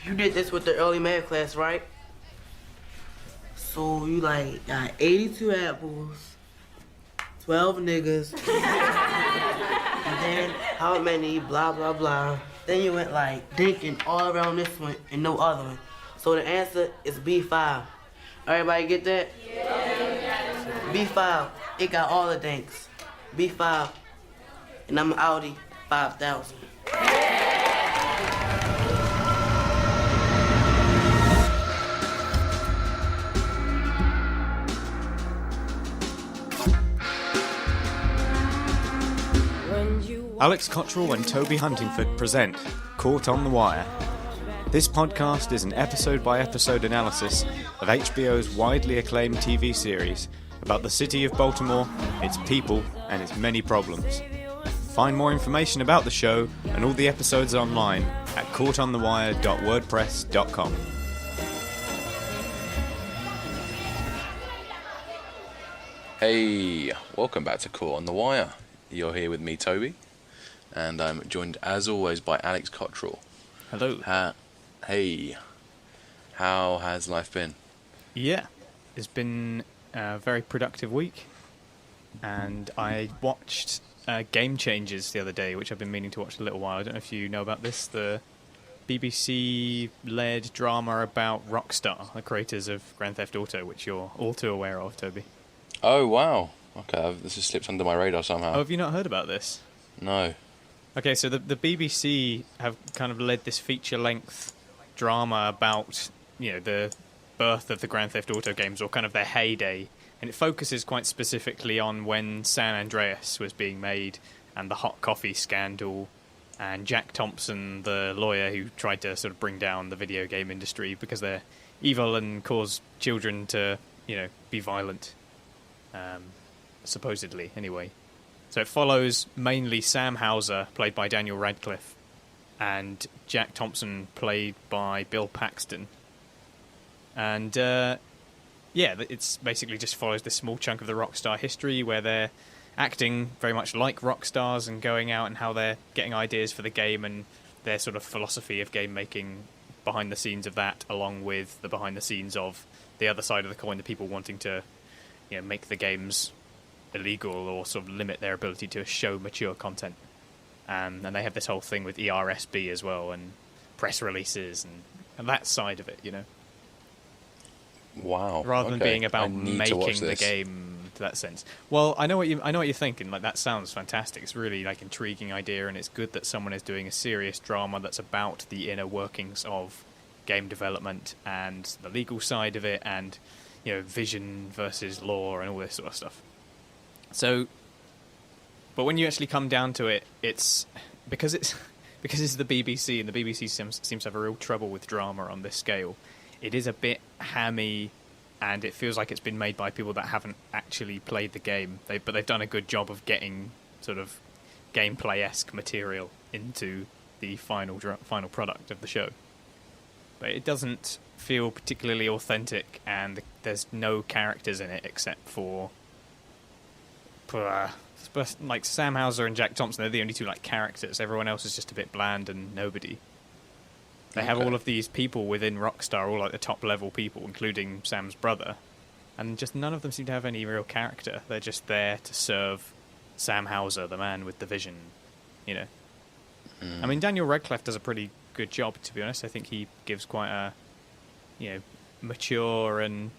You did this with the early math class, right? So you like got 82 apples, 12 niggas, and then how many, blah, blah, blah. Then you went like thinking all around this one and no other one. So the answer is B5. Everybody get that? Yeah. B5, it got all the dinks. B5, and I'm an Audi 5000. Alex Cottrell and Toby Huntingford present Caught on the Wire. This podcast is an episode-by-episode analysis of HBO's widely acclaimed TV series about the city of Baltimore, its people, and its many problems. Find more information about the show and all the episodes online at caughtonthewire.wordpress.com. Hey, welcome back to Caught on the Wire. You're here with me, Toby, and I'm joined as always by Alex Cottrell. Hello. Hey, how has life been? Yeah, it's been a very productive week, and I watched Game Changers the other day, which I've been meaning to watch a little while. I don't know if you know about this, the BBC-led drama about Rockstar, the creators of Grand Theft Auto, which you're all too aware of, Toby. Oh, wow. Okay, this has slipped under my radar somehow. Oh, have you not heard about this? No. Okay, so the BBC have kind of led this feature-length drama about, you know, the birth of the Grand Theft Auto games, or kind of their heyday, and it focuses quite specifically on when San Andreas was being made, and the hot coffee scandal, and Jack Thompson, the lawyer who tried to sort of bring down the video game industry because they're evil and cause children to, you know, be violent. Supposedly, anyway. So it follows mainly Sam Houser, played by Daniel Radcliffe, and Jack Thompson, played by Bill Paxton. And, it's basically just follows this small chunk of the Rockstar history where they're acting very much like rock stars and going out and how they're getting ideas for the game and their sort of philosophy of game making behind the scenes of that, along with the behind the scenes of the other side of the coin, the people wanting to, you know, make the games illegal or sort of limit their ability to show mature content. And they have this whole thing with ERSB as well, and press releases and that side of it, you know. Wow. Rather than being about making the game to that sense. Well, I know what you're thinking. Like, that sounds fantastic. It's really like intriguing idea, and it's good that someone is doing a serious drama that's about the inner workings of game development and the legal side of it, and, you know, vision versus law and all this sort of stuff. So, but when you actually come down to it, it's because it's the BBC, and the BBC seems to have a real trouble with drama on this scale. It is a bit hammy, and it feels like it's been made by people that haven't actually played the game. But they've done a good job of getting sort of gameplay-esque material into the final product of the show. But it doesn't feel particularly authentic, and there's no characters in it except for like Sam Houser and Jack Thompson. They're the only two like characters. Everyone else is just a bit bland and nobody. They have all of these people within Rockstar, all like the top level people, including Sam's brother, and just none of them seem to have any real character. They're just there to serve Sam Houser, the man with the vision, you know. I mean, Daniel Radcliffe does a pretty good job, to be honest. I think he gives quite a, you know, mature and,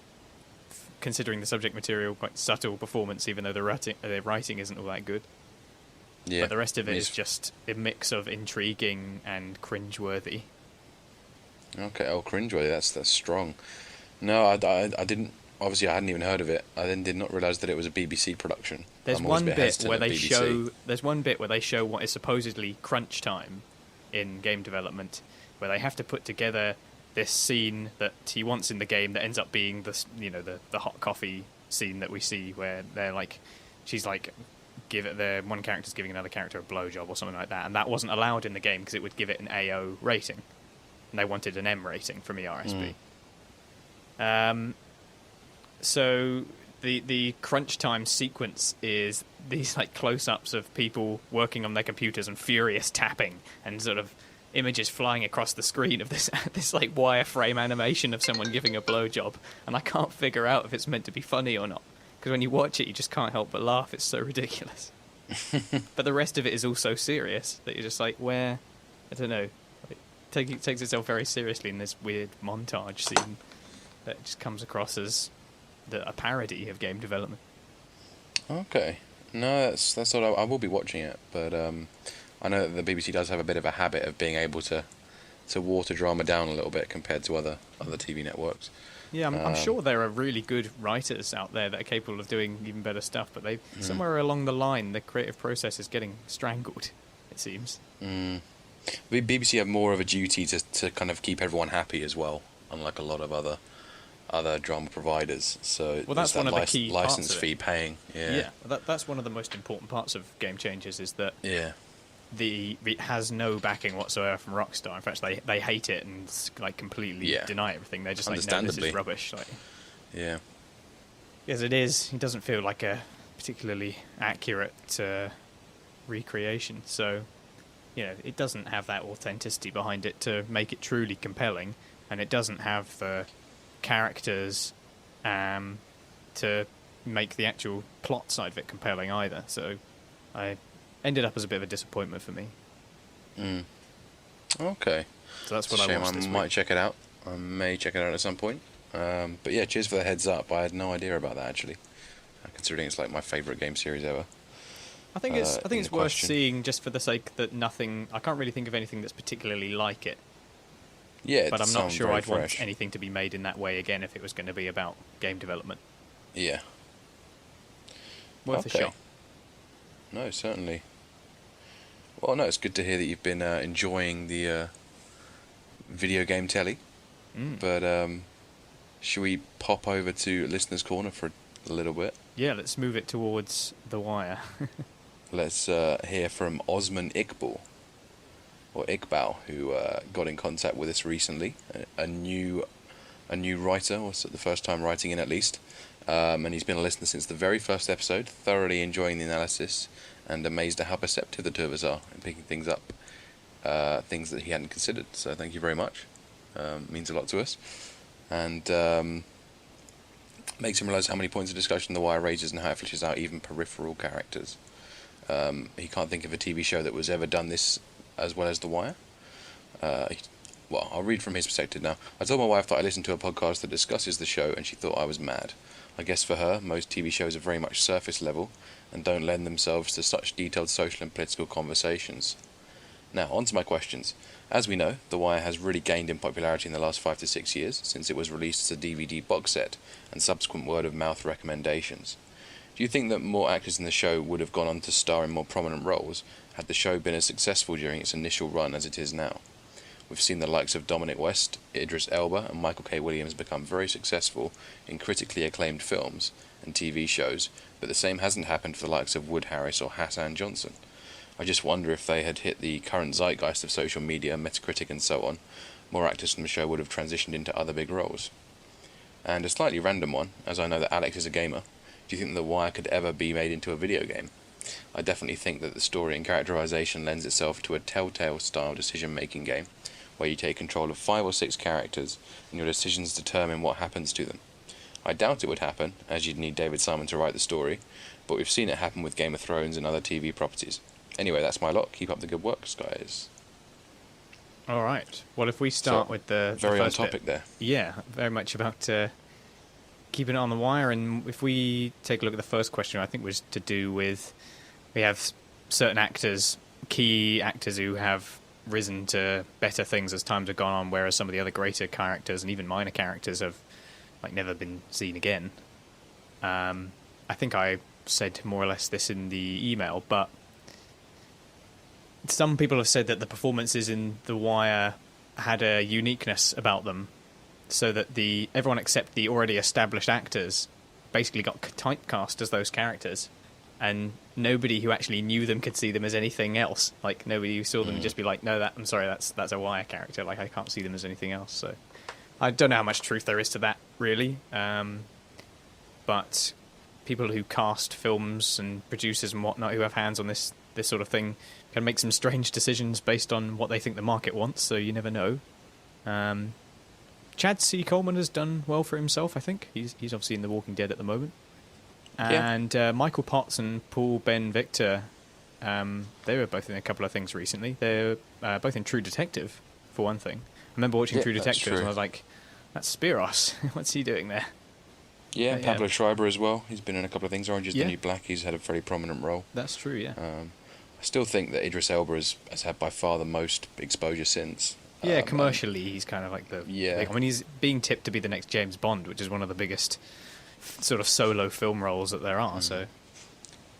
considering the subject material, quite subtle performance, even though the writing isn't all that good. Yeah, but the rest of it is just a mix of intriguing and cringeworthy. Okay, cringeworthy, that's strong. No, I didn't. Obviously, I hadn't even heard of it. I then did not realise that it was a BBC production. There's one bit where they show. There's one bit where they show what is supposedly crunch time in game development, where they have to put together this scene that he wants in the game that ends up being the hot coffee scene that we see, where they're like, she's like, one character's giving another character a blowjob or something like that, and that wasn't allowed in the game because it would give it an AO rating, and they wanted an M rating from ERSB. So the crunch time sequence is these like close-ups of people working on their computers and furious tapping and sort of images flying across the screen of this like wireframe animation of someone giving a blowjob, and I can't figure out if it's meant to be funny or not. Because when you watch it, you just can't help but laugh. It's so ridiculous. But the rest of it is also serious that you're just like, where, I don't know, like, takes itself very seriously in this weird montage scene that just comes across as a parody of game development. Okay. No, that's what I will be watching it, but I know that the BBC does have a bit of a habit of being able to water drama down a little bit compared to other TV networks. Yeah, I'm sure there are really good writers out there that are capable of doing even better stuff, but somewhere along the line, the creative process is getting strangled, it seems. The BBC have more of a duty to kind of keep everyone happy as well, unlike a lot of other drama providers. So well, that's one of the key license parts of fee paying. Yeah, that's one of the most important parts of Game Changers is that it has no backing whatsoever from Rockstar. In fact, they hate it and like completely deny everything. They're just like, no, this is rubbish. Like, yeah, yes, it is. It doesn't feel like a particularly accurate recreation. So, it doesn't have that authenticity behind it to make it truly compelling, and it doesn't have the characters to make the actual plot side of it compelling either. So, I ended up as a bit of a disappointment for me. Okay. So that's what I watched this week. I might check it out. I may check it out at some point. But yeah, cheers for the heads up. I had no idea about that actually, considering it's like my favourite game series ever. I think it's worth seeing just for the sake that I can't really think of anything that's particularly like it. Yeah, but I'm not sure I'd want anything to be made in that way again if it was going to be about game development. Yeah. Worth a shot. No, certainly. Well, no, it's good to hear that you've been enjoying the video game telly. But should we pop over to Listener's Corner for a little bit? Yeah, let's move it towards The Wire. Let's hear from Osman Iqbal, or Iqbal, who got in contact with us recently. A new writer, or the first time writing in at least. And he's been a listener since the very first episode, thoroughly enjoying the analysis and amazed at how perceptive the two of us are in picking things up, things that he hadn't considered. So thank you very much. Means a lot to us. And makes him realise how many points of discussion The Wire raises and how it fleshes out even peripheral characters. He can't think of a TV show that was ever done this as well as The Wire. Well, I'll read from his perspective now. I told my wife that I listened to a podcast that discusses the show and she thought I was mad. I guess for her, most TV shows are very much surface level and don't lend themselves to such detailed social and political conversations. Now, on to my questions. As we know, The Wire has really gained in popularity in the last 5 to 6 years, since it was released as a DVD box set and subsequent word-of-mouth recommendations. Do you think that more actors in the show would have gone on to star in more prominent roles had the show been as successful during its initial run as it is now? We've seen the likes of Dominic West, Idris Elba and Michael K. Williams become very successful in critically acclaimed films and TV shows, but the same hasn't happened for the likes of Wood Harris or Hassan Johnson. I just wonder if they had hit the current zeitgeist of social media, Metacritic and so on, more actors from the show would have transitioned into other big roles. And a slightly random one, as I know that Alex is a gamer, do you think The Wire could ever be made into a video game? I definitely think that the story and characterization lends itself to a Telltale style decision-making game, where you take control of 5 or 6 characters and your decisions determine what happens to them. I doubt it would happen, as you'd need David Simon to write the story, but we've seen it happen with Game of Thrones and other TV properties. Anyway, that's my lot. Keep up the good work, guys. All right. Well, if we start with the very first on topic bit, there. Yeah, very much about keeping it on the wire. And if we take a look at the first question, I think was to do with we have certain actors, key actors who have risen to better things as times have gone on, whereas some of the other greater characters and even minor characters have never been seen again. I think I said more or less this in the email, but some people have said that the performances in The Wire had a uniqueness about them, so that everyone except the already established actors basically got typecast as those characters, and nobody who actually knew them could see them as anything else. Like, nobody who saw them would just be like, no, I'm sorry, that's a Wire character. Like, I can't see them as anything else. So I don't know how much truth there is to that, really. But people who cast films and producers and whatnot who have hands on this this sort of thing can make some strange decisions based on what they think the market wants, so you never know. Chad C. Coleman has done well for himself, I think. He's obviously in The Walking Dead at the moment. And Michael Potts and Paul Ben Victor, they were both in a couple of things recently. They're both in True Detective, for one thing. I remember watching True Detective and I was like, that's Spiros. What's he doing there? Yeah, Pablo Schreiber as well. He's been in a couple of things. Orange is the New Black. He's had a very prominent role. That's true, yeah. I still think that Idris Elba has had by far the most exposure since. Yeah, commercially, he's kind of like the... I mean, he's being tipped to be the next James Bond, which is one of the biggest sort of solo film roles that there are, so...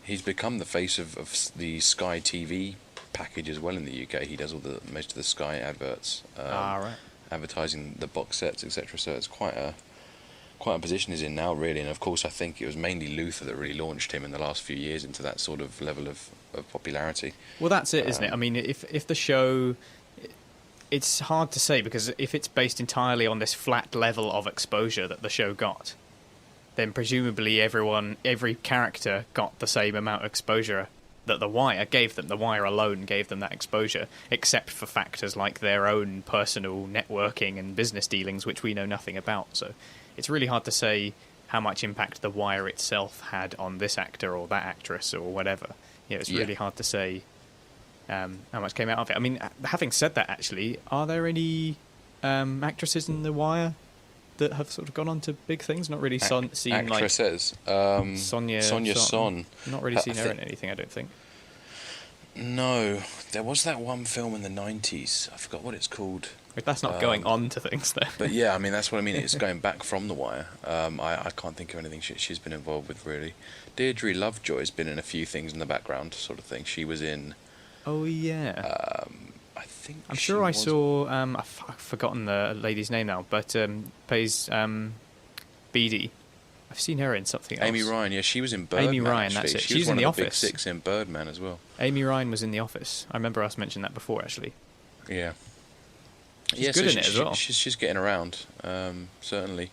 He's become the face of the Sky TV package as well in the UK. He does most of the Sky adverts. Right. Advertising the box sets, etc. So it's quite a position he's in now, really. And of course, I think it was mainly Luther that really launched him in the last few years into that sort of level of popularity. Well, that's it, isn't it? I mean, if the show... It's hard to say, because if it's based entirely on this flat level of exposure that the show got, then presumably every character got the same amount of exposure that The Wire gave them. The Wire alone gave them that exposure, except for factors like their own personal networking and business dealings, which we know nothing about. So it's really hard to say how much impact The Wire itself had on this actor or that actress or whatever. It's really hard to say how much came out of it. I mean, having said that, actually, are there any actresses in The Wire that have sort of gone on to big things? Not really seen actresses. like Sonia Son. Not really seen her in anything, I don't think. No, there was that one film in the 90s. I forgot what it's called. That's not going on to things, though. But yeah, I mean, that's what I mean. It's going back from The Wire. I can't think of anything she's been involved with, really. Deirdre Lovejoy's been in a few things in the background, sort of thing. She was in... Oh, yeah. I think I'm sure I saw... I've forgotten the lady's name now, but plays Beadie. I've seen her in something else. Amy Ryan, yeah, she was in Birdman. Amy Ryan, actually. that's it. She was in one The of the Office. Big Six in Birdman as well. Amy Ryan was in The Office. I remember us mentioning that before, actually. Yeah. She's good in it as well. She's getting around, certainly.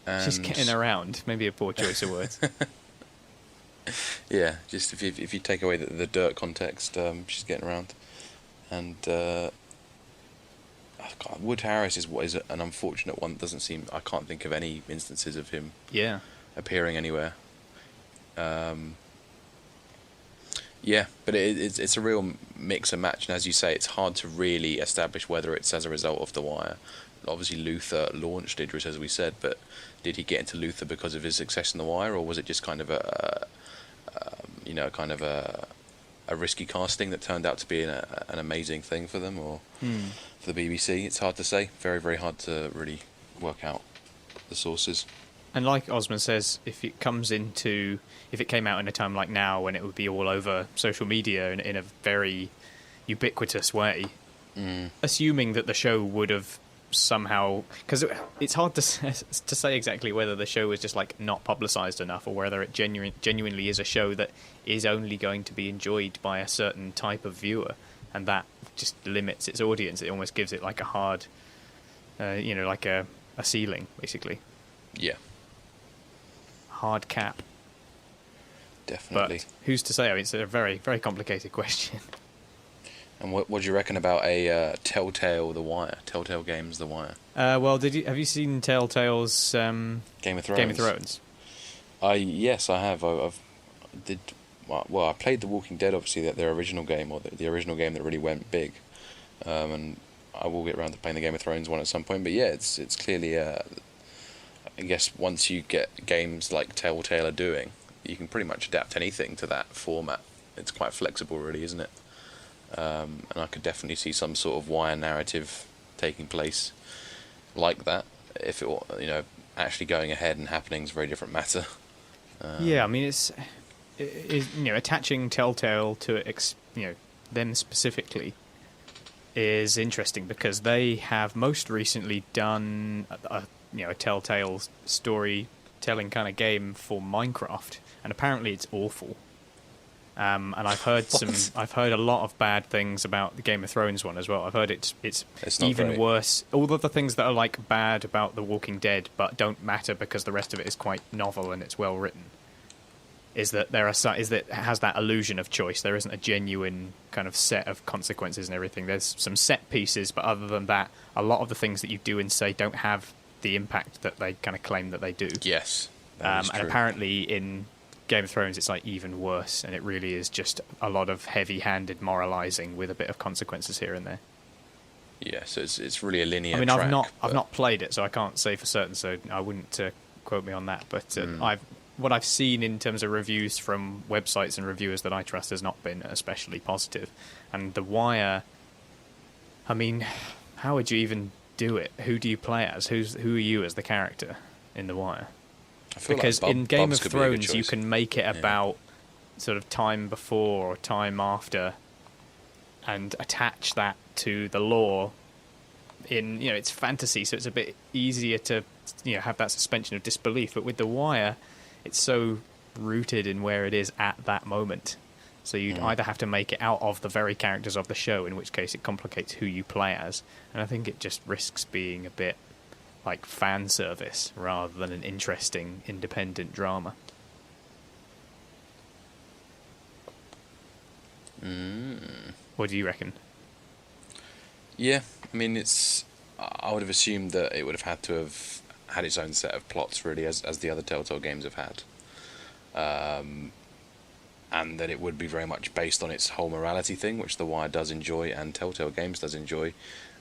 And she's getting around. Maybe a poor choice of words. Yeah, just if you take away the dirt context, she's getting around. And Wood Harris is an unfortunate one. Doesn't seem... I can't think of any instances of him appearing anywhere. Yeah, but it's a real mix and match, and as you say, it's hard to really establish whether it's as a result of The Wire. Obviously, Luther launched Idris, as we said, but did he get into Luther because of his success in The Wire, or was it just kind of a risky casting that turned out to be an amazing thing for them, or for the BBC? It's hard to say. Very, very hard to really work out the sources. And like Osman says, if it came out in a time like now, when it would be all over social media in a very ubiquitous way, assuming that the show would have somehow... Because it's hard to say exactly whether the show was just like not publicised enough, or whether it genuinely is a show that is only going to be enjoyed by a certain type of viewer, and that just limits its audience. It almost gives it like a hard, like a ceiling, basically. Yeah. Hard cap. Definitely. But who's to say? I mean, it's a very, very complicated question. And what do you reckon about a Telltale Games The Wire? Well, have you seen Telltale's Game of Thrones? Game of Thrones. Yes, I have. I played The Walking Dead, obviously, their original game, or the original game that really went big. And I will get around to playing the Game of Thrones one at some point. But yeah, it's clearly... I guess once you get games like Telltale are doing, you can pretty much adapt anything to that format. It's quite flexible, really, isn't it? And I could definitely see some sort of Wire narrative taking place like that. If it, actually going ahead and happening is a very different matter. Yeah, I mean, it's attaching Telltale to them specifically is interesting, because they have most recently done a Telltale storytelling kind of game for Minecraft, and apparently it's awful. And I've heard a lot of bad things about the Game of Thrones one as well. I've heard it's even worse. All of the things that are like bad about The Walking Dead, but don't matter because the rest of it is quite novel and it's well written. is that is that it has that illusion of choice. There isn't a genuine kind of set of consequences and everything. There's some set pieces, but other than that, a lot of the things that you do and say don't have the impact that they kind of claim that they do. Yes, that is true. And apparently in Game of Thrones, it's like even worse, and it really is just a lot of heavy-handed moralizing with a bit of consequences here and there. Yeah, so it's really a linear. I mean, track, I've not played it, so I can't say for certain. So I wouldn't quote me on that. But what I've seen in terms of reviews from websites and reviewers that I trust has not been especially positive. And The Wire, I mean, how would you even do it? Who do you play as? Who are you as the character in The Wire? Because in Game of Thrones, you can make it about sort of time before or time after, and attach that to the lore. In it's fantasy, so it's a bit easier to have that suspension of disbelief. But with The Wire, it's so rooted in where it is at that moment. So you'd either have to make it out of the very characters of the show, in which case it complicates who you play as. And I think it just risks being a bit like fan service rather than an interesting independent drama. What do you reckon? Yeah, I mean, I would have assumed that it would have had to have had its own set of plots, really, as the other Telltale games have had. And that it would be very much based on its whole morality thing, which The Wire does enjoy and Telltale Games does enjoy.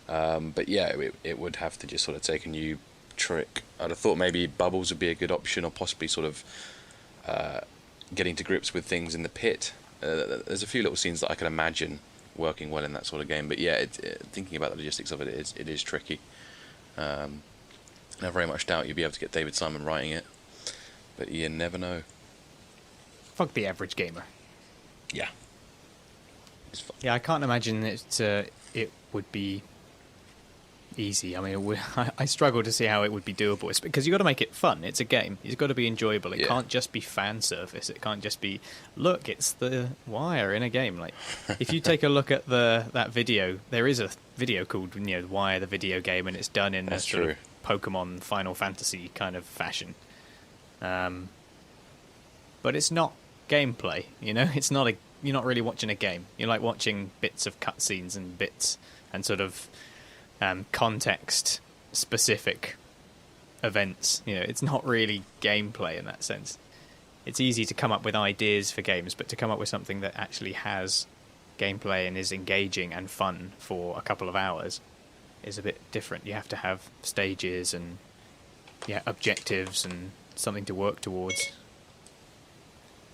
But yeah, it would have to just sort of take a new trick. I'd have thought maybe bubbles would be a good option, or possibly sort of getting to grips with things in the pit. There's a few little scenes that I can imagine working well in that sort of game. But yeah, thinking about the logistics of it is tricky. I very much doubt you'll be able to get David Simon writing it, but you never know. Fuck the average gamer. Yeah. Yeah, I can't imagine it would be easy. I mean, I struggle to see how it would be doable. It's because you've got to make it fun. It's a game. It's got to be enjoyable. It can't just be fan service. It can't just be, look, it's The Wire in a game. Like, if you take a look at that video, there is a video called The Wire, the video game, and it's done in a sort of Pokemon Final Fantasy kind of fashion. But it's not gameplay, It's not you're not really watching a game. You're like watching bits of cutscenes and bits and sort of context specific events. It's not really gameplay in that sense. It's easy to come up with ideas for games, but to come up with something that actually has gameplay and is engaging and fun for a couple of hours is a bit different. You have to have stages and objectives and something to work towards.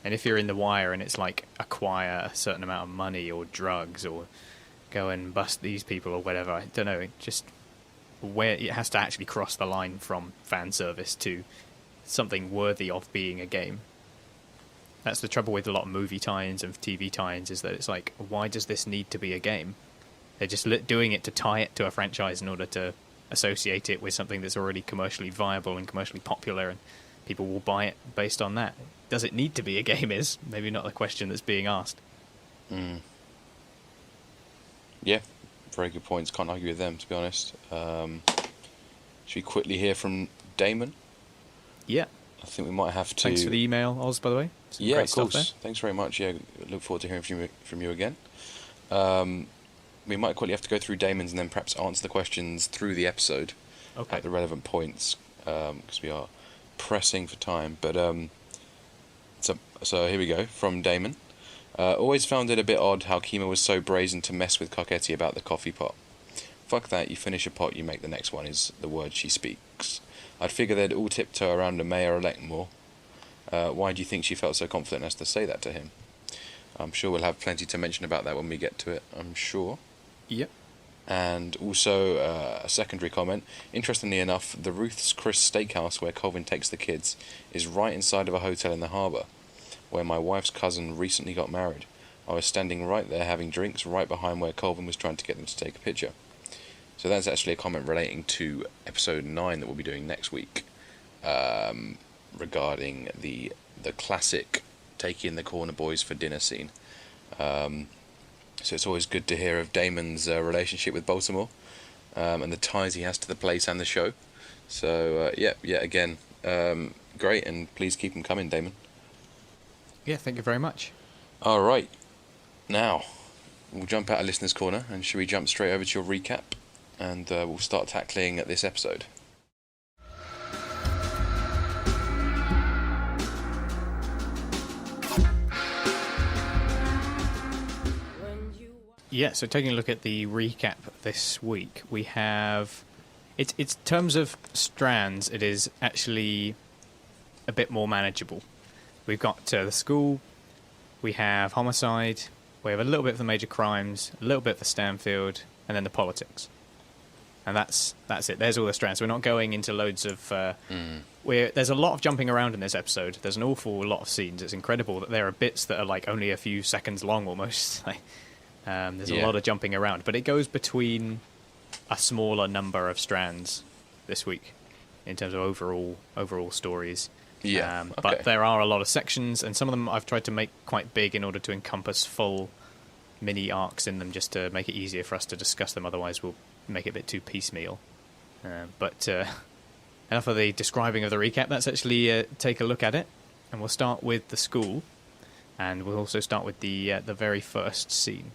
And if you're in The Wire and it's like acquire a certain amount of money or drugs or go and bust these people or whatever, I don't know, just where it has to actually cross the line from fan service to something worthy of being a game. That's the trouble with a lot of movie tie-ins and TV tie-ins, is that it's like, why does this need to be a game? They're just doing it to tie it to a franchise in order to associate it with something that's already commercially viable and commercially popular, and people will buy it based on that. Does it need to be a game is maybe not the question that's being asked. Yeah, very good points. Can't argue with them, to be honest. Should we quickly hear from Damon? Yeah. I think we might have to... Thanks for the email, Oz, by the way. Some great of course. Stuff there. Thanks very much. Yeah, look forward to hearing from you again. We might quickly have to go through Damon's and then perhaps answer the questions through the episode at the relevant points, because we are pressing for time. But so here we go, from Damon. Always found it a bit odd how Kima was so brazen to mess with Carcetti about the coffee pot. Fuck that, you finish a pot, you make the next one, is the word she speaks. I'd figure they'd all tiptoe around the mayor-elect more. Why do you think she felt so confident as to say that to him? I'm sure we'll have plenty to mention about that when we get to it, I'm sure. Yep. And also a secondary comment. Interestingly enough, the Ruth's Chris Steakhouse where Colvin takes the kids is right inside of a hotel in the harbour, where my wife's cousin recently got married. I was standing right there having drinks right behind where Colvin was trying to get them to take a picture. So that's actually a comment relating to episode 9 that we'll be doing next week, regarding the classic taking the corner boys for dinner scene. So it's always good to hear of Damon's relationship with Baltimore, and the ties he has to the place and the show. So again, great, and please keep them coming, Damon. Yeah, thank you very much. All right. Now, we'll jump out of Listener's Corner, and should we jump straight over to your recap? And we'll start tackling this episode. Yeah, so taking a look at the recap this week, we have... It's in terms of strands, it is actually a bit more manageable. We've got the school, we have homicide, we have a little bit of the major crimes, a little bit of the Stanfield, and then the politics. And that's it. There's all the strands. We're not going into loads of... There's a lot of jumping around in this episode. There's an awful lot of scenes. It's incredible that there are bits that are like only a few seconds long almost. There's a lot of jumping around. But it goes between a smaller number of strands this week in terms of overall stories. Yeah. But there are a lot of sections, and some of them I've tried to make quite big in order to encompass full mini arcs in them, just to make it easier for us to discuss them. Otherwise, we'll make it a bit too piecemeal. But enough of the describing of the recap. Let's actually take a look at it, and we'll start with the school, and we'll also start with the very first scene.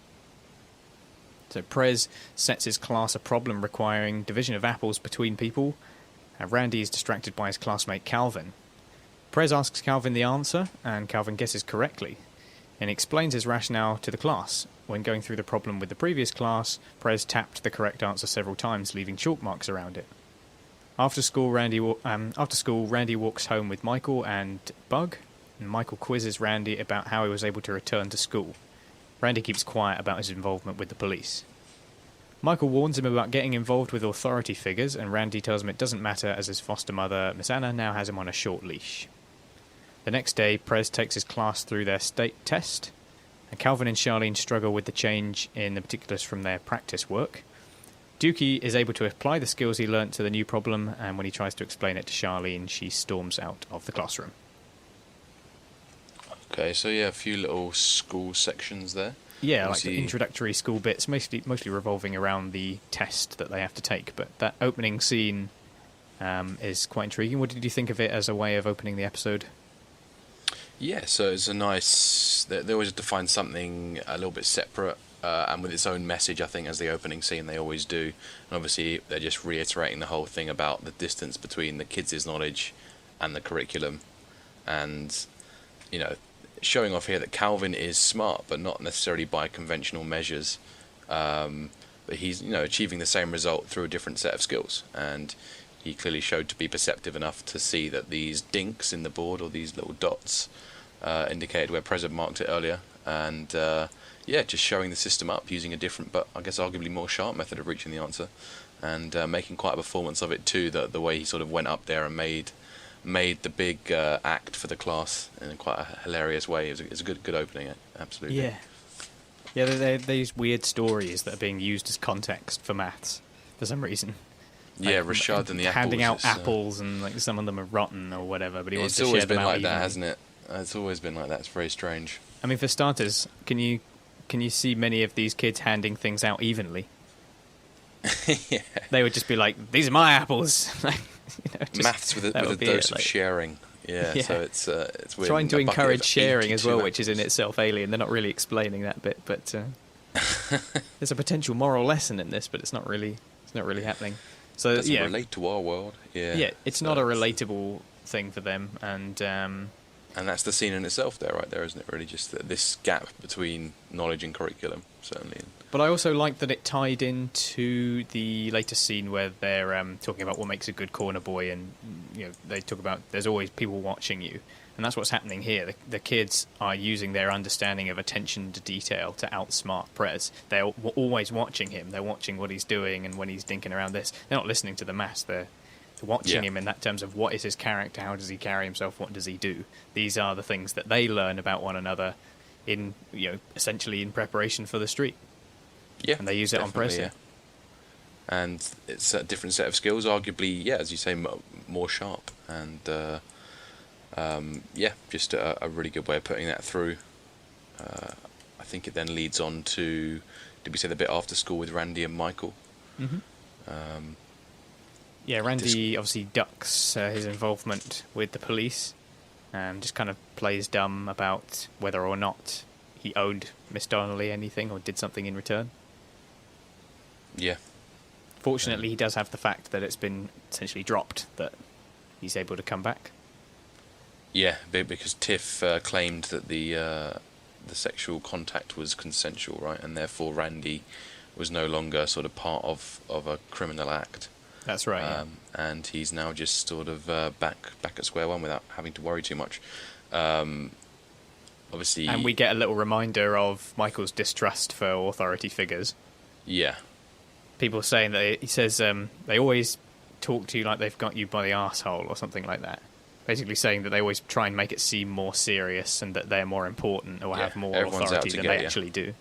So Prez sets his class a problem requiring division of apples between people. Randy is distracted by his classmate Calvin. Prez asks Calvin the answer, and Calvin guesses correctly, and explains his rationale to the class. When going through the problem with the previous class, Prez tapped the correct answer several times, leaving chalk marks around it. After school, Randy walks home with Michael and Bug, and Michael quizzes Randy about how he was able to return to school. Randy keeps quiet about his involvement with the police. Michael warns him about getting involved with authority figures, and Randy tells him it doesn't matter as his foster mother, Miss Anna, now has him on a short leash. The next day, Prez takes his class through their state test, and Calvin and Charlene struggle with the change in the particulars from their practice work. Dookie is able to apply the skills he learnt to the new problem, and when he tries to explain it to Charlene, she storms out of the classroom. Okay, so yeah, a few little school sections there. Yeah, like the introductory school bits, mostly revolving around the test that they have to take. But that opening scene is quite intriguing. What did you think of it as a way of opening the episode? Yeah, so it's a nice... They always have to find something a little bit separate and with its own message, I think, as the opening scene they always do. And obviously, they're just reiterating the whole thing about the distance between the kids' knowledge and the curriculum. And, you know, showing off here that Calvin is smart, but not necessarily by conventional measures. But he's, you know, achieving the same result through a different set of skills. And he clearly showed to be perceptive enough to see that these dinks in the board, or these little dots, indicated where Prez had marked it earlier. And yeah, just showing the system up using a different, but I guess arguably more sharp method of reaching the answer, and making quite a performance of it too. The way he sort of went up there and made the big act for the class in quite a hilarious way. It was a good opening, absolutely. Yeah, they're these weird stories that are being used as context for maths for some reason. Yeah, like, Rashad and the handing apples. out apples and like some of them are rotten or whatever, but he wants to It's share always them been out like evenly. that, hasn't it? It's always been like that. It's very strange. I mean, for starters, can you see many of these kids handing things out evenly? Yeah. They would just be like, "These are my apples." Maths with a dose of sharing. Yeah, so it's weird. Trying to encourage sharing as well, which is in itself alien. They're not really explaining that bit, but there's a potential moral lesson in this, but it's not really happening. So it doesn't relate to our world. Yeah, it's not a relatable thing for them, and that's the scene in itself there, right there, isn't it? Really, just this gap between knowledge and curriculum, certainly. But I also like that it tied into the later scene where they're talking about what makes a good corner boy, and they talk about there's always people watching you, and that's what's happening here. The kids are using their understanding of attention to detail to outsmart Prez. They're always watching him. They're watching what he's doing and when he's dinking around this. They're not listening to the maths. They're watching him in that terms of what is his character, how does he carry himself, what does he do. These are the things that they learn about one another in essentially in preparation for the street. Yeah, and they use it on Prez. Yeah. And it's a different set of skills, arguably, as you say, more sharp. And just a really good way of putting that through. I think it then leads on to, did we say the bit after school with Randy and Michael? Mm-hmm. Randy obviously ducks his involvement with the police, just kind of plays dumb about whether or not he owed Miss Donnelly anything or did something in return. Yeah. Fortunately, he does have the fact that it's been essentially dropped, that he's able to come back. Yeah, because Tiff claimed that the sexual contact was consensual, right, and therefore Randy was no longer sort of part of a criminal act. That's right. Yeah. And he's now just sort of back at square one without having to worry too much. Obviously, and we get a little reminder of Michael's distrust for authority figures. Yeah. People saying that he says they always talk to you like they've got you by the arsehole or something like that. Basically saying that they always try and make it seem more serious and that they're more important or have more authority than they actually do,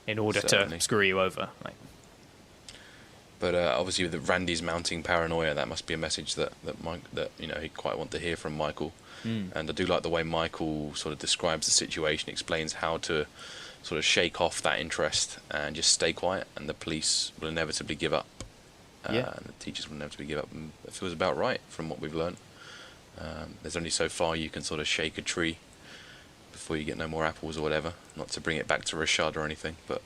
in order to screw you over. Like. But obviously, with Randy's mounting paranoia, that must be a message that he'd quite want to hear from Michael. And I do like the way Michael sort of describes the situation, explains how to sort of shake off that interest and just stay quiet, and the police will inevitably give up. And the teachers will inevitably give up. And it feels about right from what we've learned. There's only so far you can sort of shake a tree before you get no more apples or whatever. Not to bring it back to Rashad or anything, but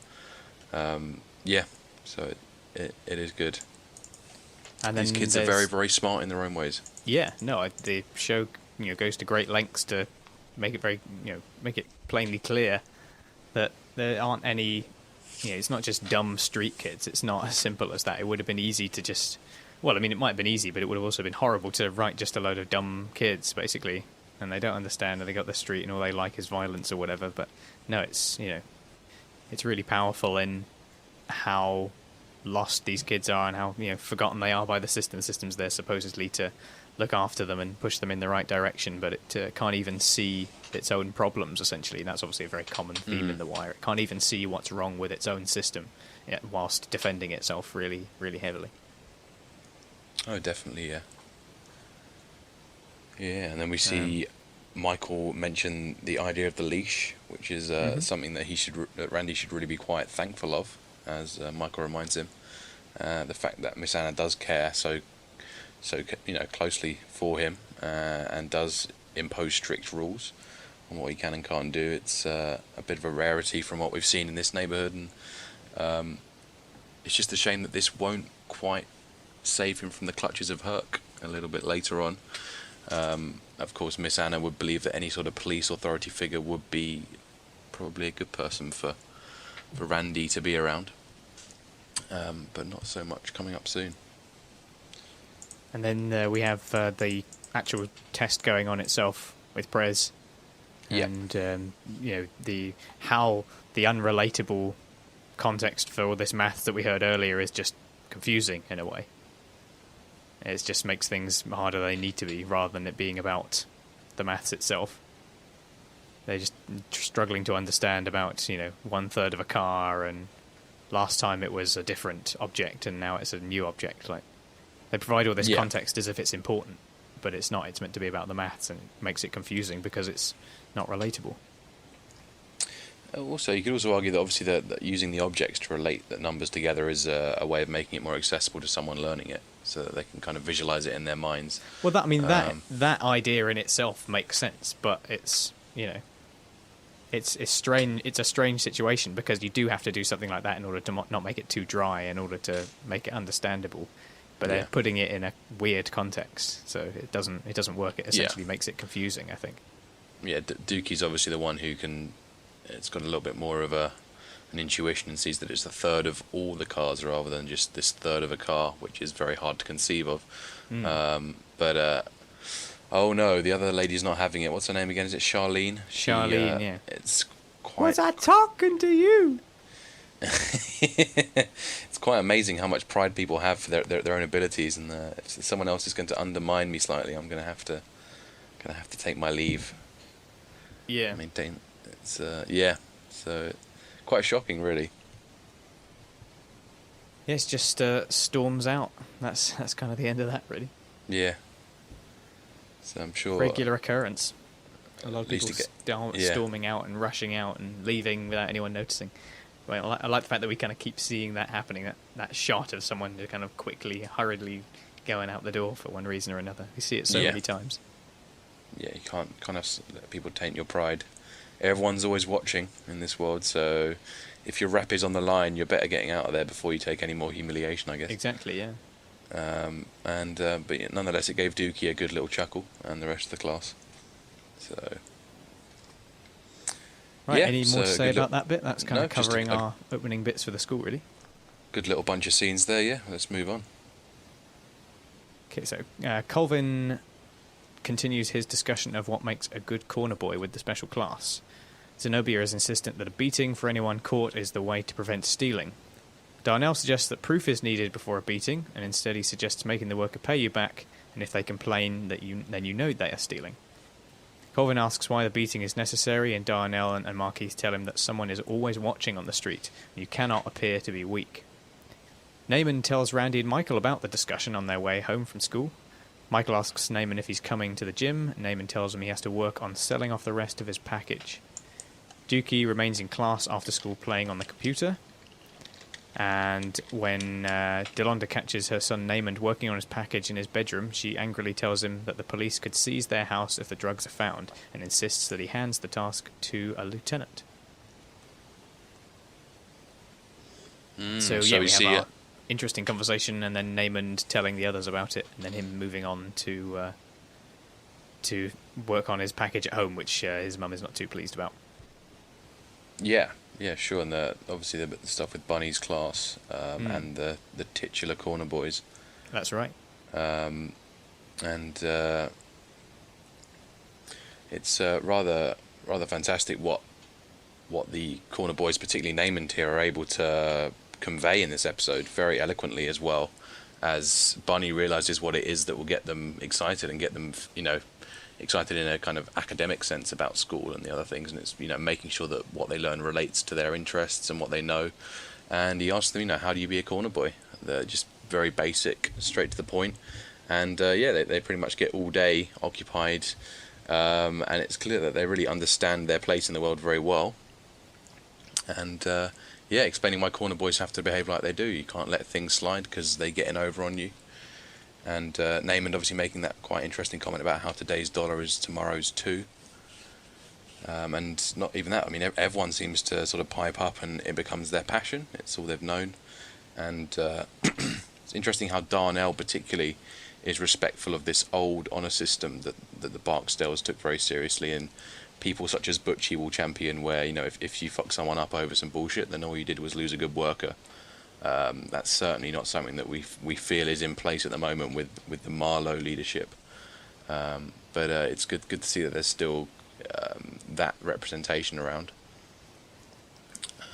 so it is good. And these kids are very, very smart in their own ways. Yeah, no, the show goes to great lengths to make it very make it plainly clear that there aren't any. It's not just dumb street kids. It's not as simple as that. It would have been easy to just. Well, I mean, it might have been easy, but it would have also been horrible to write just a load of dumb kids, basically, and they don't understand, and they got the street, and all they like is violence or whatever. But no, it's it's really powerful in how lost these kids are and how forgotten they are by the system. The system's there supposedly to look after them and push them in the right direction, but it can't even see its own problems, essentially. And that's obviously a very common theme in The Wire. It can't even see what's wrong with its own system, whilst defending itself really, really heavily. Oh, definitely, yeah. Yeah, and then we see Michael mention the idea of the leash, which is something that Randy should really be quite thankful of, as Michael reminds him. The fact that Miss Anna does care so closely for him and does impose strict rules on what he can and can't do. It's a bit of a rarity from what we've seen in this neighbourhood, and it's just a shame that this won't quite save him from the clutches of Herc a little bit later on. Of course, Miss Anna would believe that any sort of police authority figure would be probably a good person for Randy to be around, but not so much coming up soon. And then we have the actual test going on itself with Prez, and how the unrelatable context for all this maths that we heard earlier is just confusing in a way. It just makes things harder than they need to be, rather than it being about the maths itself. They're just struggling to understand about 1/3 of a car, and last time it was a different object, and now it's a new object. Like, they provide all this context as if it's important, but it's not. It's meant to be about the maths, and it makes it confusing because it's not relatable. Also, you could also argue that obviously that using the objects to relate the numbers together is a way of making it more accessible to someone learning it, so that they can kind of visualize it in their minds. Well, that idea in itself makes sense, but it's it's strange. It's a strange situation because you do have to do something like that in order to not make it too dry, in order to make it understandable. But they're putting it in a weird context, so it doesn't work. It essentially makes it confusing, I think. Yeah, Dookie's obviously the one who can. It's got a little bit more of an intuition and sees that it's a third of all the cars rather than just this third of a car, which is very hard to conceive of. Oh no, the other lady's not having it. What's her name again? Is it Charlene? Charlene, yeah. It's quite. Was I talking to you? It's quite amazing how much pride people have for their own abilities, and if someone else is going to undermine me slightly, I'm going to have to take my leave. Yeah. Maintain. It's so quite shocking, really. Yeah, it's just storms out. That's kind of the end of that, really. Yeah. So I'm sure regular occurrence. A lot of people storming out and rushing out and leaving without anyone noticing. Well, I like the fact that we kind of keep seeing that happening. That shot of someone just kind of quickly, hurriedly going out the door for one reason or another. We see it so many times. yeah, you can't kind of let people taint your pride. Everyone's always watching in this world, so if your rep is on the line, you're better getting out of there before you take any more humiliation, I guess. Exactly, yeah. But yeah, nonetheless, it gave Dookie a good little chuckle, and the rest of the class. So. Right, Yeah, any so more to say good about that bit? That's kind No, of just covering our opening bits for the school, really. Good little bunch of scenes there, yeah. Let's move on. Okay, so Colvin continues his discussion of what makes a good corner boy with the special class. Zenobia is insistent that a beating for anyone caught is the way to prevent stealing. Darnell suggests that proof is needed before a beating, and instead he suggests making the worker pay you back, and if they complain, then you know they are stealing. Colvin asks why the beating is necessary, and Darnell and Marquis tell him that someone is always watching on the street, and you cannot appear to be weak. Naaman tells Randy and Michael about the discussion on their way home from school. Michael asks Naaman if he's coming to the gym. Naaman tells him he has to work on selling off the rest of his package. Dookie remains in class after school playing on the computer. And when Delonda catches her son Naaman working on his package in his bedroom, she angrily tells him that the police could seize their house if the drugs are found, and insists that he hands the task to a lieutenant. So we have our interesting conversation, and then Naaman telling the others about it, and then him moving on to work on his package at home, which his mum is not too pleased about. Yeah, sure, and obviously the stuff with Bunny's class and the titular corner boys. That's right. It's rather fantastic what the corner boys, particularly Naaman here, are able to convey in this episode very eloquently, as well as Bunny realizes what it is that will get them excited and get them, excited in a kind of academic sense about school and the other things, and it's making sure that what they learn relates to their interests and what they know. And he asks them, how do you be a corner boy? They're just very basic, straight to the point, and they pretty much get all day occupied, and it's clear that they really understand their place in the world very well. And explaining why corner boys have to behave like they do. You can't let things slide because they get in over on you. And Naaman obviously making that quite interesting comment about how today's dollar is tomorrow's too. And not even that, everyone seems to sort of pipe up and it becomes their passion. It's all they've known. And it's interesting how Darnell particularly is respectful of this old honour system that the Barksdales took very seriously, and people such as Butchie will champion, where if you fuck someone up over some bullshit, then all you did was lose a good worker. That's certainly not something that we feel is in place at the moment with the Marlo leadership. But it's good to see that there's still that representation around.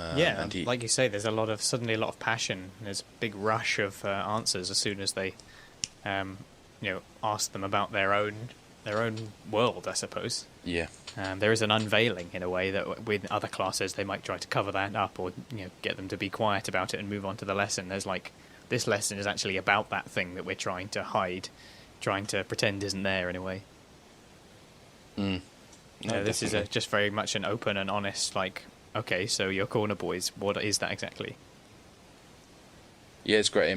Like you say, there's suddenly a lot of passion. There's a big rush of answers as soon as they ask them about their own world, I suppose. Yeah. There is an unveiling in a way that with other classes they might try to cover that up, or get them to be quiet about it and move on to the lesson. There's this lesson is actually about that thing that we're trying to hide, trying to pretend isn't there in a way. This is just very much an open and honest, okay, so you're corner boys, what is that exactly? Yeah, it's great.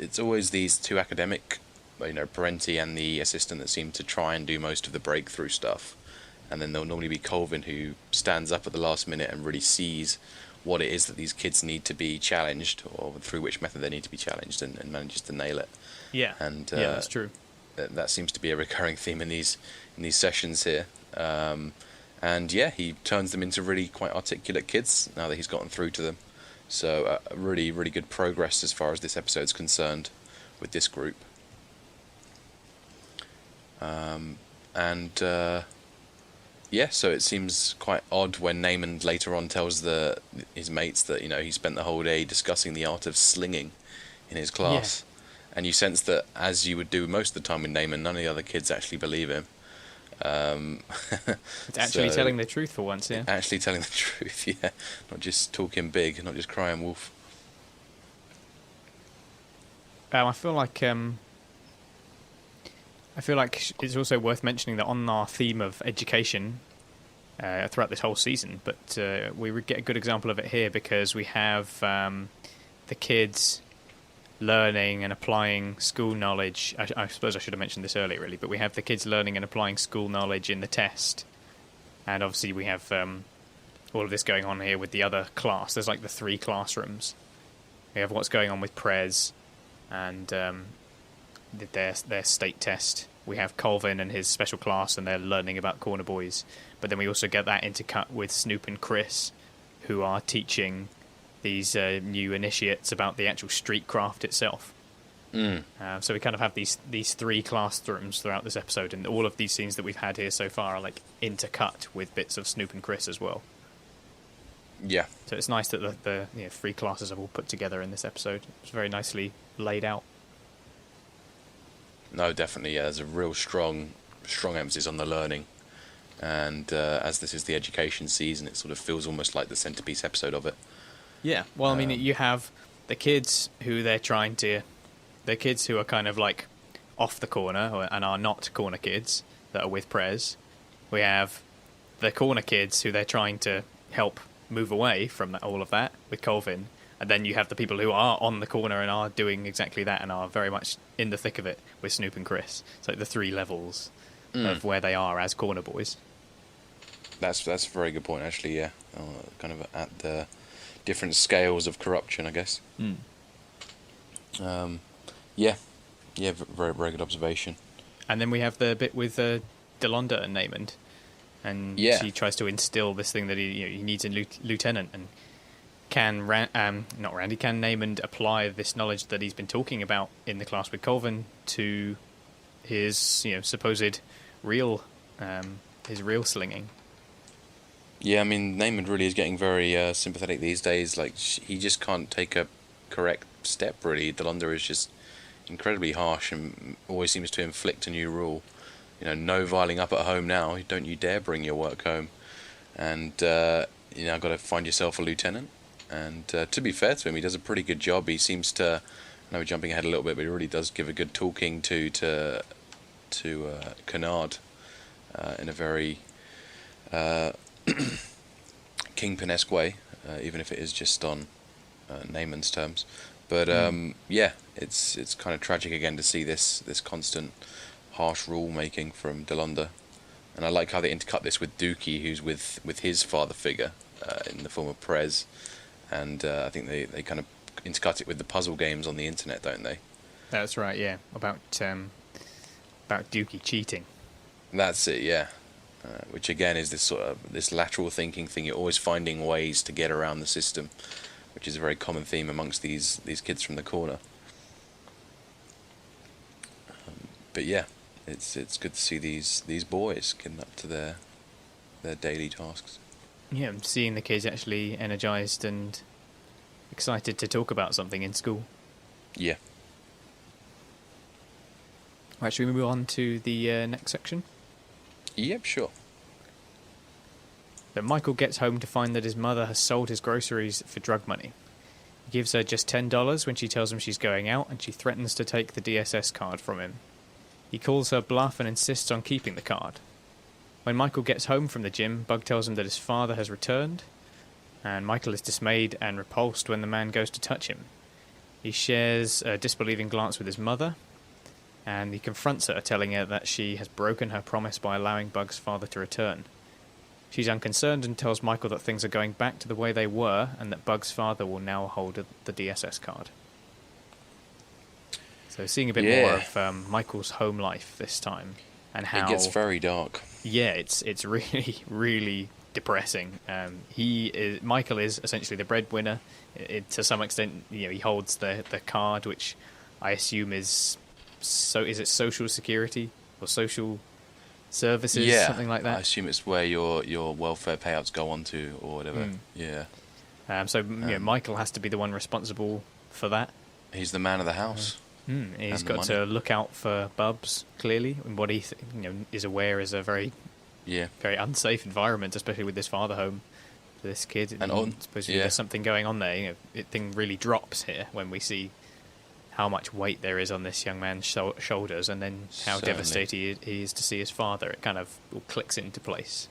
It's always these two academic, Parenti and the assistant, that seem to try and do most of the breakthrough stuff. And then there'll normally be Colvin, who stands up at the last minute and really sees what it is that these kids need to be challenged, or through which method they need to be challenged, and manages to nail it. Yeah, and that's true. That seems to be a recurring theme in these sessions here. He turns them into really quite articulate kids now that he's gotten through to them. So really, really good progress as far as this episode's concerned with this group. So it seems quite odd when Naaman later on tells his mates that he spent the whole day discussing the art of slinging in his class, and you sense that, as you would do most of the time with Naaman, none of the other kids actually believe him. It's actually telling the truth for once, yeah. Actually telling the truth, yeah. Not just talking big, not just crying wolf. I feel like it's also worth mentioning that on our theme of education throughout this whole season, but we get a good example of it here, because we have the kids learning and applying school knowledge. I suppose I should have mentioned this earlier, really, but we have the kids learning and applying school knowledge in the test. And obviously we have all of this going on here with the other class. There's like the 3 classrooms. We have what's going on with Prez and their state test. We have Colvin and his special class, and they're learning about corner boys. But then we also get that intercut with Snoop and Chris, who are teaching these new initiates about the actual street craft itself. So we kind of have these 3 classrooms throughout this episode, and all of these scenes that we've had here so far are like intercut with bits of Snoop and Chris as well. Yeah. So it's nice that the 3 classes are all put together in this episode. It's very nicely laid out. No, definitely. Yeah, there's a real strong emphasis on the learning, and as this is the education season, it sort of feels almost like the centerpiece episode of it. Yeah. Well, I mean, you have the kids who are kind of like off the corner and are not corner kids that are with Prez. We have the corner kids who they're trying to help move away from all of that with Colvin. And then you have the people who are on the corner and are doing exactly that and are very much in the thick of it with Snoop and Chris. It's like the 3 levels of where they are as corner boys. That's a very good point, actually, yeah. Kind of at the different scales of corruption, I guess. Yeah, very, very good observation. And then we have the bit with Delonda and Namond. And she tries to instill this thing that he needs a lieutenant, and can Namond apply this knowledge that he's been talking about in the class with Colvin to his supposed real slinging. Yeah, I mean, Namond really is getting very sympathetic these days. Like, he just can't take a correct step, really. Delonda is just incredibly harsh and always seems to inflict a new rule. No viling up at home now. Don't you dare bring your work home. And, got to find yourself a lieutenant. And to be fair to him, he does a pretty good job. He seems to, I know we're jumping ahead a little bit, but he really does give a good talking to Kennard in a very Kingpin-esque way, even if it is just on Namond's terms. But it's kind of tragic again to see this constant harsh rule making from Delonda. And I like how they intercut this with Dookie, who's with his father figure in the form of Prez. And I think they kind of intercut it with the puzzle games on the internet, don't they? That's right, yeah. About Dookie cheating. That's it, yeah. Which again is this lateral thinking thing. You're always finding ways to get around the system, which is a very common theme amongst these kids from the corner. But yeah, it's good to see these boys getting up to their daily tasks. Yeah, I'm seeing the kids actually energized and excited to talk about something in school. Yeah. Right, should we move on to the next section? Yep, sure. So Michael gets home to find that his mother has sold his groceries for drug money. He gives her just $10 when she tells him she's going out, and she threatens to take the DSS card from him. He calls her bluff and insists on keeping the card. When Michael gets home from the gym, Bug tells him that his father has returned, and Michael is dismayed and repulsed when the man goes to touch him. He shares a disbelieving glance with his mother, and he confronts her, telling her that she has broken her promise by allowing Bug's father to return. She's unconcerned and tells Michael that things are going back to the way they were, and that Bug's father will now hold the DSS card. So seeing a bit more of Michael's home life this time, and how it gets very dark. Yeah, it's really, really depressing. Michael is essentially the breadwinner. To some extent, he holds the card, which I assume is it social security or social services, something like that? I assume it's where your welfare payouts go on to or whatever. Yeah. Michael has to be the one responsible for that. He's the man of the house. He's got to look out for Bubs, clearly, and what he is aware is a very unsafe environment, especially with this father home for this kid. And supposedly there's something going on there. Thing really drops here when we see how much weight there is on this young man's shoulders, and then how devastated he is to see his father. It kind of all clicks into place.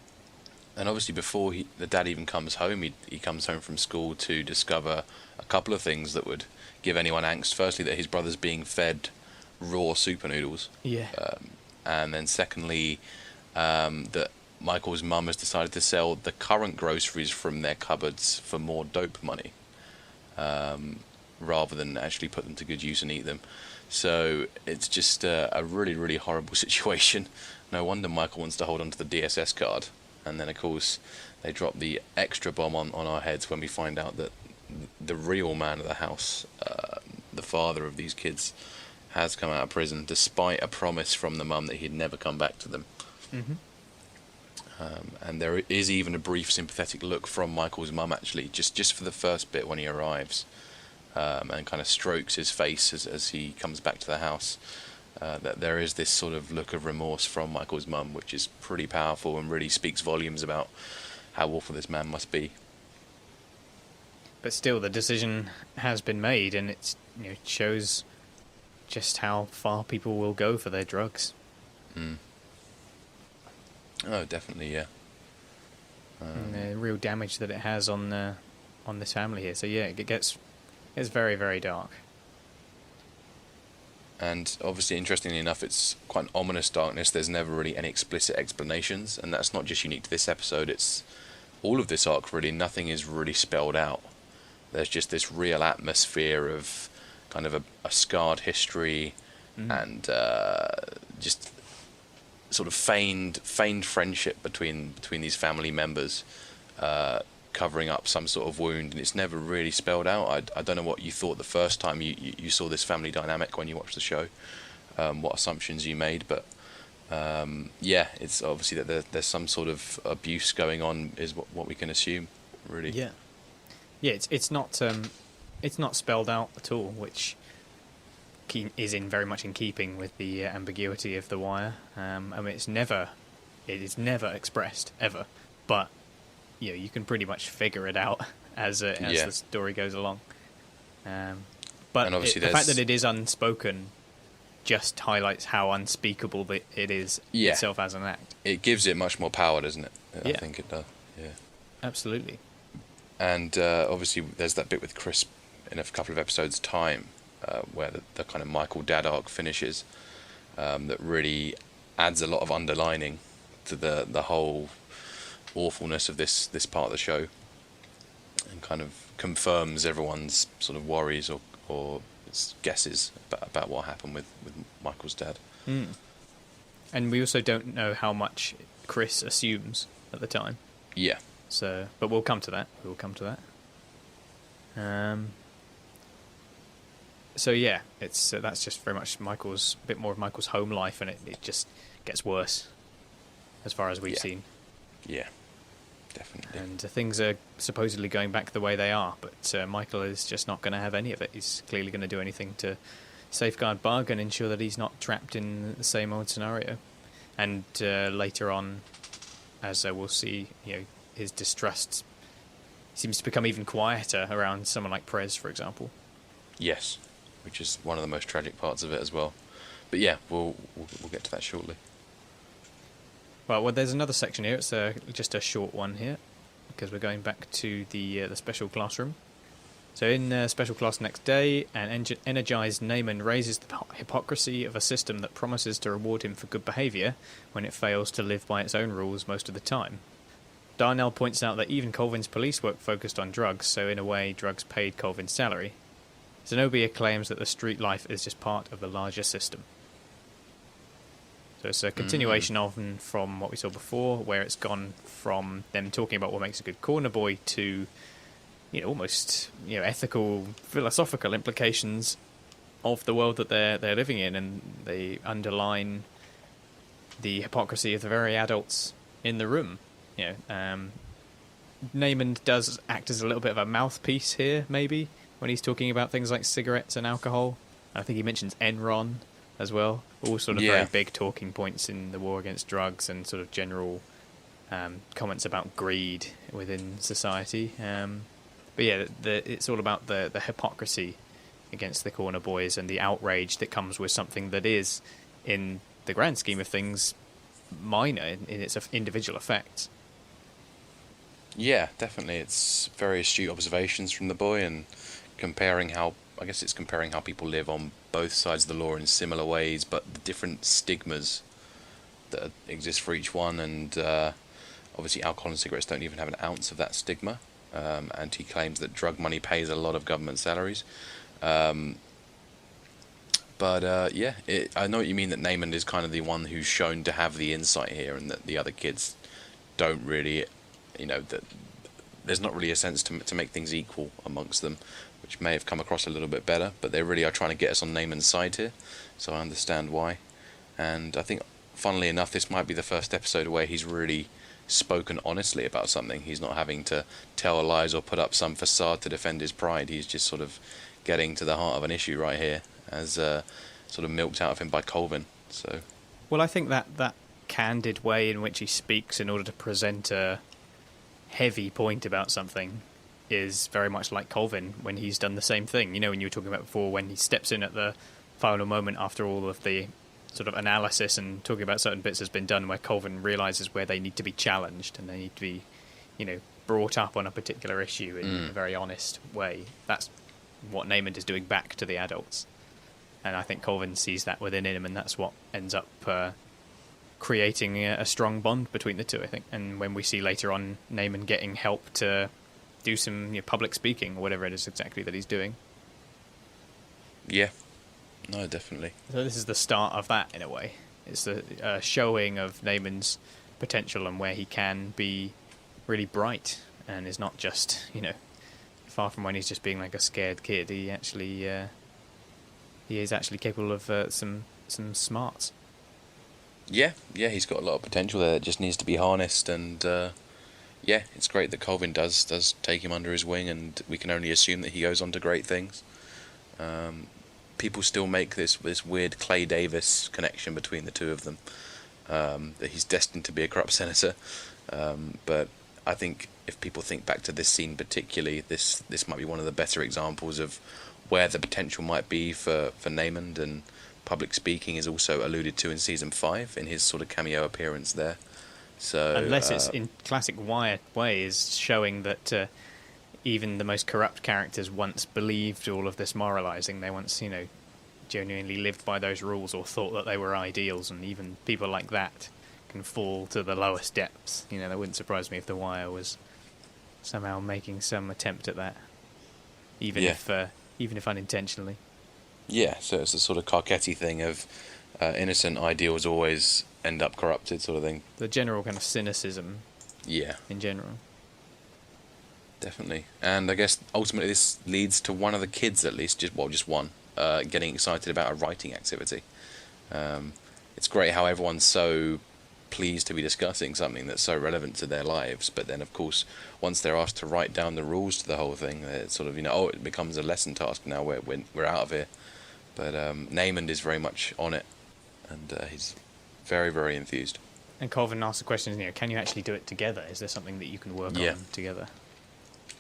And obviously, before the dad even comes home, he comes home from school to discover a couple of things that would give anyone angst. Firstly, that his brother's being fed raw super noodles. Yeah. And then secondly, that Michael's mum has decided to sell the current groceries from their cupboards for more dope money, rather than actually put them to good use and eat them. So it's just a really, really horrible situation. No wonder Michael wants to hold on to the DSS card. And then, of course, they drop the extra bomb on our heads when we find out that the real man of the house, the father of these kids, has come out of prison despite a promise from the mum that he'd never come back to them. Mm-hmm. And there is even a brief sympathetic look from Michael's mum, actually, just for the first bit when he arrives, and kind of strokes his face as he comes back to the house. That there is this sort of look of remorse from Michael's mum, which is pretty powerful and really speaks volumes about how awful this man must be. But still, the decision has been made, and it shows just how far people will go for their drugs. Mm. Oh, definitely, yeah. And the real damage that it has on this family here. So yeah, it's very, very dark. And obviously, interestingly enough, it's quite an ominous darkness. There's never really any explicit explanations, and that's not just unique to this episode. It's all of this arc, really. Nothing is really spelled out. There's just this real atmosphere of kind of a scarred history, and just sort of feigned friendship between these family members, covering up some sort of wound, and it's never really spelled out. I don't know what you thought the first time you saw this family dynamic when you watched the show, what assumptions you made, but yeah, it's obviously that there's some sort of abuse going on is what we can assume, really. Yeah, it's not spelled out at all, which is very much in keeping with the ambiguity of The Wire. I mean, it is never expressed ever, but you can pretty much figure it out as the story goes along. But and obviously the fact that it is unspoken just highlights how unspeakable it is itself as an act. It gives it much more power, doesn't it? I think it does. Yeah, absolutely. And obviously, there's that bit with Chris in a couple of episodes' time, where the kind of Michael dad arc finishes, that really adds a lot of underlining to the whole awfulness of this part of the show, and kind of confirms everyone's sort of worries or guesses about what happened with Michael's dad. And we also don't know how much Chris assumes at the time. Yeah. So, but we'll come to that. So yeah, it's that's just very much a bit more of Michael's home life, and it just gets worse as far as we've seen. Yeah, definitely. And things are supposedly going back the way they are, but Michael is just not going to have any of it. He's clearly going to do anything to safeguard Bug and ensure that he's not trapped in the same old scenario. And later on, as we'll see, his distrust seems to become even quieter around someone like Prez, for example. Yes, which is one of the most tragic parts of it as well. But yeah, we'll get to that shortly. Well, there's another section here. It's just a short one here, because we're going back to the special classroom. So in special class next day, an energized Naaman raises the hypocrisy of a system that promises to reward him for good behaviour when it fails to live by its own rules most of the time. Darnell points out that even Colvin's police work focused on drugs, so in a way, drugs paid Colvin's salary. Zenobia claims that the street life is just part of the larger system. So it's a continuation from what we saw before, where it's gone from them talking about what makes a good corner boy to, almost ethical, philosophical implications of the world that they're living in, and they underline the hypocrisy of the very adults in the room. Naaman does act as a little bit of a mouthpiece here, maybe, when he's talking about things like cigarettes and alcohol. I think he mentions Enron as well. All sort of very big talking points in the war against drugs, and sort of general comments about greed within society. But yeah, it's all about the hypocrisy against the corner boys and the outrage that comes with something that is, in the grand scheme of things, minor in its individual effects. Yeah, definitely. It's very astute observations from the boy, and comparing how, I guess it's comparing how people live on both sides of the law in similar ways, but the different stigmas that exist for each one. And obviously, alcohol and cigarettes don't even have an ounce of that stigma. And he claims that drug money pays a lot of government salaries. But yeah, I know what you mean, that Naaman is kind of the one who's shown to have the insight here, and that the other kids don't really, that there's not really a sense to make things equal amongst them, which may have come across a little bit better. But they really are trying to get us on Naaman's side here, so I understand why. And I think, funnily enough, this might be the first episode where he's really spoken honestly about something. He's not having to tell lies or put up some facade to defend his pride. He's just sort of getting to the heart of an issue right here, as sort of milked out of him by Colvin. So, well, I think that candid way in which he speaks in order to present a heavy point about something is very much like Colvin when he's done the same thing. When you were talking about before, when he steps in at the final moment after all of the sort of analysis and talking about certain bits has been done, where Colvin realises where they need to be challenged and they need to be, brought up on a particular issue in a very honest way. That's what Naaman is doing back to the adults. And I think Colvin sees that within him, and that's what ends up creating a strong bond between the two, I think. And when we see later on Naaman getting help to do some public speaking, or whatever it is exactly that he's doing. yeah, no, definitely. So this is the start of that, in a way. It's the showing of Naaman's potential and where he can be really bright, and is not just, far from when he's just being like a scared kid. He actually... he is actually capable of some smarts. Yeah, he's got a lot of potential there that just needs to be harnessed. And yeah, it's great that Colvin does take him under his wing, and we can only assume that he goes on to great things. People still make this weird Clay Davis connection between the two of them, that he's destined to be a corrupt senator. But I think if people think back to this scene particularly, this might be one of the better examples of where the potential might be for Naaman. And public speaking is also alluded to in season 5 in his sort of cameo appearance there. So unless it's in classic Wire way, is showing that even the most corrupt characters once believed all of this moralizing. They once, genuinely lived by those rules or thought that they were ideals, and even people like that can fall to the lowest depths. That wouldn't surprise me if the Wire was somehow making some attempt at that, even if unintentionally. Yeah, so it's a sort of Carcetti thing of innocent ideals always end up corrupted, sort of thing. The general kind of cynicism. Yeah. In general. Definitely. And I guess ultimately this leads to one of the kids, at least, just one, getting excited about a writing activity. It's great how everyone's so pleased to be discussing something that's so relevant to their lives, but then of course once they're asked to write down the rules to the whole thing, it's sort of it becomes a lesson task now. We're out of here. But Naaman is very much on it, and he's very, very enthused. And Colvin asks the question, can you actually do it together? Is there something that you can work on together?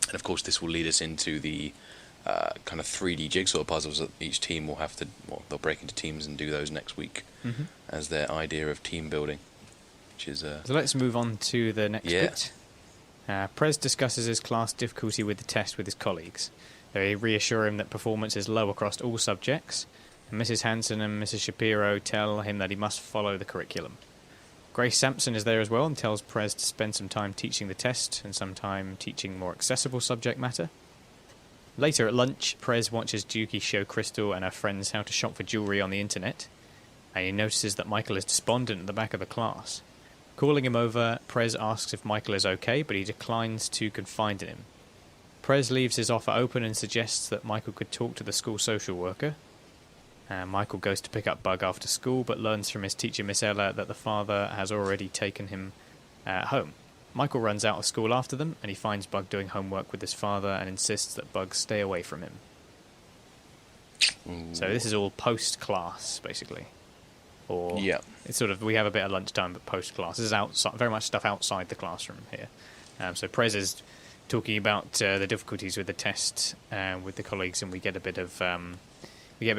And of course this will lead us into the kind of 3D jigsaw puzzles that each team will have to, they'll break into teams and do those next week as their idea of team building. So let's move on to the next bit. Prez discusses his class difficulty with the test with his colleagues. They reassure him that performance is low across all subjects, and Mrs. Hanson and Mrs. Shapiro tell him that he must follow the curriculum. Grace Sampson is there as well and tells Prez to spend some time teaching the test and some time teaching more accessible subject matter. Later at lunch, Prez watches Dookie show Crystal and her friends how to shop for jewellery on the internet, and he notices that Michael is despondent at the back of the class. Calling him over, Prez asks if Michael is okay, but he declines to confide in him. Prez leaves his offer open and suggests that Michael could talk to the school social worker. Michael goes to pick up Bug after school, but learns from his teacher, Miss Ella, that the father has already taken him home. Michael runs out of school after them, and he finds Bug doing homework with his father and insists that Bug stay away from him. So this is all post-class, basically. Or it's sort of, we have a bit of lunchtime, but post-class. This is outside, very much stuff outside the classroom here. So Prez is talking about the difficulties with the test with the colleagues, and we get a bit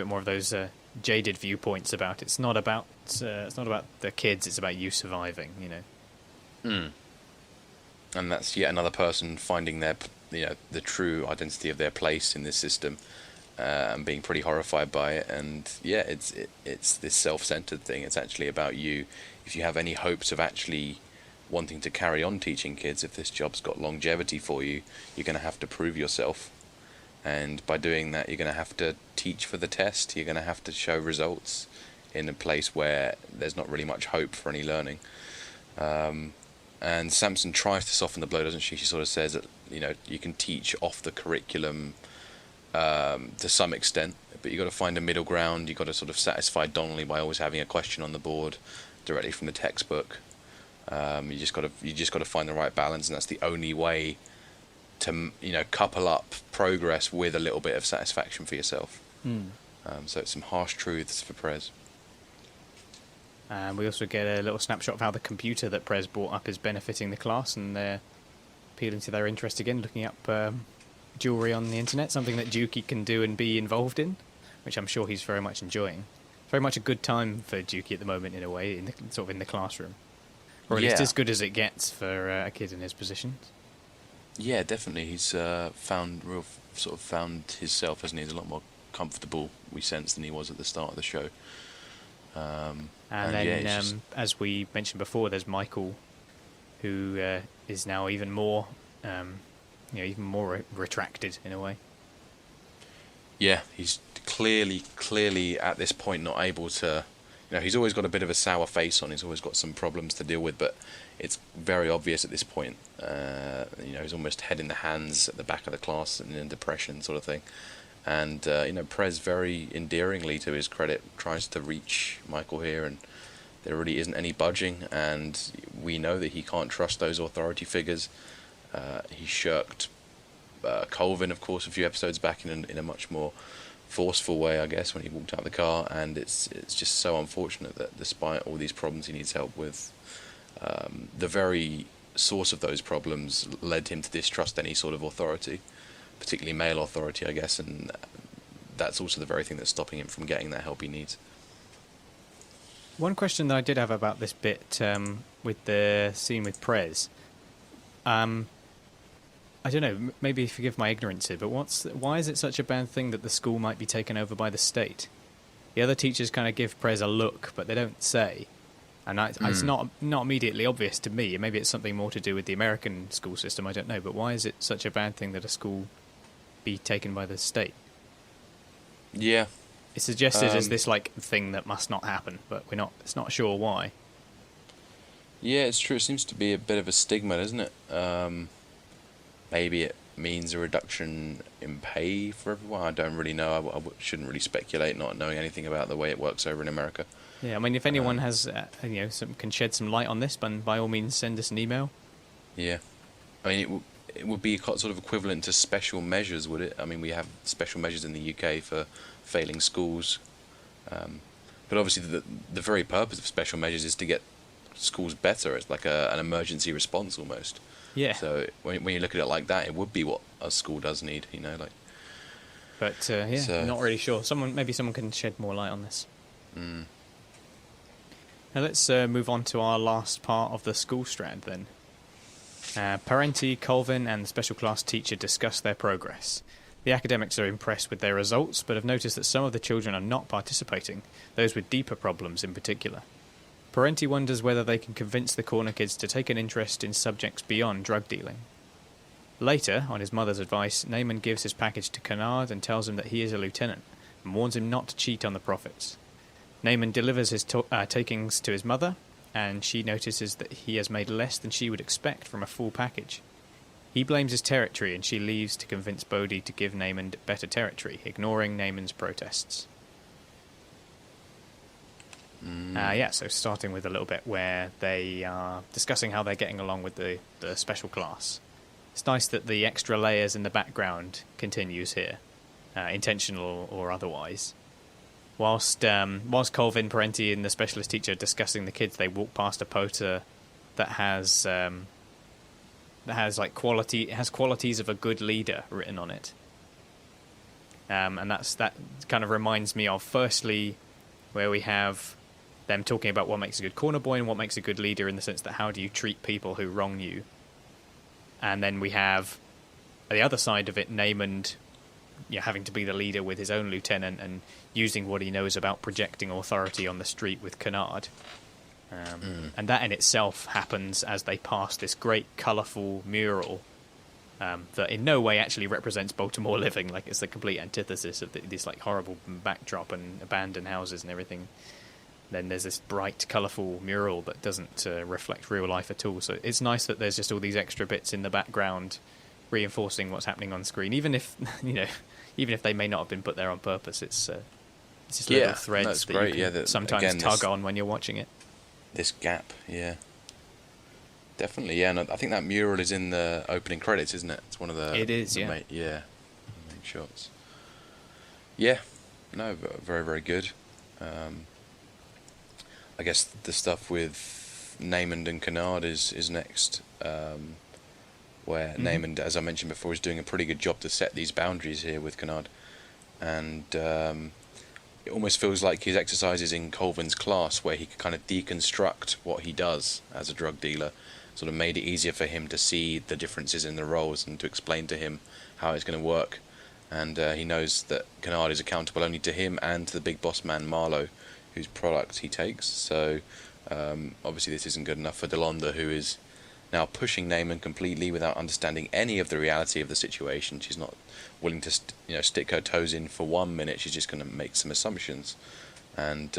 more of those jaded viewpoints about it. It's not about the kids; it's about you surviving. And that's yet another person finding their, the true identity of their place in this system, and being pretty horrified by it. And yeah, it's this self-centered thing. It's actually about you. If you have any hopes of actually wanting to carry on teaching kids, if this job's got longevity for you, you're going to have to prove yourself. And by doing that, you're going to have to teach for the test. You're going to have to show results in a place where there's not really much hope for any learning. And Sampson tries to soften the blow, doesn't she? She sort of says that, you can teach off the curriculum to some extent, but you've got to find a middle ground. You've got to sort of satisfy Donnelly by always having a question on the board directly from the textbook. You just got to find the right balance, and that's the only way to couple up progress with a little bit of satisfaction for yourself. So it's some harsh truths for Prez. And we also get a little snapshot of how the computer that Prez brought up is benefiting the class, and they're appealing to their interest again, looking up jewellery on the internet, something that Dukey can do and be involved in, which I'm sure he's very much enjoying. Very much a good time for Dukey at the moment, in a way, in the classroom. Or at least as good as it gets for a kid in his position. Yeah, definitely. He's found himself, hasn't he? He's a lot more comfortable, we sense, than he was at the start of the show. And then, as we mentioned before, there's Michael, who is now even more, retracted in a way. Yeah, he's clearly at this point not able to. He's always got a bit of a sour face on. He's always got some problems to deal with, but it's very obvious at this point. He's almost head in the hands at the back of the class and in depression sort of thing. And Prez, very endearingly to his credit, tries to reach Michael here, and there really isn't any budging. And we know that he can't trust those authority figures. He shirked Colvin, of course, a few episodes back in a much more forceful way, I guess, when he walked out of the car. And it's just so unfortunate that despite all these problems he needs help with, the very source of those problems led him to distrust any sort of authority, particularly male authority, I guess, and that's also the very thing that's stopping him from getting that help he needs. One question that I did have about this bit with the scene with Prez, I don't know, maybe forgive my ignorance here, but why is it such a bad thing that the school might be taken over by the state? The other teachers kind of give Prez a look, but they don't say. And it's not immediately obvious to me. Maybe it's something more to do with the American school system, I don't know. But why is it such a bad thing that a school be taken by the state? Yeah. It's suggested as this thing that must not happen, but it's not sure why. Yeah, it's true. It seems to be a bit of a stigma, doesn't it? Maybe it means a reduction in pay for everyone. I don't really know. I shouldn't really speculate, not knowing anything about the way it works over in America. Yeah, I mean, if anyone has, can shed some light on this, then by all means send us an email. Yeah, I mean, it would be sort of equivalent to special measures, would it? I mean, we have special measures in the UK for failing schools, but obviously the very purpose of special measures is to get schools better. It's like an emergency response almost. Yeah. So when you look at it like that, it would be what a school does need, But not really sure. Maybe someone can shed more light on this. Mm. Now let's move on to our last part of the school strand then. Parenti, Colvin and the special class teacher discuss their progress. The academics are impressed with their results, but have noticed that some of the children are not participating, those with deeper problems in particular. Parenti wonders whether they can convince the corner kids to take an interest in subjects beyond drug dealing. Later, on his mother's advice, Naaman gives his package to Kennard and tells him that he is a lieutenant, and warns him not to cheat on the profits. Naaman delivers his takings to his mother, and she notices that he has made less than she would expect from a full package. He blames his territory, and she leaves to convince Bodhi to give Naaman better territory, ignoring Naaman's protests. So starting with a little bit where they are discussing how they're getting along with the special class. It's nice that the extra layers in the background continues here, intentional or otherwise. Whilst Colvin, Parenti and the specialist teacher are discussing the kids, they walk past a poster that has qualities of a good leader written on it. And that kind of reminds me of, firstly, where we have them talking about what makes a good corner boy and what makes a good leader, in the sense that how do you treat people who wrong you. And then we have the other side of it, Namond, having to be the leader with his own lieutenant and using what he knows about projecting authority on the street with Kennard. And that in itself happens as they pass this great colourful mural that in no way actually represents Baltimore living. Like, it's the complete antithesis of this like horrible backdrop and abandoned houses and everything. Then there's this bright, colourful mural that doesn't reflect real life at all. So it's nice that there's just all these extra bits in the background reinforcing what's happening on screen, even if even if they may not have been put there on purpose. It's just little threads that you can sometimes tug on when you're watching it. This gap, yeah. Definitely, yeah. And I think that mural is in the opening credits, isn't it? It's one of the... It is, the main shots. Yeah. No, very, very good. I guess the stuff with Namond and Kennard is next, where Namond, as I mentioned before, is doing a pretty good job to set these boundaries here with Kennard. And... it almost feels like his exercises in Colvin's class, where he could kind of deconstruct what he does as a drug dealer, sort of made it easier for him to see the differences in the roles and to explain to him how it's going to work. And he knows that Kennard is accountable only to him and to the big boss man Marlo, whose product he takes. So obviously this isn't good enough for Delonda, who is now pushing Namond completely without understanding any of the reality of the situation. She's not willing to stick her toes in for 1 minute. She's just going to make some assumptions, and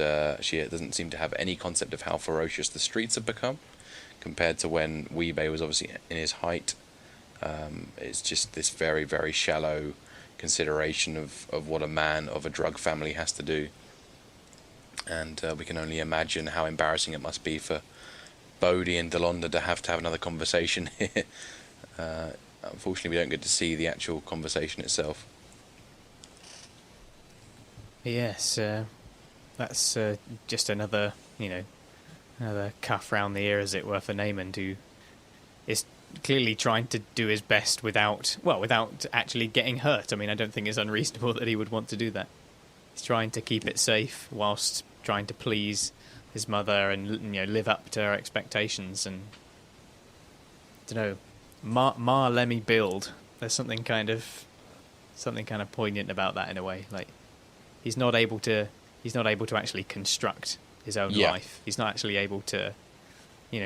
she doesn't seem to have any concept of how ferocious the streets have become compared to when Weebay was obviously in his height. It's just this very, very shallow consideration of what a man of a drug family has to do, and we can only imagine how embarrassing it must be for Bodhi and Delonda to have another conversation here. Unfortunately, we don't get to see the actual conversation itself. Yes, that's just another cuff round the ear, as it were, for Namond, who is clearly trying to do his best without actually getting hurt. I mean, I don't think it's unreasonable that he would want to do that. He's trying to keep it safe whilst trying to please his mother and live up to her expectations. And I don't know. Ma let me build. There's something kind of poignant about that in a way. Like, he's not able to actually construct his own life. He's not actually able to,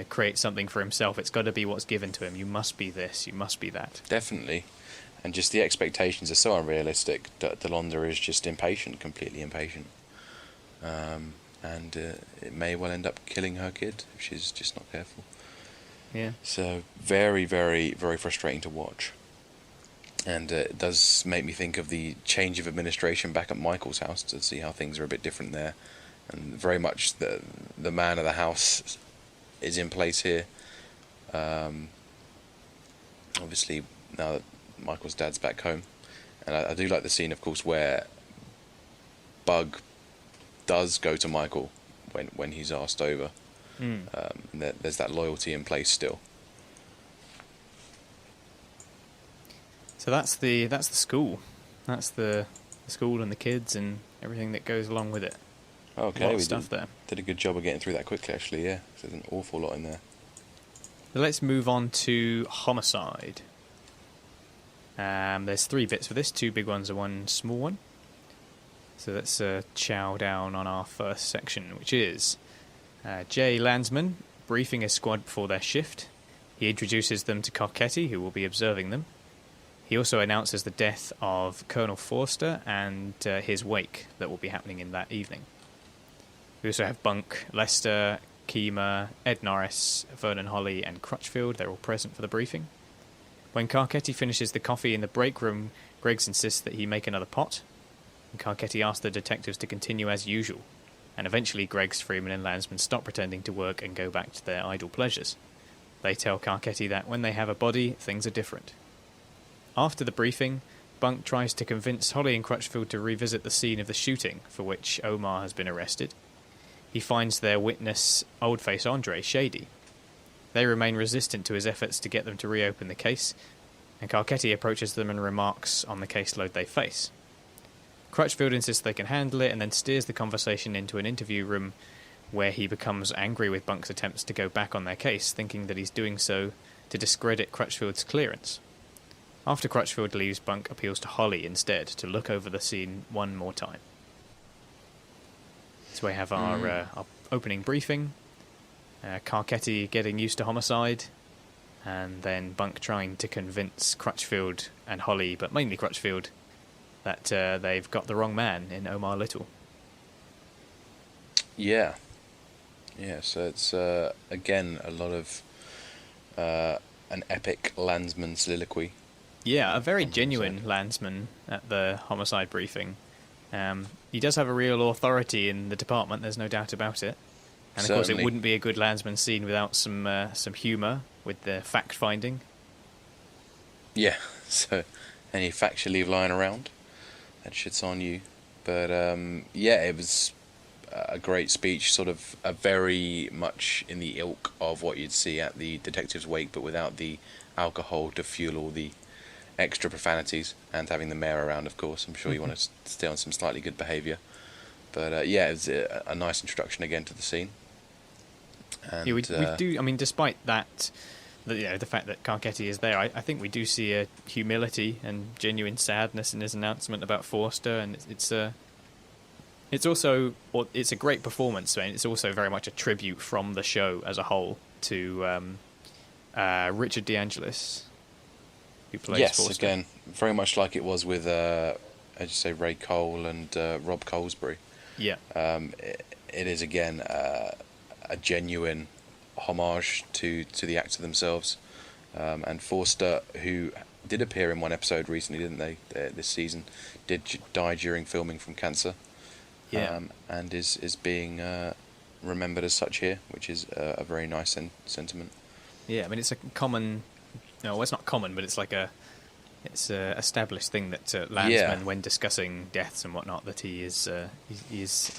create something for himself. It's got to be what's given to him. You must be this. You must be that. Definitely, and just the expectations are so unrealistic that Delonda is just impatient, completely impatient, and it may well end up killing her kid if she's just not careful. Yeah. So very, very, very frustrating to watch. And it does make me think of the change of administration back at Michael's house, to see how things are a bit different there. And very much the man of the house is in place here. Obviously, now that Michael's dad's back home. And I do like the scene, of course, where Bug does go to Michael when he's asked over. There's that loyalty in place still. So that's the school. That's the school and the kids and everything that goes along with it. Okay, we stuff there. Did a good job of getting through that quickly, actually. Yeah, there's an awful lot in there. So let's move on to homicide. There's 3 bits for this, 2 big ones and 1 small one. So let's chow down on our first section, which is Jay Landsman briefing his squad before their shift. He introduces them to Carcetti, who will be observing them. He also announces the death of Colonel Forster and his wake that will be happening in that evening. We also have Bunk, Lester, Keema, Ed Norris, Vernon Holly and Crutchfield. They're all present for the briefing. When Carcetti finishes the coffee in the break room, Griggs insists that he make another pot. And Carcetti asks the detectives to continue as usual. And eventually Griggs, Freeman and Landsman stop pretending to work and go back to their idle pleasures. They tell Carcetti that when they have a body, things are different. After the briefing, Bunk tries to convince Holly and Crutchfield to revisit the scene of the shooting for which Omar has been arrested. He finds their witness, Oldface Andre, shady. They remain resistant to his efforts to get them to reopen the case, and Carcetti approaches them and remarks on the caseload they face. Crutchfield insists they can handle it and then steers the conversation into an interview room where he becomes angry with Bunk's attempts to go back on their case, thinking that he's doing so to discredit Crutchfield's clearance. After Crutchfield leaves, Bunk appeals to Holly instead to look over the scene one more time. So we have our opening briefing, Carcetti getting used to homicide, and then Bunk trying to convince Crutchfield and Holly, but mainly Crutchfield, that they've got the wrong man in Omar Little. Yeah. Yeah, so it's, again, a lot of an epic landsman soliloquy. Yeah, a very genuine landsman at the homicide briefing. He does have a real authority in the department, there's no doubt about it. And of course, it wouldn't be a good landsman scene without some humour with the fact-finding. Yeah, so any facts you leave lying around, that shit's on you. But, yeah, it was a great speech, sort of a very much in the ilk of what you'd see at the detective's wake, but without the alcohol to fuel all the extra profanities, and having the mayor around, of course. I'm sure you want to stay on some slightly good behaviour. But, yeah, it was a nice introduction again to the scene. And, yeah, we do. I mean, despite that, the fact that Carcetti is there, I think we do see a humility and genuine sadness in his announcement about Forster, and it's also a great performance, and it's also very much a tribute from the show as a whole to Richard DeAngelis, who plays Forster. Again, very much like it was with, as you say, Ray Cole and Rob Colesbury. Yeah. It is again a genuine homage to the actor themselves, and Forster, who did appear in one episode recently, didn't they? This season, did die during filming from cancer. Yeah. And is being remembered as such here, which is a very nice sentiment. Yeah, I mean, it's a common... No, well, it's not common, but it's like it's a established thing that landsmen, when discussing deaths and whatnot, that he is he's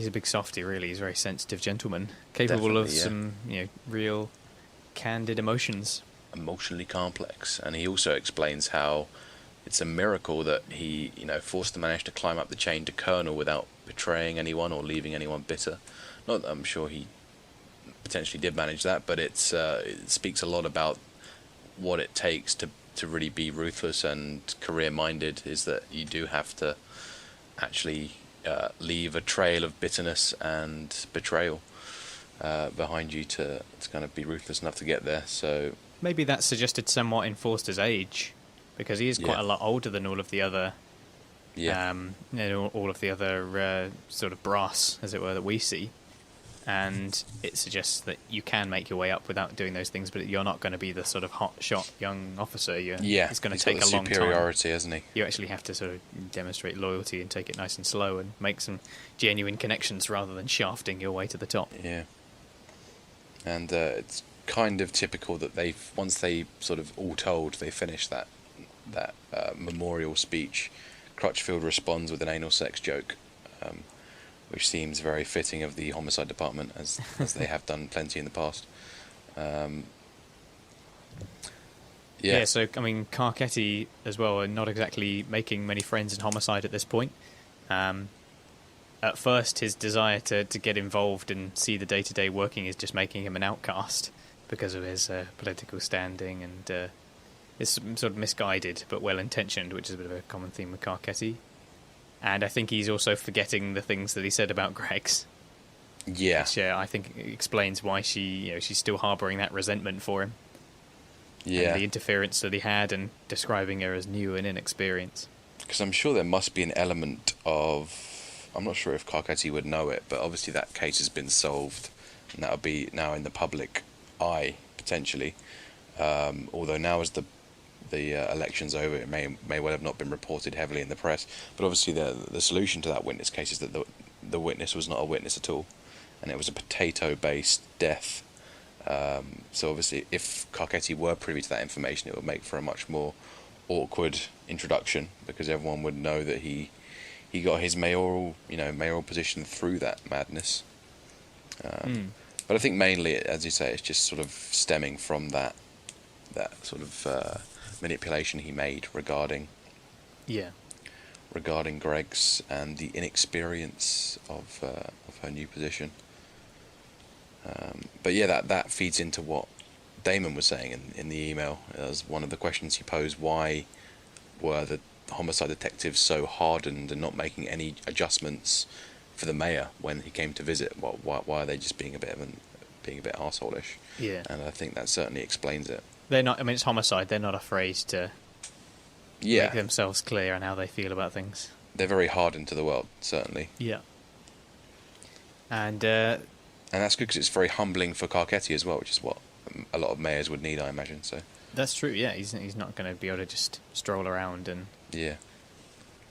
a big softy, really. He's a very sensitive gentleman, capable of some real candid emotions. Emotionally complex, and he also explains how it's a miracle that he, Forster managed to climb up the chain to colonel without betraying anyone or leaving anyone bitter. Not that I'm sure he potentially did manage that, but it speaks a lot about what it takes to really be ruthless and career-minded, is that you do have to actually leave a trail of bitterness and betrayal behind you to kind of be ruthless enough to get there. So maybe that's suggested somewhat in Forster's age, because he is quite a lot older than all of the other, all of the other sort of brass, as it were, that we see. And it suggests that you can make your way up without doing those things, but you're not going to be the sort of hot-shot young officer. It's going to take a long time. Superiority, hasn't he? You actually have to sort of demonstrate loyalty and take it nice and slow and make some genuine connections rather than shafting your way to the top. Yeah. And it's kind of typical that once they sort of all told, they finish that memorial speech, Crutchfield responds with an anal sex joke, which seems very fitting of the homicide department, as they have done plenty in the past. So, I mean, Carcetti as well are not exactly making many friends in homicide at this point. At first, his desire to get involved and see the day-to-day working is just making him an outcast because of his political standing, and it's sort of misguided but well-intentioned, which is a bit of a common theme with Carcetti. And I think he's also forgetting the things that he said about Greg's. Yeah. Which I think explains why she's still harbouring that resentment for him. Yeah. And the interference that he had, and describing her as new and inexperienced. Because I'm sure there must be an element of... I'm not sure if Carcetti would know it, but obviously that case has been solved, and that'll be now in the public eye, potentially. Although now as the election's over, it may well have not been reported heavily in the press. But obviously the solution to that witness case is that the witness was not a witness at all, and it was a potato-based death. So obviously, if Carcetti were privy to that information, it would make for a much more awkward introduction, because everyone would know that he got his mayoral position through that madness. But I think mainly, as you say, it's just sort of stemming from that sort of manipulation he made regarding Greg's and the inexperience of her new position. But yeah, that feeds into what Damon was saying in the email, as one of the questions he posed, why were the homicide detectives so hardened and not making any adjustments for the mayor when he came to visit? Why are they just being a bit arsehole-ish? Yeah. And I think that certainly explains it. They're not. I mean, it's homicide. They're not afraid to make themselves clear on how they feel about things. They're very hardened to the world, certainly. Yeah. And that's good because it's very humbling for Carcetti as well, which is what a lot of mayors would need, I imagine. So that's true. Yeah, he's not going to be able to just stroll around and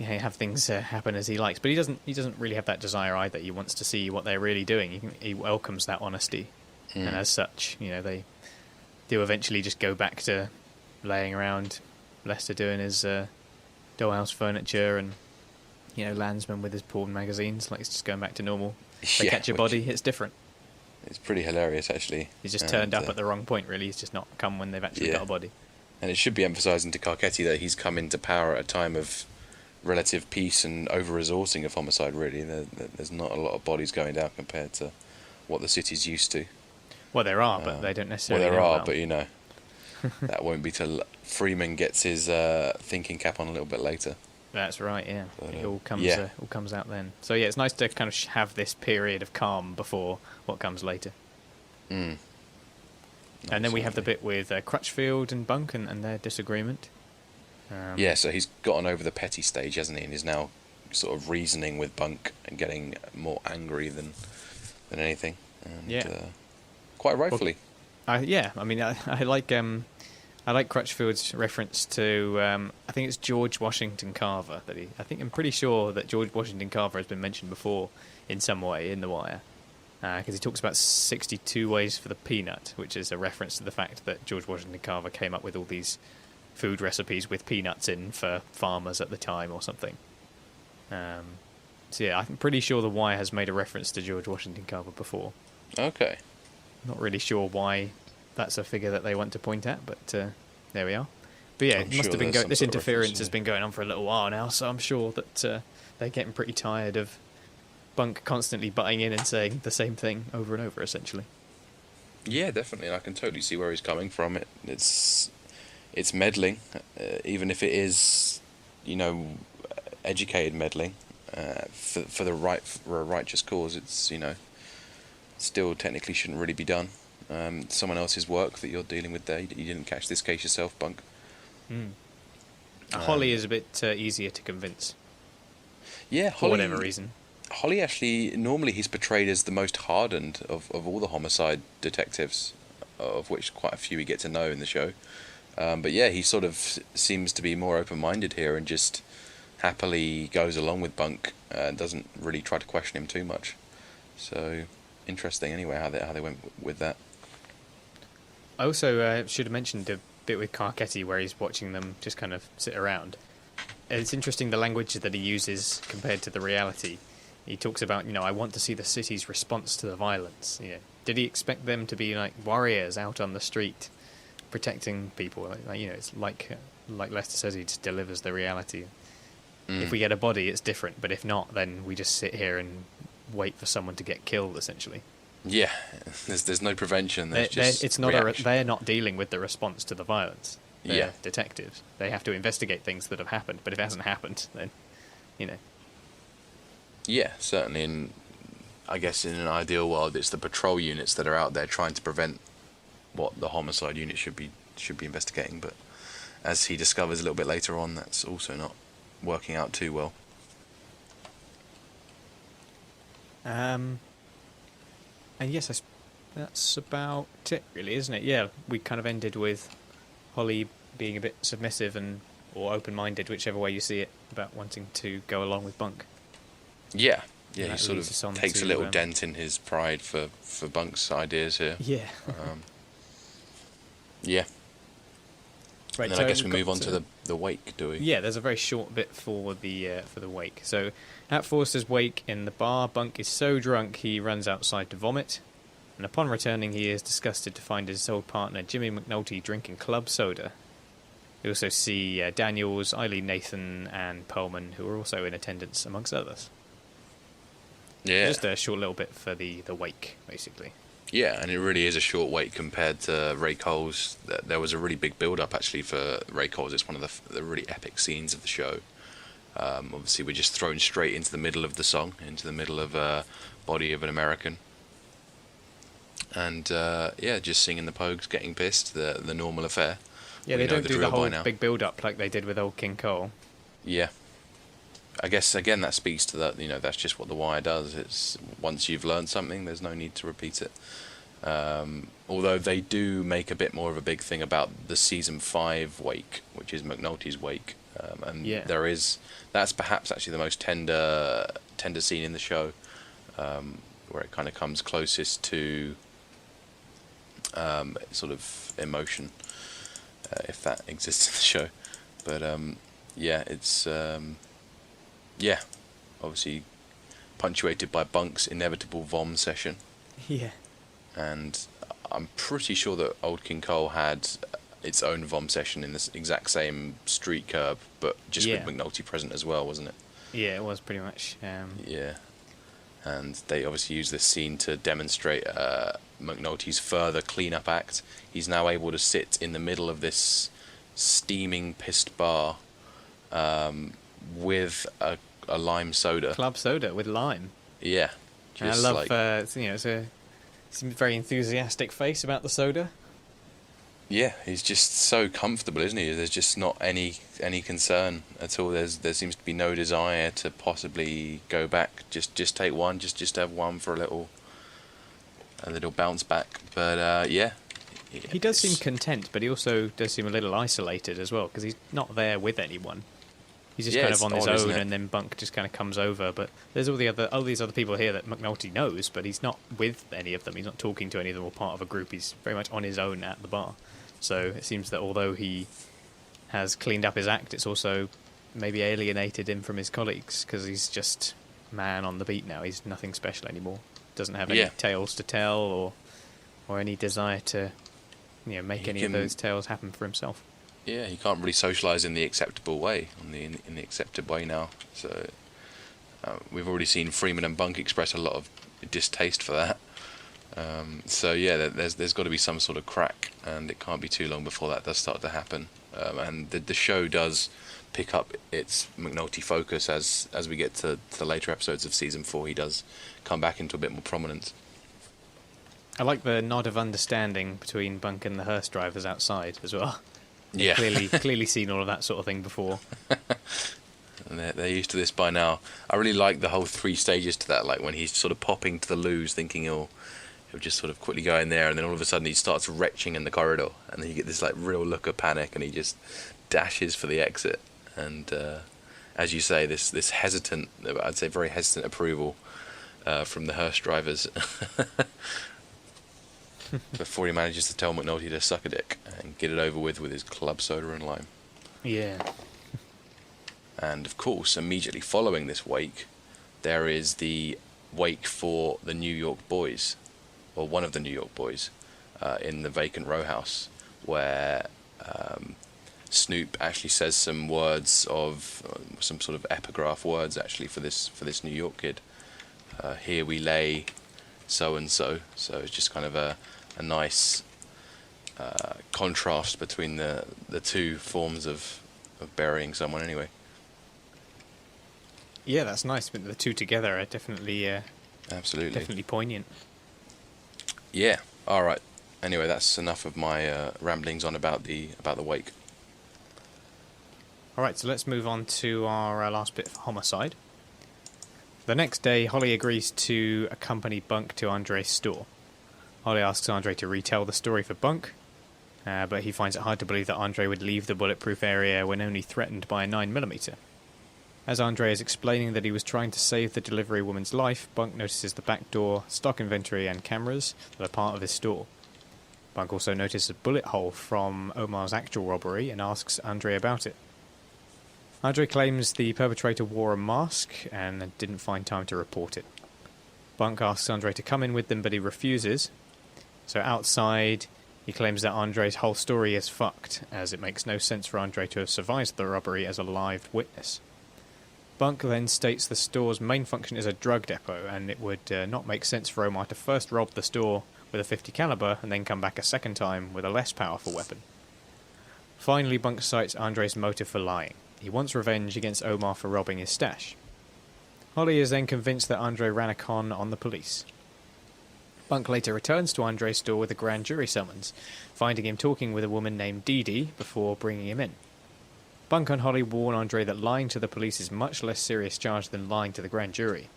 have things happen as he likes. But he doesn't really have that desire either. He wants to see what they're really doing. He welcomes that honesty, and as such, they do eventually just go back to laying around. Lester doing his dollhouse furniture, and Landsman with his porn magazines. Like, it's just going back to normal. They catch a body, it's different. It's pretty hilarious, actually. He's just turned up at the wrong point, really. He's just not come when they've actually got a body. And it should be emphasising to Carcetti that he's come into power at a time of relative peace and over-resourcing of homicide, really. There's not a lot of bodies going down compared to what the city's used to. Well, there are, but they don't necessarily but that won't be till Freeman gets his thinking cap on a little bit later. That's right, yeah. But, it all comes out then. So yeah, it's nice to kind of have this period of calm before what comes later. And then we have the bit with Crutchfield and Bunk and their disagreement. So he's gotten over the petty stage, hasn't he? And is now sort of reasoning with Bunk and getting more angry than anything. And, quite rightfully. I like Crutchfield's reference to, I think it's George Washington Carver. I'm pretty sure that George Washington Carver has been mentioned before in some way in The Wire. Because he talks about 62 ways for the peanut, which is a reference to the fact that George Washington Carver came up with all these food recipes with peanuts in for farmers at the time or something. I'm pretty sure The Wire has made a reference to George Washington Carver before. Okay. Not really sure why that's a figure that they want to point at, but there we are. But yeah, it must have been this interference has been going on for a little while now, so I'm sure that they're getting pretty tired of Bunk constantly butting in and saying the same thing over and over, essentially. Yeah, definitely, and I can totally see where he's coming from. It's meddling, even if it is, educated meddling for a righteous cause. It's still technically shouldn't really be done. Someone else's work that you're dealing with there. You didn't catch this case yourself, Bunk. Holly is a bit easier to convince. Yeah, for whatever reason. Holly actually, normally he's portrayed as the most hardened of all the homicide detectives, of which quite a few we get to know in the show. But yeah, he sort of seems to be more open-minded here and just happily goes along with Bunk and doesn't really try to question him too much. So interesting anyway how they went with that. I also should have mentioned a bit with Carcetti where he's watching them just kind of sit around. It's interesting the language that he uses compared to the reality. He talks about, I want to see the city's response to the violence. Did he expect them to be like warriors out on the street protecting people? It's like Lester says, he just delivers the reality. If we get a body, it's different, but if not, then we just sit here and wait for someone to get killed, essentially. Yeah, there's no prevention. They're not dealing with the response to the violence. They're detectives. They have to investigate things that have happened, but if it hasn't happened, then, Yeah, certainly. And I guess in an ideal world, it's the patrol units that are out there trying to prevent what the homicide unit should be investigating. But as he discovers a little bit later on, that's also not working out too well. And yes, that's about it, really, isn't it? Yeah, we kind of ended with Holly being a bit submissive or open-minded, whichever way you see it, about wanting to go along with Bunk. Yeah, he sort of takes a little dent in his pride for Bunk's ideas here. Yeah. Yeah. Right, and then I guess we move on to the wake, do we? Yeah, there's a very short bit for the wake. So at Forster's wake in the bar, Bunk is so drunk he runs outside to vomit, and upon returning he is disgusted to find his old partner Jimmy McNulty drinking club soda. We also see Daniels, Eileen Nathan and Perlman, who are also in attendance, amongst others. Yeah. Just a short little bit for the wake, basically. Yeah, and it really is a short wait compared to Ray Cole's. There was a really big build-up actually for Ray Cole's. It's one of the really epic scenes of the show. Obviously, we're just thrown straight into the middle of the song, into the middle of Body of an American. And yeah, just singing the Pogues, getting pissed, the normal affair. Yeah, they don't do the whole big build-up like they did with old King Cole. Yeah. I guess, again, that speaks to that, that's just what The Wire does. It's once you've learned something, there's no need to repeat it. Although they do make a bit more of a big thing about the season 5 wake, which is McNulty's wake. And that's perhaps actually the most tender scene in the show, where it kind of comes closest to sort of emotion, if that exists in the show. But yeah, it's obviously punctuated by Bunk's inevitable vom session. Yeah. And I'm pretty sure that Old King Cole had its own vom session in this exact same street curb, but just with McNulty present as well, wasn't it? Yeah, it was pretty much. Yeah. And they obviously use this scene to demonstrate McNulty's further clean-up act. He's now able to sit in the middle of this steaming pissed bar with a lime soda. Club soda with lime. Yeah. And I love, it's a very enthusiastic face about the soda. Yeah, he's just so comfortable, isn't he? There's just not any concern at all. There seems to be no desire to possibly go back. Just take one. Just have one for a little bounce back. But yeah, he does seem content, but he also does seem a little isolated as well, because he's not there with anyone. He's just kind of on his own, and then Bunk just kind of comes over. But there's all these other people here that McNulty knows, but he's not with any of them. He's not talking to any of them or part of a group. He's very much on his own at the bar. So it seems that although he has cleaned up his act, it's also maybe alienated him from his colleagues, because he's just man on the beat now. He's nothing special anymore. Doesn't have any tales to tell or any desire to make any of those tales happen for himself. Yeah, he can't really socialise in the acceptable way, in the accepted way now. So we've already seen Freeman and Bunk express a lot of distaste for that. So yeah, there's got to be some sort of crack, and it can't be too long before that does start to happen. And the show does pick up its McNulty focus as we get to the later episodes of season 4. He does come back into a bit more prominence. I like the nod of understanding between Bunk and the hearse drivers outside as well. Yeah, clearly seen all of that sort of thing before. And they're used to this by now. I really like the whole 3 stages to that, like when he's sort of popping to the loos, thinking he'll just sort of quickly go in there, and then all of a sudden he starts retching in the corridor, and then you get this like real look of panic, and he just dashes for the exit. And as you say, this hesitant, I'd say very hesitant approval from the hearse drivers before he manages to tell McNulty to suck a dick and get it over with his club soda and lime. Yeah. And of course, immediately following this wake, there is the wake for the New York boys, or one of the New York boys, in the vacant row house, where Snoop actually says some words of some sort of epigraph words actually for this New York kid. Here we lay, so and so. So it's just kind of a nice contrast between the two forms of burying someone. Anyway. Yeah, that's nice. But the two together are definitely absolutely definitely poignant. Yeah. All right. Anyway, that's enough of my ramblings on about the wake. All right, so let's move on to our last bit of homicide. The next day, Holly agrees to accompany Bunk to Andre's store. Holly asks Andre to retell the story for Bunk, but he finds it hard to believe that Andre would leave the bulletproof area when only threatened by a 9mm. As Andre is explaining that he was trying to save the delivery woman's life, Bunk notices the back door, stock inventory and cameras that are part of his store. Bunk also notices a bullet hole from Omar's actual robbery and asks Andre about it. Andre claims the perpetrator wore a mask and didn't find time to report it. Bunk asks Andre to come in with them, but he refuses. So outside, he claims that Andre's whole story is fucked, as it makes no sense for Andre to have survived the robbery as a live witness. Bunk then states the store's main function is a drug depot, and it would not make sense for Omar to first rob the store with a 50 caliber and then come back a second time with a less powerful weapon. Finally, Bunk cites Andre's motive for lying. He wants revenge against Omar for robbing his stash. Holly is then convinced that Andre ran a con on the police. Bunk later returns to Andre's store with a grand jury summons, finding him talking with a woman named Dee Dee before bringing him in. Bunk and Holly warn Andre that lying to the police is much less serious charge than lying to the grand jury.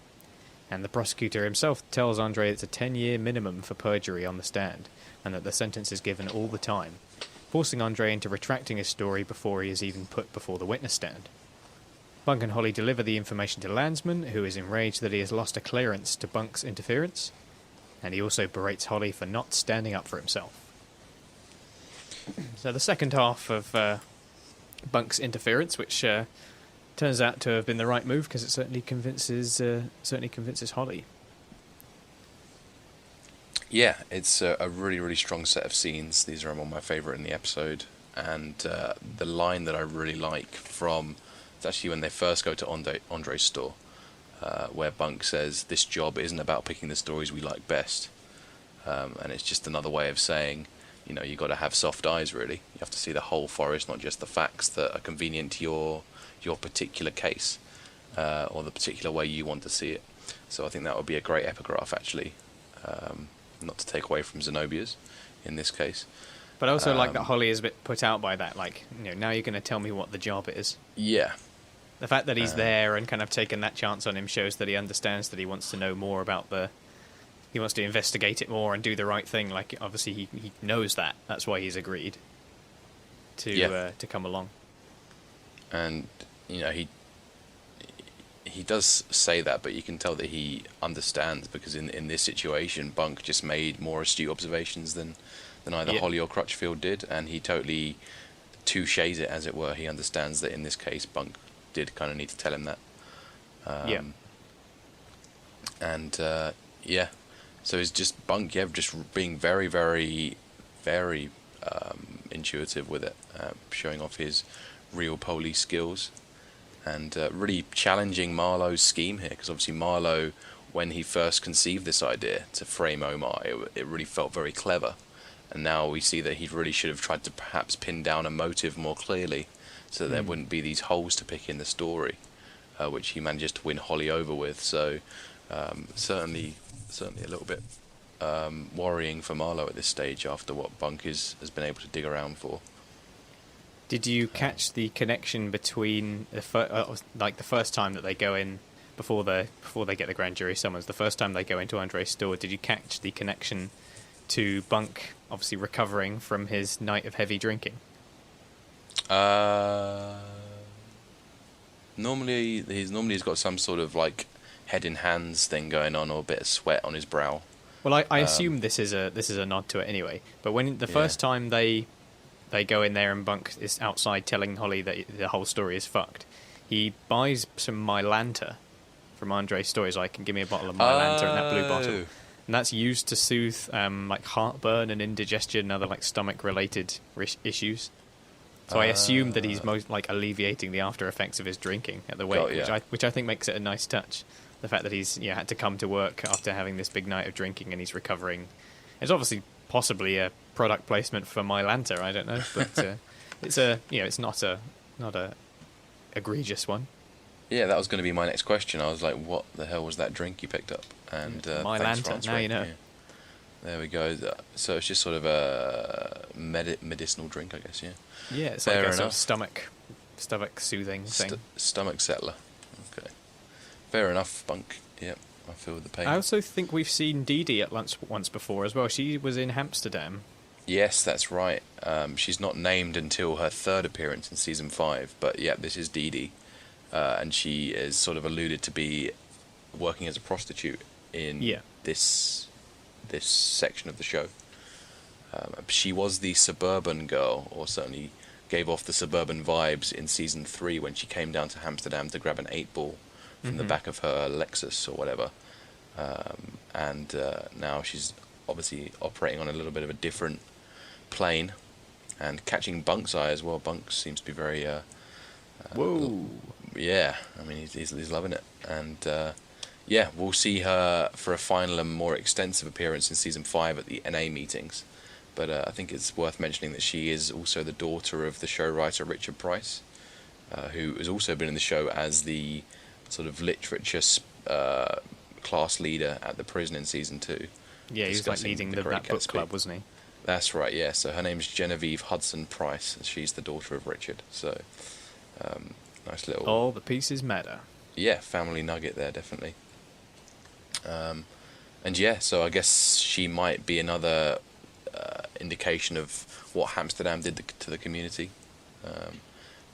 And the prosecutor himself tells Andre it's a 10-year minimum for perjury on the stand, and that the sentence is given all the time, forcing Andre into retracting his story before he is even put before the witness stand. Bunk and Holly deliver the information to Landsman, who is enraged that he has lost a clearance to Bunk's interference, and he also berates Holly for not standing up for himself. So the second half of Bunk's interference, which turns out to have been the right move because it certainly convinces Holly. Yeah, it's a really, really strong set of scenes. These are among my favourite in the episode. And the line that I really like from... It's actually when they first go to Andre's store, where Bunk says, "This job isn't about picking the stories we like best." And it's just another way of saying, you know, you got to have soft eyes, really. You have to see the whole forest, not just the facts that are convenient to your particular case, or the particular way you want to see it. So I think that would be a great epigraph, actually. Not to take away from Zenobia's in this case. But I also like that Holly is a bit put out by that. Like, you know, now you're going to tell me what the job is. Yeah. The fact that he's there and kind of taken that chance on him shows that he understands that he wants to know more about he wants to investigate it more and do the right thing. Like, obviously he knows that. That's why he's agreed to come along. And, you know, he does say that, but you can tell that he understands, because in this situation, Bunk just made more astute observations than either Holly or Crutchfield did, and he totally touches it, as it were. He understands that in this case, Bunk did kind of need to tell him that. So it's just Bunk, just being very, very, very intuitive with it, showing off his real police skills, and really challenging Marlo's scheme here, because obviously Marlo, when he first conceived this idea to frame Omar, it really felt very clever, and now we see that he really should have tried to perhaps pin down a motive more clearly, so that there wouldn't be these holes to pick in the story, which he manages to win Holly over with. So certainly a little bit worrying for Marlo at this stage after what Bunk has been able to dig around for. Did you catch the connection between the first time that they go in before they get the grand jury summons? The first time they go into Andre's store, did you catch the connection to Bunk obviously recovering from his night of heavy drinking? Normally he's got some sort of like head in hands thing going on, or a bit of sweat on his brow. Well, I assume this is a nod to it anyway. But when the first time they go in there and Bunk is outside telling Holly that the whole story is fucked, he buys some Mylanta from Andre's store. He's like, "Give me a bottle of Mylanta in that blue bottle," and that's used to soothe like heartburn and indigestion and other like stomach related issues. So I assume that he's most like alleviating the after effects of his drinking at the wake, which I think makes it a nice touch. The fact that he's had to come to work after having this big night of drinking and he's recovering. It's obviously possibly a product placement for Mylanta, I don't know, but it's not a egregious one. Yeah, that was going to be my next question. I was like, what the hell was that drink you picked up? And Mylanta, now you know. Yeah. There we go. So it's just sort of a medicinal drink, I guess. Yeah, it's like a sort of stomach soothing thing. Stomach settler. Okay. Fair enough, Bunk. Yep, I feel the pain. I also think we've seen Dee Dee at lunch once before as well. She was in Amsterdam. Yes, that's right. She's not named until her third appearance in season 5, but yeah, this is Dee Dee, and she is sort of alluded to be working as a prostitute in this section of the show. She was the suburban girl, or certainly gave off the suburban vibes in season 3 when she came down to Amsterdam to grab an 8-ball from the back of her Lexus or whatever. And now she's obviously operating on a little bit of a different plane and catching Bunk's eye as well. Bunk seems to be very... Whoa! Yeah, I mean, he's loving it. And yeah, we'll see her for a final and more extensive appearance in season 5 at the NA meetings. But I think it's worth mentioning that she is also the daughter of the show writer Richard Price, who has also been in the show as the sort of literature class leader at the prison in season 2. Yeah, he was like leading that book club, wasn't he? That's right, yeah. So her name's Genevieve Hudson Price, and she's the daughter of Richard. So, nice little... All the pieces matter. Yeah, family nugget there, definitely. And yeah, so I guess she might be another indication of what Amsterdam did to the community.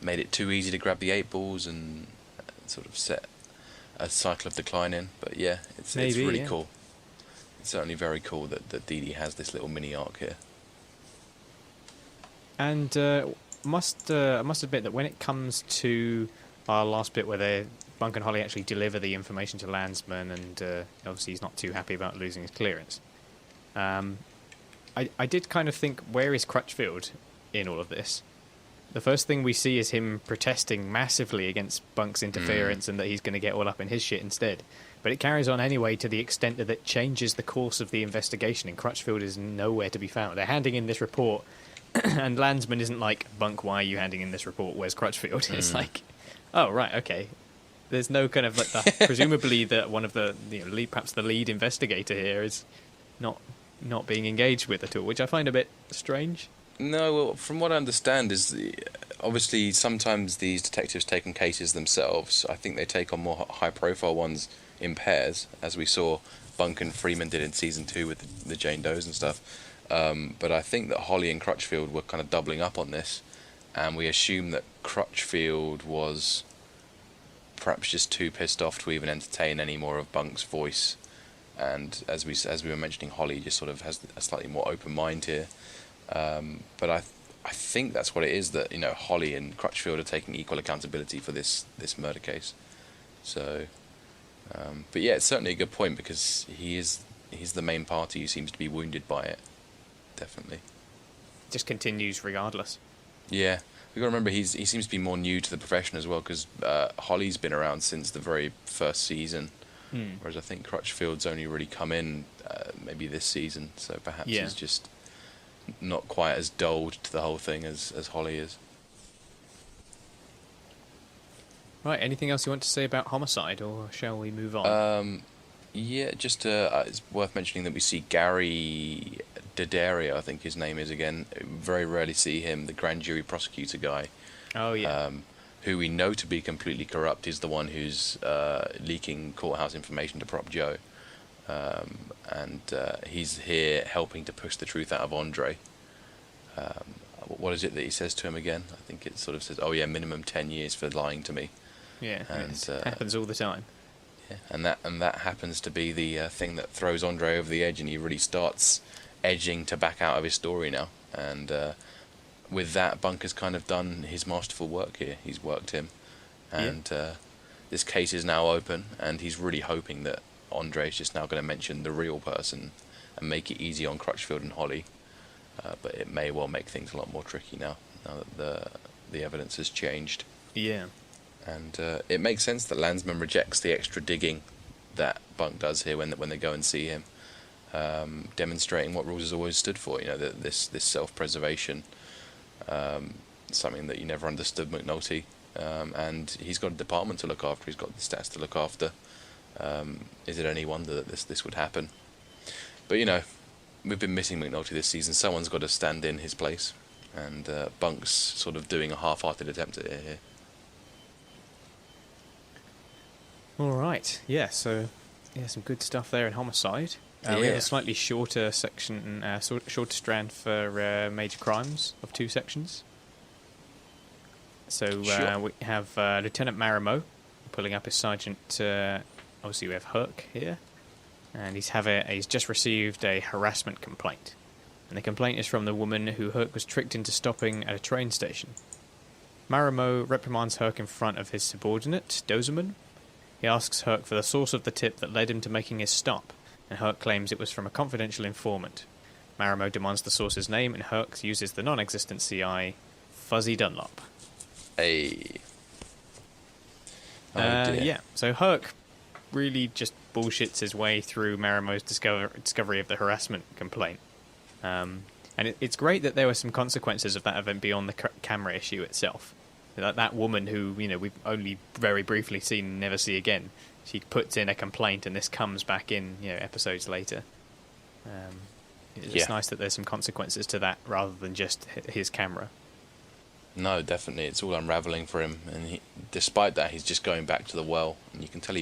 Made it too easy to grab the 8 balls and sort of set a cycle of decline in. But yeah, it's really cool. It's certainly very cool that Dee Dee has this little mini arc here. And must admit that when it comes to our last bit where Bunk and Holly actually deliver the information to Landsman, and obviously he's not too happy about losing his clearance, I did kind of think, where is Crutchfield in all of this? The first thing we see is him protesting massively against Bunk's interference and that he's going to get all up in his shit instead. But it carries on anyway to the extent that it changes the course of the investigation, and Crutchfield is nowhere to be found. They're handing in this report, and Landsman isn't like, Bunk, why are you handing in this report? Where's Crutchfield? It's like, oh, right, okay. There's no kind of like presumably that one of the perhaps the lead investigator here is not being engaged with at all, which I find a bit strange. No, well, from what I understand is obviously sometimes these detectives take on cases themselves. I think they take on more high-profile ones in pairs, as we saw Bunk and Freeman did in season 2 with the Jane Does and stuff. But I think that Holly and Crutchfield were kind of doubling up on this, and we assume that Crutchfield was perhaps just too pissed off to even entertain any more of Bunk's voice. And as we were mentioning, Holly just sort of has a slightly more open mind here. But I think that's what it is, that Holly and Crutchfield are taking equal accountability for this murder case. So, but yeah, it's certainly a good point, because he's the main party who seems to be wounded by it. Definitely. Just continues regardless. Yeah, we got to remember he seems to be more new to the profession as well, because Holly's been around since the very first season. Whereas I think Crutchfield's only really come in maybe this season, so perhaps he's just not quite as dulled to the whole thing as Holly is. Right, anything else you want to say about Homicide, or shall we move on? Yeah, just it's worth mentioning that we see Gary Daddario, I think his name is again. Very rarely see him, the grand jury prosecutor guy. Oh, yeah. Who we know to be completely corrupt, is the one who's leaking courthouse information to Prop Joe. And he's here helping to push the truth out of Andre. What is it that he says to him again? I think it sort of says, oh yeah, minimum 10 years for lying to me. Yeah, and it happens all the time. Yeah, and that happens to be the thing that throws Andre over the edge, and he really starts edging to back out of his story now. And with that, Bunker's kind of done his masterful work here. He's worked him, and this case is now open, and he's really hoping that Andre's just now going to mention the real person and make it easy on Crutchfield and Holly. But it may well make things a lot more tricky now that the evidence has changed. Yeah. And it makes sense that Landsman rejects the extra digging that Bunk does here when they go and see him, demonstrating what Rules has always stood for. That this self-preservation, something that you never understood McNulty, and he's got a department to look after. He's got the stats to look after. Is it any wonder that this would happen? But we've been missing McNulty this season. Someone's got to stand in his place, and Bunk's sort of doing a half-hearted attempt at it here. All right, yeah. So, some good stuff there in Homicide. We have a slightly shorter section, shorter strand for Major Crimes of 2 sections. So we have Lieutenant Marimo pulling up his sergeant. Obviously, we have Herc here, and he's just received a harassment complaint, and the complaint is from the woman who Herc was tricked into stopping at a train station. Marimo reprimands Herc in front of his subordinate, Dozeman. He asks Herc for the source of the tip that led him to making his stop, and Herc claims it was from a confidential informant. Marimo demands the source's name, and Herc uses the non-existent CI, Fuzzy Dunlop. Hey. Oh dear. Yeah, so Herc really just bullshits his way through Marimo's discovery of the harassment complaint. And it's great that there were some consequences of that event beyond the camera issue itself. That woman who, we've only very briefly seen and never see again, she puts in a complaint and this comes back in, episodes later. It's nice that there's some consequences to that rather than just his camera. No, definitely. It's all unraveling for him. And despite that, he's just going back to the well. And you can tell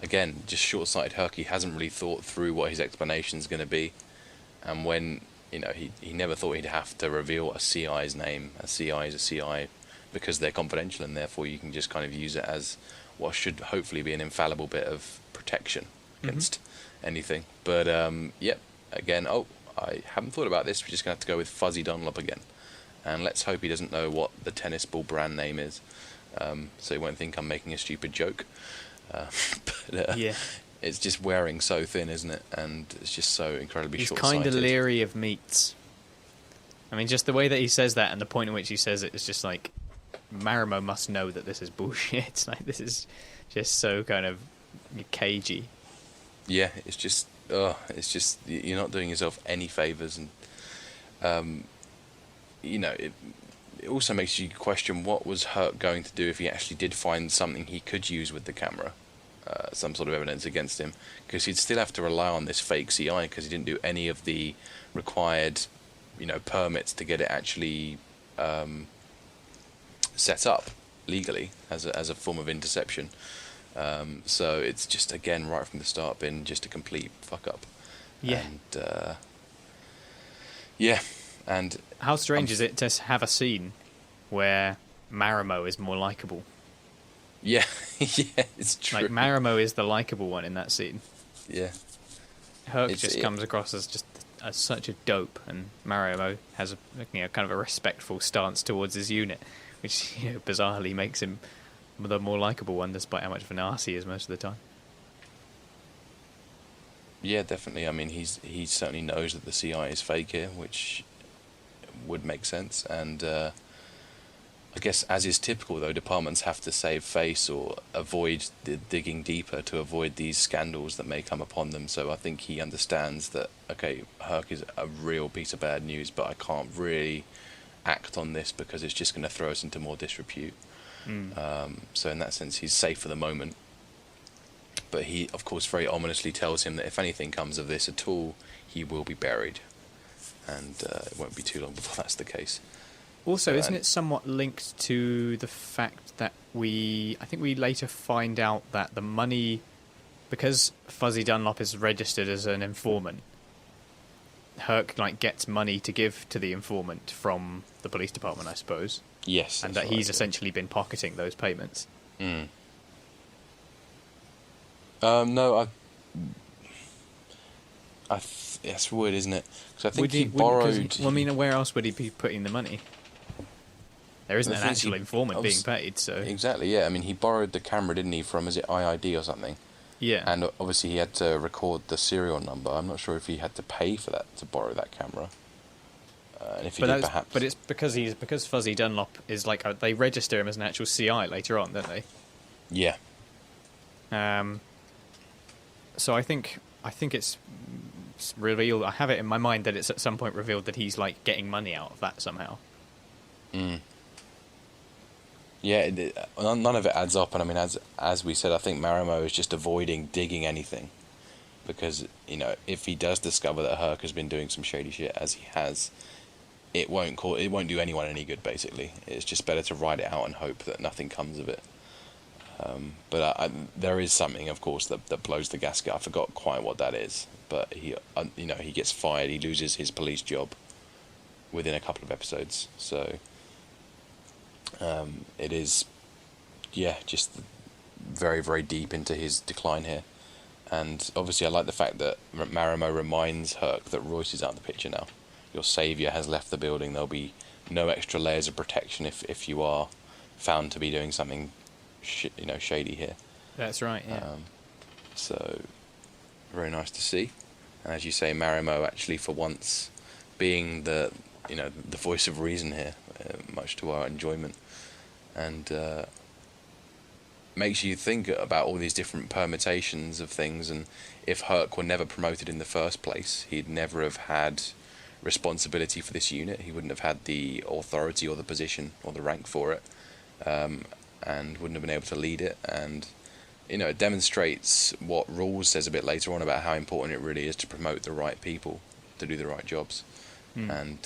again, just short-sighted Herc, he hasn't really thought through what his explanation's going to be. And when, he never thought he'd have to reveal a CI's name. A CI is a CI because they're confidential, and therefore you can just kind of use it as what should hopefully be an infallible bit of protection against anything. But, again, I haven't thought about this. We're just going to have to go with Fuzzy Dunlop again. And let's hope he doesn't know what the tennis ball brand name is, so he won't think I'm making a stupid joke. It's just wearing so thin, isn't it? And it's just so incredibly short-sighted. He's kind of leery of meats. I mean, just the way that he says that and the point in which he says it is just like, Marimo must know that this is bullshit. Like, this is just so kind of cagey. Yeah, it's just you're not doing yourself any favours, and it also makes you question what was Herc going to do if he actually did find something he could use with the camera, some sort of evidence against him, because he'd still have to rely on this fake CI because he didn't do any of the required, permits to get it actually set up legally as a form of interception. So it's just, again, right from the start been just a complete fuck up. Yeah. And and how strange is it to have a scene where Marimo is more likable? Yeah, yeah, it's true. Like, Marimo is the likable one in that scene. Yeah. Herc just comes across as just as such a dope, and Marimo has a kind of a respectful stance towards his unit, which bizarrely makes him the more likable one, despite how much of an arse he is most of the time. Yeah, definitely. I mean, he certainly knows that the CI is fake here, which would make sense. And I guess, as is typical, though, departments have to save face or avoid digging deeper to avoid these scandals that may come upon them. So I think he understands that, okay, Herc is a real piece of bad news, but I can't really act on this because it's just going to throw us into more disrepute. So in that sense, he's safe for the moment. But he, of course, very ominously tells him that if anything comes of this at all, he will be buried. And it won't be too long before that's the case. Also, isn't it somewhat linked to the fact that I think we later find out that the money, because Fuzzy Dunlop is registered as an informant, Herc gets money to give to the informant from the police department, I suppose. Yes. And that he's essentially been pocketing those payments. No, it's weird, isn't it? Because I think he borrowed. Well, I mean, where else would he be putting the money? There isn't an actual informant being paid, so... Exactly, yeah. I mean, he borrowed the camera, didn't he, from, is it IID or something? Yeah. And obviously he had to record the serial number. I'm not sure if he had to pay for that, to borrow that camera. And if he did, perhaps... But it's because Fuzzy Dunlop is they register him as an actual CI later on, don't they? Yeah. So I think it's revealed... I have it in my mind that it's at some point revealed that he's, getting money out of that somehow. Yeah, none of it adds up, and I mean, as we said, I think Marimo is just avoiding digging anything, because if he does discover that Herc has been doing some shady shit, as he has, it won't do anyone any good. Basically, it's just better to ride it out and hope that nothing comes of it. But there is something, of course, that blows the gasket. I forgot quite what that is, but he gets fired. He loses his police job within a couple of episodes, so. It is, just very, very deep into his decline here. And obviously I like the fact that Marimo reminds Herc that Royce is out of the picture now. Your saviour has left the building. There'll be no extra layers of protection if you are found to be doing something shady here. That's right, yeah. So, very nice to see. And as you say, Marimo actually for once being the voice of reason here, much to our enjoyment. And makes you think about all these different permutations of things, and if Herc were never promoted in the first place, he'd never have had responsibility for this unit. He wouldn't have had the authority or the position or the rank for it, and wouldn't have been able to lead it. And it demonstrates what Rules says a bit later on about how important it really is to promote the right people to do the right jobs. And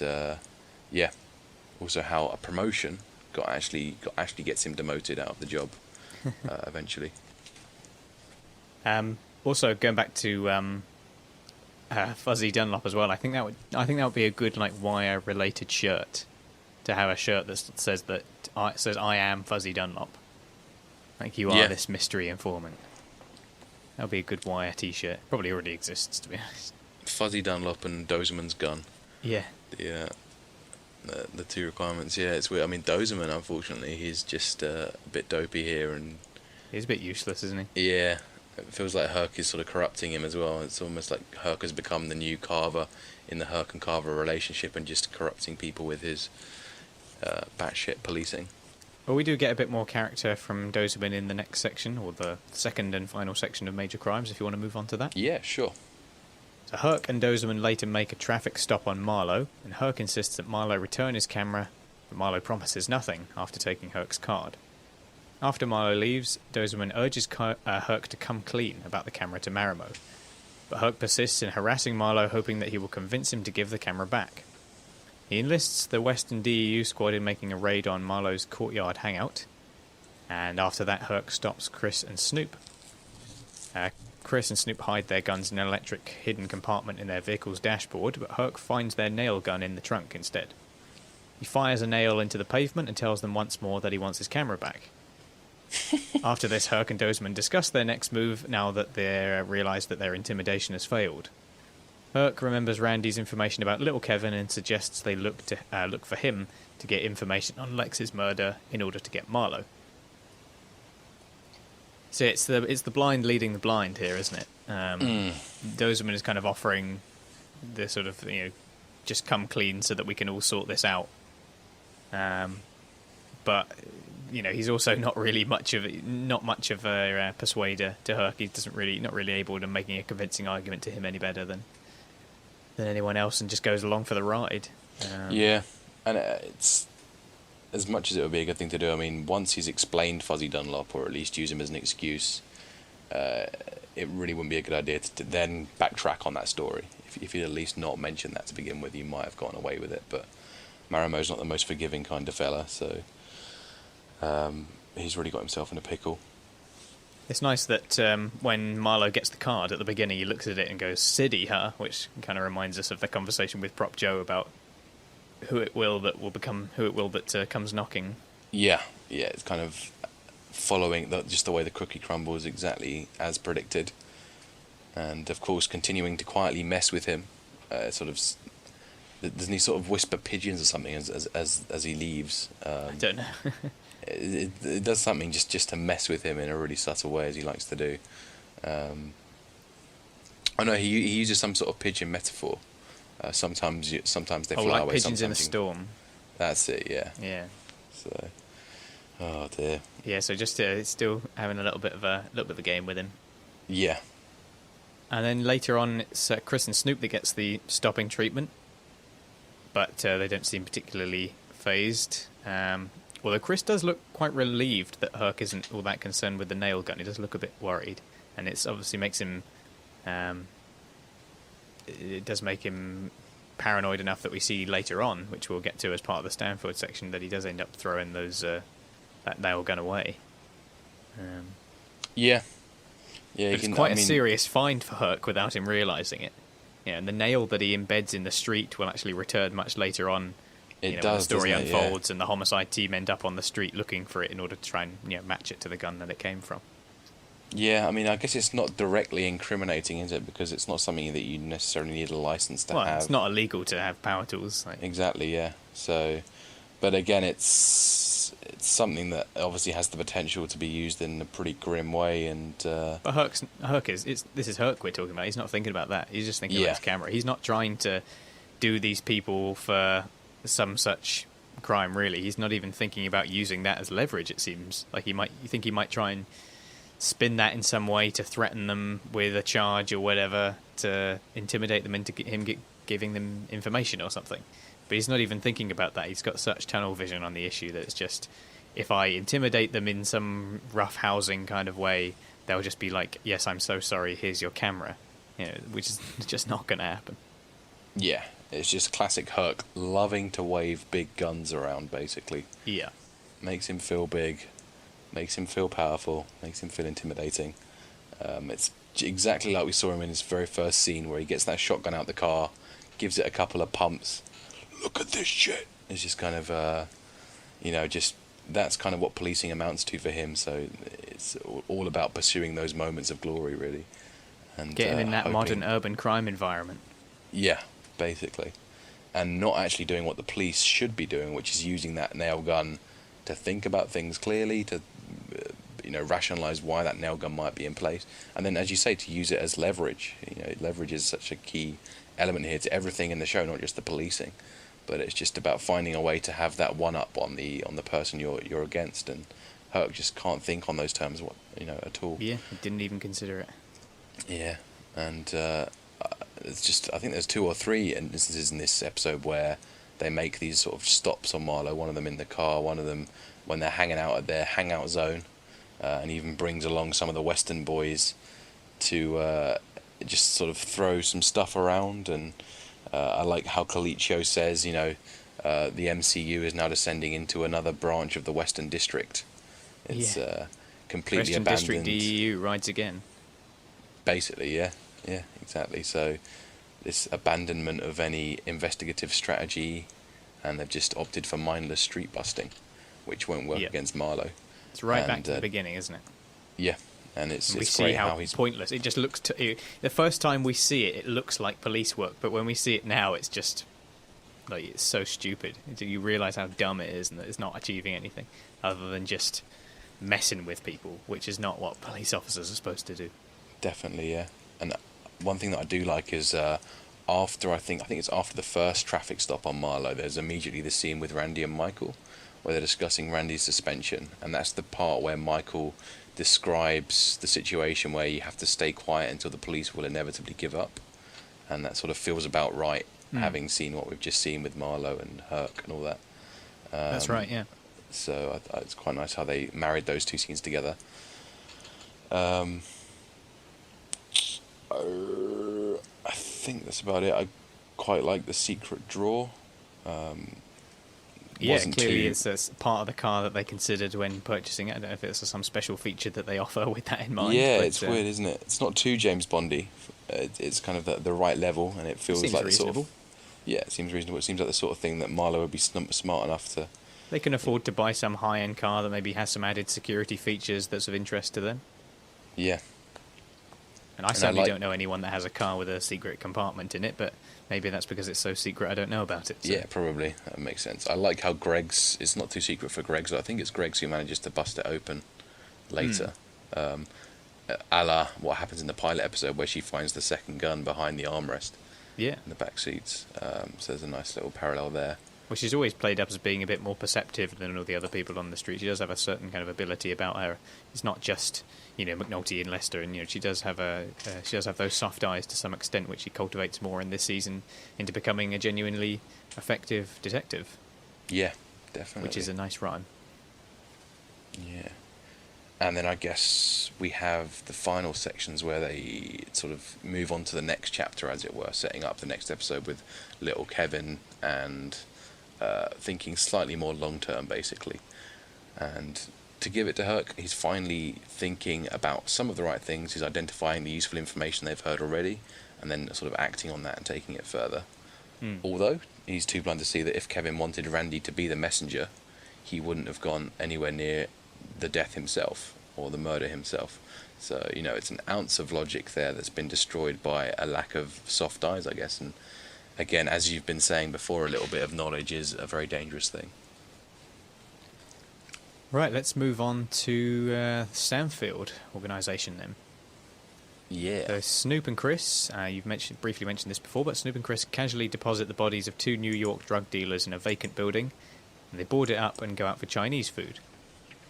also how a promotion actually gets him demoted out of the job eventually. Also, going back to Fuzzy Dunlop as well, I think that would be a good wire related shirt, to have a shirt that says I am Fuzzy Dunlop, like you are this mystery informant. That would be a good wire t-shirt. Probably already exists, to be honest. Fuzzy Dunlop and Dozeman's gun. Yeah. The two requirements. Yeah, it's weird. I mean, Dozeman, unfortunately, he's just a bit dopey here, and he's a bit useless, isn't he? Yeah. It feels like Herc is sort of corrupting him as well. It's almost like Herc has become the new Carver in the Herc and Carver relationship, and just corrupting people with his batshit policing. Well, we do get a bit more character from Dozeman in the next section, or the second and final section of Major Crimes, if you want to move on to that. Yeah, sure. So Herc and Dozeman later make a traffic stop on Marlo, and Herc insists that Marlo return his camera, but Marlo promises nothing after taking Herc's card. After Marlo leaves, Dozeman urges Herc to come clean about the camera to Marimo, but Herc persists in harassing Marlo, hoping that he will convince him to give the camera back. He enlists the Western DEU squad in making a raid on Marlo's courtyard hangout, and after that Herc stops Chris and Snoop. Chris and Snoop hide their guns in an electric hidden compartment in their vehicle's dashboard, but Herc finds their nail gun in the trunk instead. He fires a nail into the pavement and tells them once more that he wants his camera back. After this, Herc and Dozeman discuss their next move now that they realise that their intimidation has failed. Herc remembers Randy's information about Little Kevin and suggests they look for him to get information on Lex's murder in order to get Marlo. So it's the blind leading the blind here, isn't it? Dozeman is kind of offering the sort of just come clean so that we can all sort this out. But he's also not much of a persuader to Herc. He not really able to making a convincing argument to him any better than anyone else, and just goes along for the ride. Yeah, and it's as much as it would be a good thing to do. I mean, once he's explained Fuzzy Dunlop, or at least use him as an excuse, it really wouldn't be a good idea to then backtrack on that story. If you'd at least not mentioned that to begin with, you might have gotten away with it. But Marimo's not the most forgiving kind of fella, so he's really got himself in a pickle. It's nice that when Marlo gets the card at the beginning, he looks at it and goes, "Siddy, huh?" Which kind of reminds us of the conversation with Prop Joe about who it will that comes knocking. Yeah, it's kind of following just the way the cookie crumbles, exactly as predicted, and of course continuing to quietly mess with him. Doesn't he sort of whisper pigeons or something as he leaves? I don't know. It does something just to mess with him in a really subtle way, as he likes to do. I know he uses some sort of pigeon metaphor. Sometimes they fly like away. Pigeons in a Storm. That's it. Yeah. Yeah. So, oh dear. Yeah. So just still having a little bit of a game with him. Yeah. And then later on, it's Chris and Snoop that gets the stopping treatment, but they don't seem particularly phased. Although Chris does look quite relieved that Herc isn't all that concerned with the nail gun. He does look a bit worried, and it's obviously makes him. It does make him paranoid enough that we see later on, which we'll get to as part of the Stanford section, that he does end up throwing that nail gun away. Yeah. It's quite a serious find for Herc without him realising it. Yeah, and the nail that he embeds in the street will actually return much later on. When the story unfolds, and the homicide team end up on the street looking for it in order to try and match it to the gun that it came from. Yeah, I mean, I guess it's not directly incriminating, is it? Because it's not something that you necessarily need a license to have. Well, it's not illegal to have power tools. Exactly, yeah. So, but again, it's something that obviously has the potential to be used in a pretty grim way. And but this is Herc we're talking about. He's not thinking about that. He's just thinking about his camera. He's not trying to do these people for some such crime, really. He's not even thinking about using that as leverage, it seems. Like you think he might try and spin that in some way to threaten them with a charge or whatever, to intimidate them into giving them information or something. But he's not even thinking about that. He's got such tunnel vision on the issue that it's just, if I intimidate them in some rough housing kind of way, they'll just be like, yes, I'm so sorry, here's your camera. Which is just not going to happen. Yeah, it's just classic Herc loving to wave big guns around, basically. Yeah. Makes him feel big, makes him feel powerful, makes him feel intimidating. It's exactly like we saw him in his very first scene, where he gets that shotgun out the car, gives it a couple of pumps. Look at this shit! It's just kind of, just that's kind of what policing amounts to for him. So it's all about pursuing those moments of glory, really. And get him in that modern urban crime environment. Yeah, basically. And not actually doing what the police should be doing, which is using that nail gun to think about things clearly, to rationalize why that nail gun might be in place, and then, as you say, to use it as leverage. Leverage is such a key element here to everything in the show, not just the policing, but it's just about finding a way to have that one up on the person you're against. And Herc just can't think on those terms, at all. Yeah, he didn't even consider it. Yeah, and it's just, I think there's 2 or 3 instances in this episode where they make these sort of stops on Marlo. One of them in the car, one of them when they're hanging out at their hangout zone, and even brings along some of the Western boys to just sort of throw some stuff around. And I like how Colicchio says, the MCU is now descending into another branch of the Western District. It's completely Western abandoned. District DEU rides again. Basically, yeah, exactly. So this abandonment of any investigative strategy, and they've just opted for mindless street busting, which won't work against Marlo. It's right back to the beginning, isn't it? Yeah, and it's we it's see great how he's pointless. It just looks the first time we see it, it looks like police work, but when we see it now, it's just like, it's so stupid. You realise how dumb it is, and that it's not achieving anything other than just messing with people, which is not what police officers are supposed to do. Definitely, yeah. And one thing that I do like is after I think it's after the first traffic stop on Marlo, there's immediately the scene with Randy and Michael where they're discussing Randy's suspension, and that's the part where Michael describes the situation where you have to stay quiet until the police will inevitably give up, and that sort of feels about right, having seen what we've just seen with Marlo and Herc and all that. That's right, yeah. So it's quite nice how they married those 2 scenes together. I think that's about it. I quite like the secret drawer. Clearly it's a part of the car that they considered when purchasing it. I don't know if it's some special feature that they offer with that in mind. Yeah, but it's weird, isn't it? It's not too James Bondy. It's kind of the right level, and it feels like the sort of... Yeah, it seems reasonable. It seems like the sort of thing that Marlo would be smart enough to... They can afford to buy some high-end car that maybe has some added security features that's of interest to them. Yeah. And I certainly don't know anyone that has a car with a secret compartment in it, but maybe that's because it's so secret I don't know about it. So. Yeah, probably. That makes sense. I like how Greg's... It's not too secret for Greg's. I think it's Greg's who manages to bust it open later. A la what happens in the pilot episode where she finds the second gun behind the armrest. Yeah. In the back seats. So there's a nice little parallel there. Well, she's always played up as being a bit more perceptive than all the other people on the street. She does have a certain kind of ability about her. It's not just, McNulty and Lester, and she does have those soft eyes to some extent, which she cultivates more in this season into becoming a genuinely effective detective. Yeah, definitely. Which is a nice run. Yeah. And then I guess we have the final sections where they sort of move on to the next chapter, as it were, setting up the next episode with little Kevin and thinking slightly more long-term, basically. And to give it to Herc, he's finally thinking about some of the right things. He's identifying the useful information they've heard already, and then sort of acting on that and taking it further. Although, he's too blind to see that if Kevin wanted Randy to be the messenger, he wouldn't have gone anywhere near the death himself, or the murder himself. So, it's an ounce of logic there that's been destroyed by a lack of soft eyes, I guess. And again, as you've been saying before, a little bit of knowledge is a very dangerous thing. Right, let's move on to Stanfield organisation then. Yeah. So Snoop and Chris, you've briefly mentioned this before, but Snoop and Chris casually deposit the bodies of 2 New York drug dealers in a vacant building, and they board it up and go out for Chinese food.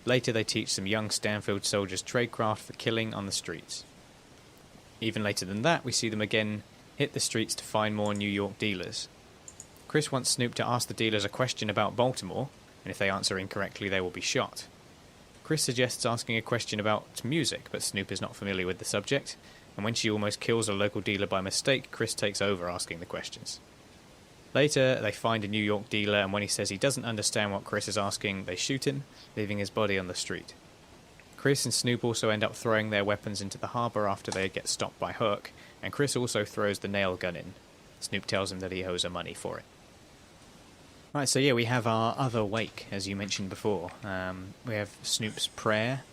Later, they teach some young Stanfield soldiers tradecraft for killing on the streets. Even later than that, we see them again hit the streets to find more New York dealers. Chris wants Snoop to ask the dealers a question about Baltimore, and if they answer incorrectly, they will be shot. Chris suggests asking a question about music, but Snoop is not familiar with the subject, and when she almost kills a local dealer by mistake, Chris takes over asking the questions. Later, they find a New York dealer, and when he says he doesn't understand what Chris is asking, they shoot him, leaving his body on the street. Chris and Snoop also end up throwing their weapons into the harbour after they get stopped by Hook, and Chris also throws the nail gun in. Snoop tells him that he owes her money for it. Right, so yeah, we have our other wake, as you mentioned before. We have Snoop's prayer,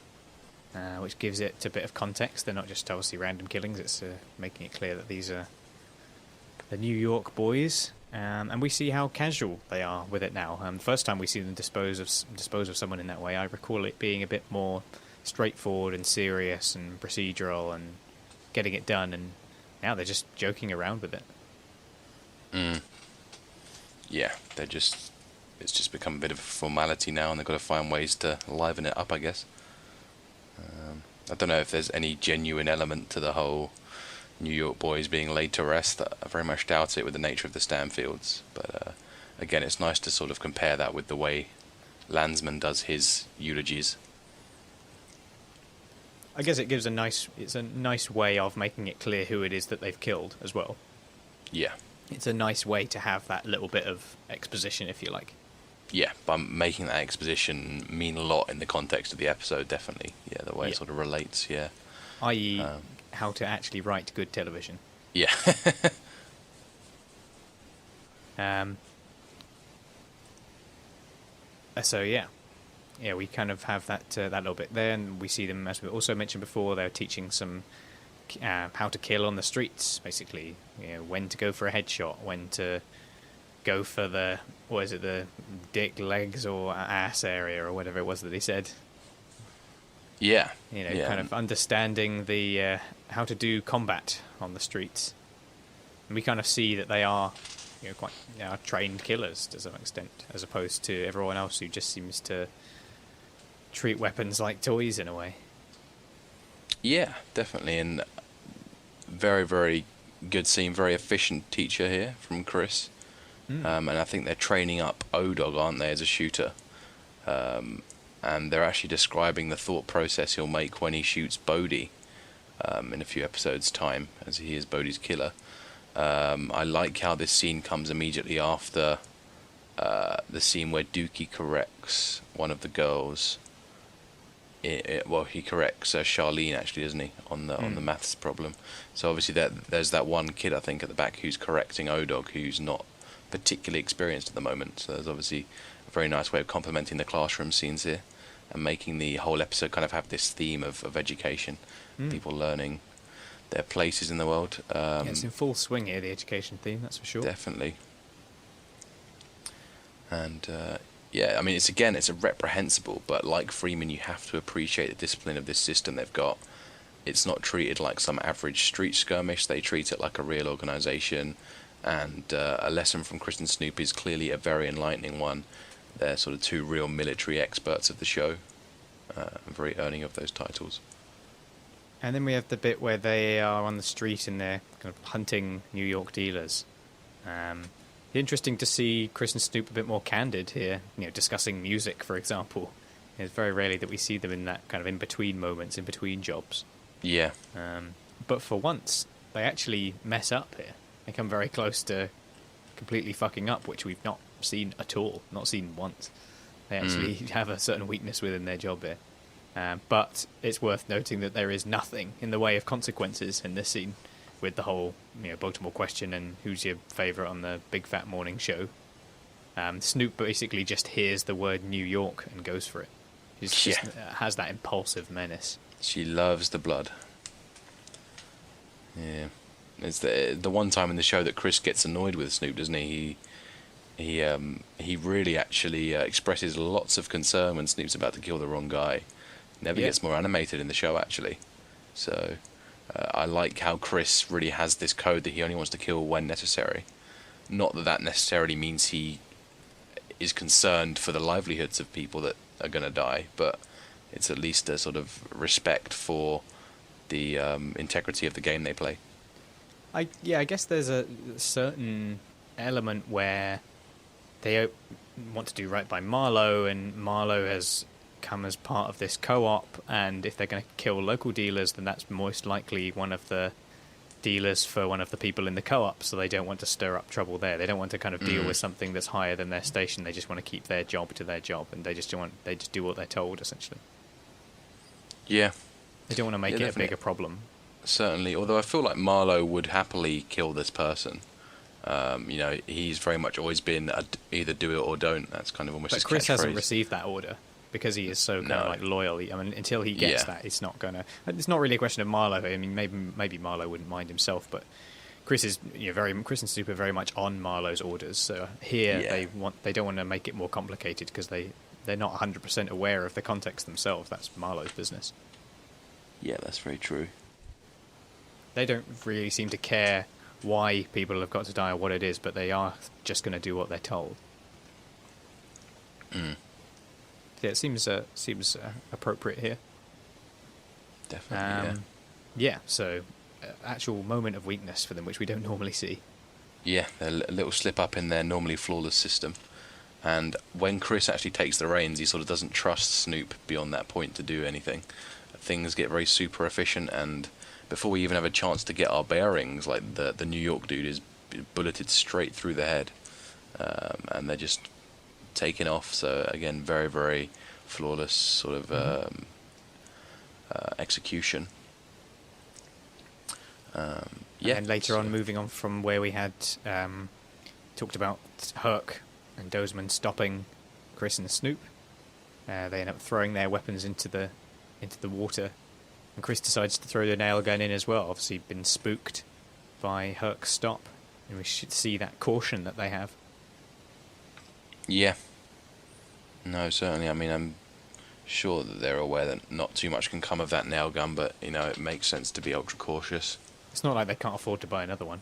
which gives it a bit of context. They're not just obviously random killings, it's making it clear that these are the New York boys. And we see how casual they are with it now. The first time we see them dispose of someone in that way, I recall it being a bit more straightforward and serious and procedural and getting it done, and now they're just joking around with it. Yeah, it's just become a bit of a formality now, and they've got to find ways to liven it up, I guess. I don't know if there's any genuine element to the whole New York boys being laid to rest. I very much doubt it with the nature of the Stanfields. But again, it's nice to sort of compare that with the way Landsman does his eulogies. I guess it's a nice way of making it clear who it is that they've killed as well. Yeah. It's a nice way to have that little bit of exposition, if you like. Yeah, by making that exposition mean a lot in the context of the episode, definitely. Yeah, the way it sort of relates, yeah. I.e., how to actually write good television. Yeah. So yeah, we kind of have that little bit there, and we see them, as we also mentioned before, they're teaching some how to kill on the streets, basically. When to go for a headshot, when to go for the dick, legs, or ass area, or whatever it was that he said. Yeah. Kind of understanding the how to do combat on the streets. And we kind of see that they are quite trained killers to some extent, as opposed to everyone else who just seems to treat weapons like toys in a way. Yeah, definitely, and very, very good scene, very efficient teacher here from Chris. And I think they're training up O-Dog, aren't they, as a shooter. And they're actually describing the thought process he'll make when he shoots Bodhi in a few episodes' time, as he is Bodhi's killer. I like how this scene comes immediately after the scene where Dookie corrects one of the girls. He corrects Charlene, actually, doesn't he, on the maths problem. So obviously there's that one kid, I think, at the back who's correcting O-Dog, who's not particularly experienced at the moment. So there's obviously a very nice way of complementing the classroom scenes here and making the whole episode kind of have this theme of education, people learning their places in the world. It's in full swing here, the education theme, that's for sure. Definitely. And I mean, it's a reprehensible, but like Freeman, you have to appreciate the discipline of this system they've got. It's not treated like some average street skirmish. They treat it like a real organisation. And a lesson from Chris and Snoop is clearly a very enlightening one. They're sort of two real military experts of the show, very earning of those titles. And then we have the bit where they are on the street and they're kind of hunting New York dealers. Interesting to see Chris and Snoop a bit more candid here, discussing music, for example. It's very rarely that we see them in that kind of in-between moments, in-between jobs. Yeah. But for once, they actually mess up here. They come very close to completely fucking up, which we've not seen at all, not seen once. They actually have a certain weakness within their job here. But it's worth noting that there is nothing in the way of consequences in this scene, with the whole Baltimore question and who's your favourite on the Big Fat Morning Show. Snoop basically just hears the word New York and goes for it. He just has that impulsive menace. She loves the blood. Yeah. It's the one time in the show that Chris gets annoyed with Snoop, doesn't he? He really actually expresses lots of concern when Snoop's about to kill the wrong guy. Never gets more animated in the show, actually. So I like how Chris really has this code that he only wants to kill when necessary. Not that necessarily means he is concerned for the livelihoods of people that are going to die, but it's at least a sort of respect for the integrity of the game they play. I guess there's a certain element where they want to do right by Marlo, and Marlo has come as part of this co-op, and if they're going to kill local dealers, then that's most likely one of the dealers for one of the people in the co-op, so they don't want to stir up trouble there. They don't want to kind of deal with something that's higher than their station. They just want to keep their job to their job, and they just do what they're told, essentially. Yeah. They don't want to make it a bigger problem. Certainly, although I feel like Marlo would happily kill this person. He's very much always been either do it or don't. That's kind of almost his catchphrase. But Chris hasn't received that order because he is so kind of like loyal. I mean, until he gets that, it's not gonna. It's not really a question of Marlo. I mean, maybe Marlo wouldn't mind himself, but Chris is Chris and Snoop are very much on Marlo's orders. So here they don't want to make it more complicated because they're not 100% aware of the context themselves. That's Marlo's business. Yeah, that's very true. They don't really seem to care why people have got to die or what it is, but they are just going to do what they're told. Yeah, it seems appropriate here. Definitely, so actual moment of weakness for them, which we don't normally see. Yeah, a little slip up in their normally flawless system. And when Chris actually takes the reins, he sort of doesn't trust Snoop beyond that point to do anything. Things get very super efficient, and before we even have a chance to get our bearings, like the New York dude is bulleted straight through the head, and they're just taking off. So again, very, very flawless sort of execution. And later on, moving on from where we had talked about Herc and Dozeman stopping Chris and Snoop, they end up throwing their weapons into the water, and Chris decides to throw the nail gun in as well. Obviously been spooked by Herc's stop, and we should see that caution that they have. Yeah. No, certainly. I mean, I'm sure that they're aware that not too much can come of that nail gun, but, it makes sense to be ultra cautious. It's not like they can't afford to buy another one.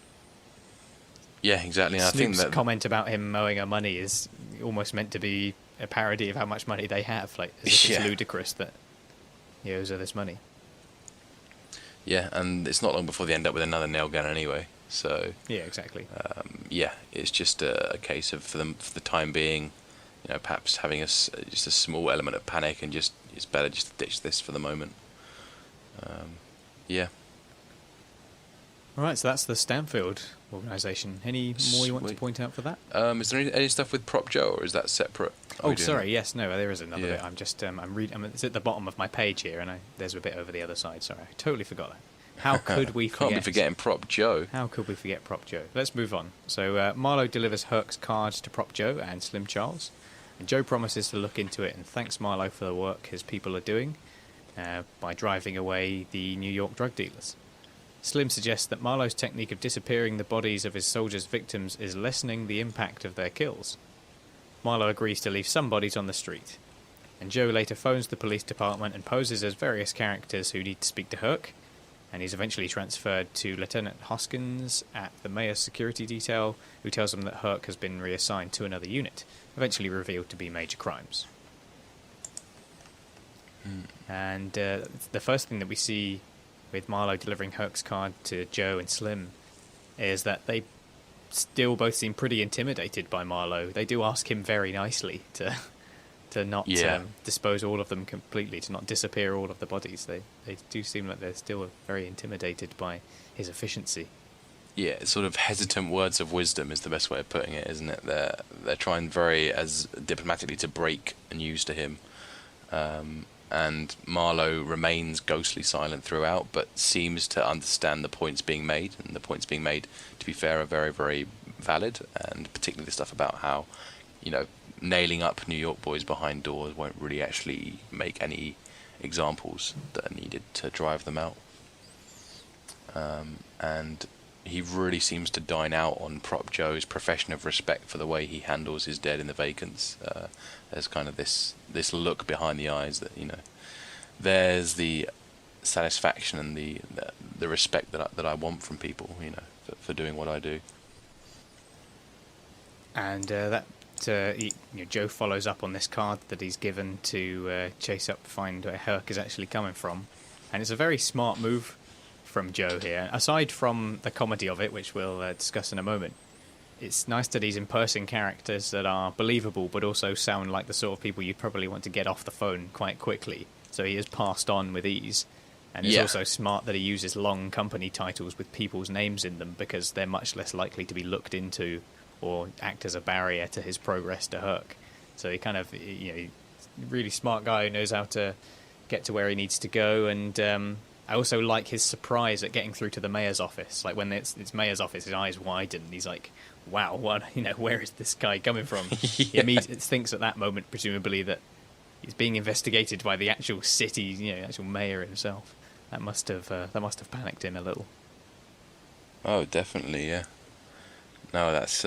Yeah, exactly. Snoop's I think that comment about him owing her money is almost meant to be a parody of how much money they have. Like, as if it's ludicrous that he owes her this money. Yeah, and it's not long before they end up with another nail gun anyway. So yeah, exactly. It's just a case of for the time being, perhaps having just a small element of panic, and it's better just to ditch this for the moment. Yeah. All right, so that's the Stanfield organisation. Any more you want to point out for that? Is there any stuff with Prop Joe, or is that separate? Sorry, yes, no, there is another bit. I'm just, I'm reading. It's at the bottom of my page here, and there's a bit over the other side. Sorry, I totally forgot that. How could we forget? Can't be forgetting Prop Joe. How could we forget Prop Joe? Let's move on. So Marlo delivers Herc's card to Prop Joe and Slim Charles, and Joe promises to look into it and thanks Marlo for the work his people are doing by driving away the New York drug dealers. Slim suggests that Marlo's technique of disappearing the bodies of his soldiers' victims is lessening the impact of their kills. Marlo agrees to leave some bodies on the street, and Joe later phones the police department and poses as various characters who need to speak to Herc, and he's eventually transferred to Lieutenant Hoskins at the mayor's security detail, who tells him that Herc has been reassigned to another unit, eventually revealed to be Major Crimes. And the first thing that we see with Marlo delivering Herc's card to Joe and Slim is that they still both seem pretty intimidated by Marlo. They do ask him very nicely to not dispose all of them completely, to not disappear all of the bodies. They do seem like they're still very intimidated by his efficiency. Yeah, it's sort of hesitant words of wisdom is the best way of putting it, isn't it? They're trying very as diplomatically to break news to him. And Marlo remains ghostly silent throughout, but seems to understand the points being made, and the points being made, to be fair, are very, very valid, and particularly the stuff about how, nailing up New York boys behind doors won't really actually make any examples that are needed to drive them out. And he really seems to dine out on Prop Joe's profession of respect for the way he handles his dead in the vacants. There's kind of this look behind the eyes that, there's the satisfaction and the respect that I want from people, for doing what I do. And that Joe follows up on this card that he's given to chase up, find where Herc is actually coming from, and it's a very smart move from Joe here. Aside from the comedy of it, which we'll discuss in a moment, it's nice that he's impersing characters that are believable, but also sound like the sort of people you'd probably want to get off the phone quite quickly. So he is passed on with ease. And it's also smart that he uses long company titles with people's names in them, because they're much less likely to be looked into or act as a barrier to his progress to Herc. So he kind of, really smart guy who knows how to get to where he needs to go. And I also like his surprise at getting through to the mayor's office. Like when it's mayor's office, his eyes widen. And he's like, "Wow, what? Where is this guy coming from?" He immediately thinks at that moment, presumably, that he's being investigated by the actual city, actual mayor himself. That must have panicked him a little. Oh, definitely, yeah. No, that's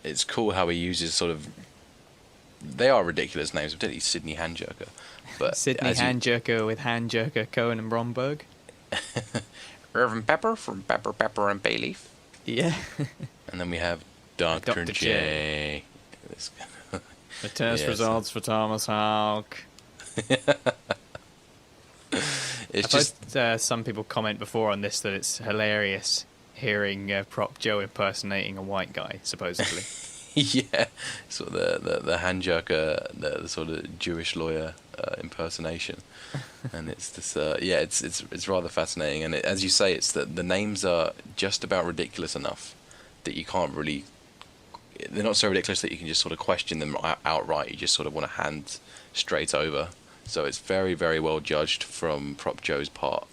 it's cool how he uses sort of. They are ridiculous names, particularly Sydney Handjerker. But Sydney Handjerker with Handjerker, Cohen and Bromberg. Irvin Pepper from Pepper and Bayleaf. Yeah. And then we have Dr. J. The test results for Thomas Houck. It's I've heard some people comment before on this that it's hilarious hearing Prop Joe impersonating a white guy, supposedly. Yeah, sort of the Handjerker, the sort of Jewish lawyer impersonation, and it's this. It's rather fascinating, and as you say, it's that the names are just about ridiculous enough that you can't really. They're not so ridiculous that you can just sort of question them outright. You just sort of want to hand straight over. So it's very, very well judged from Prop Joe's part,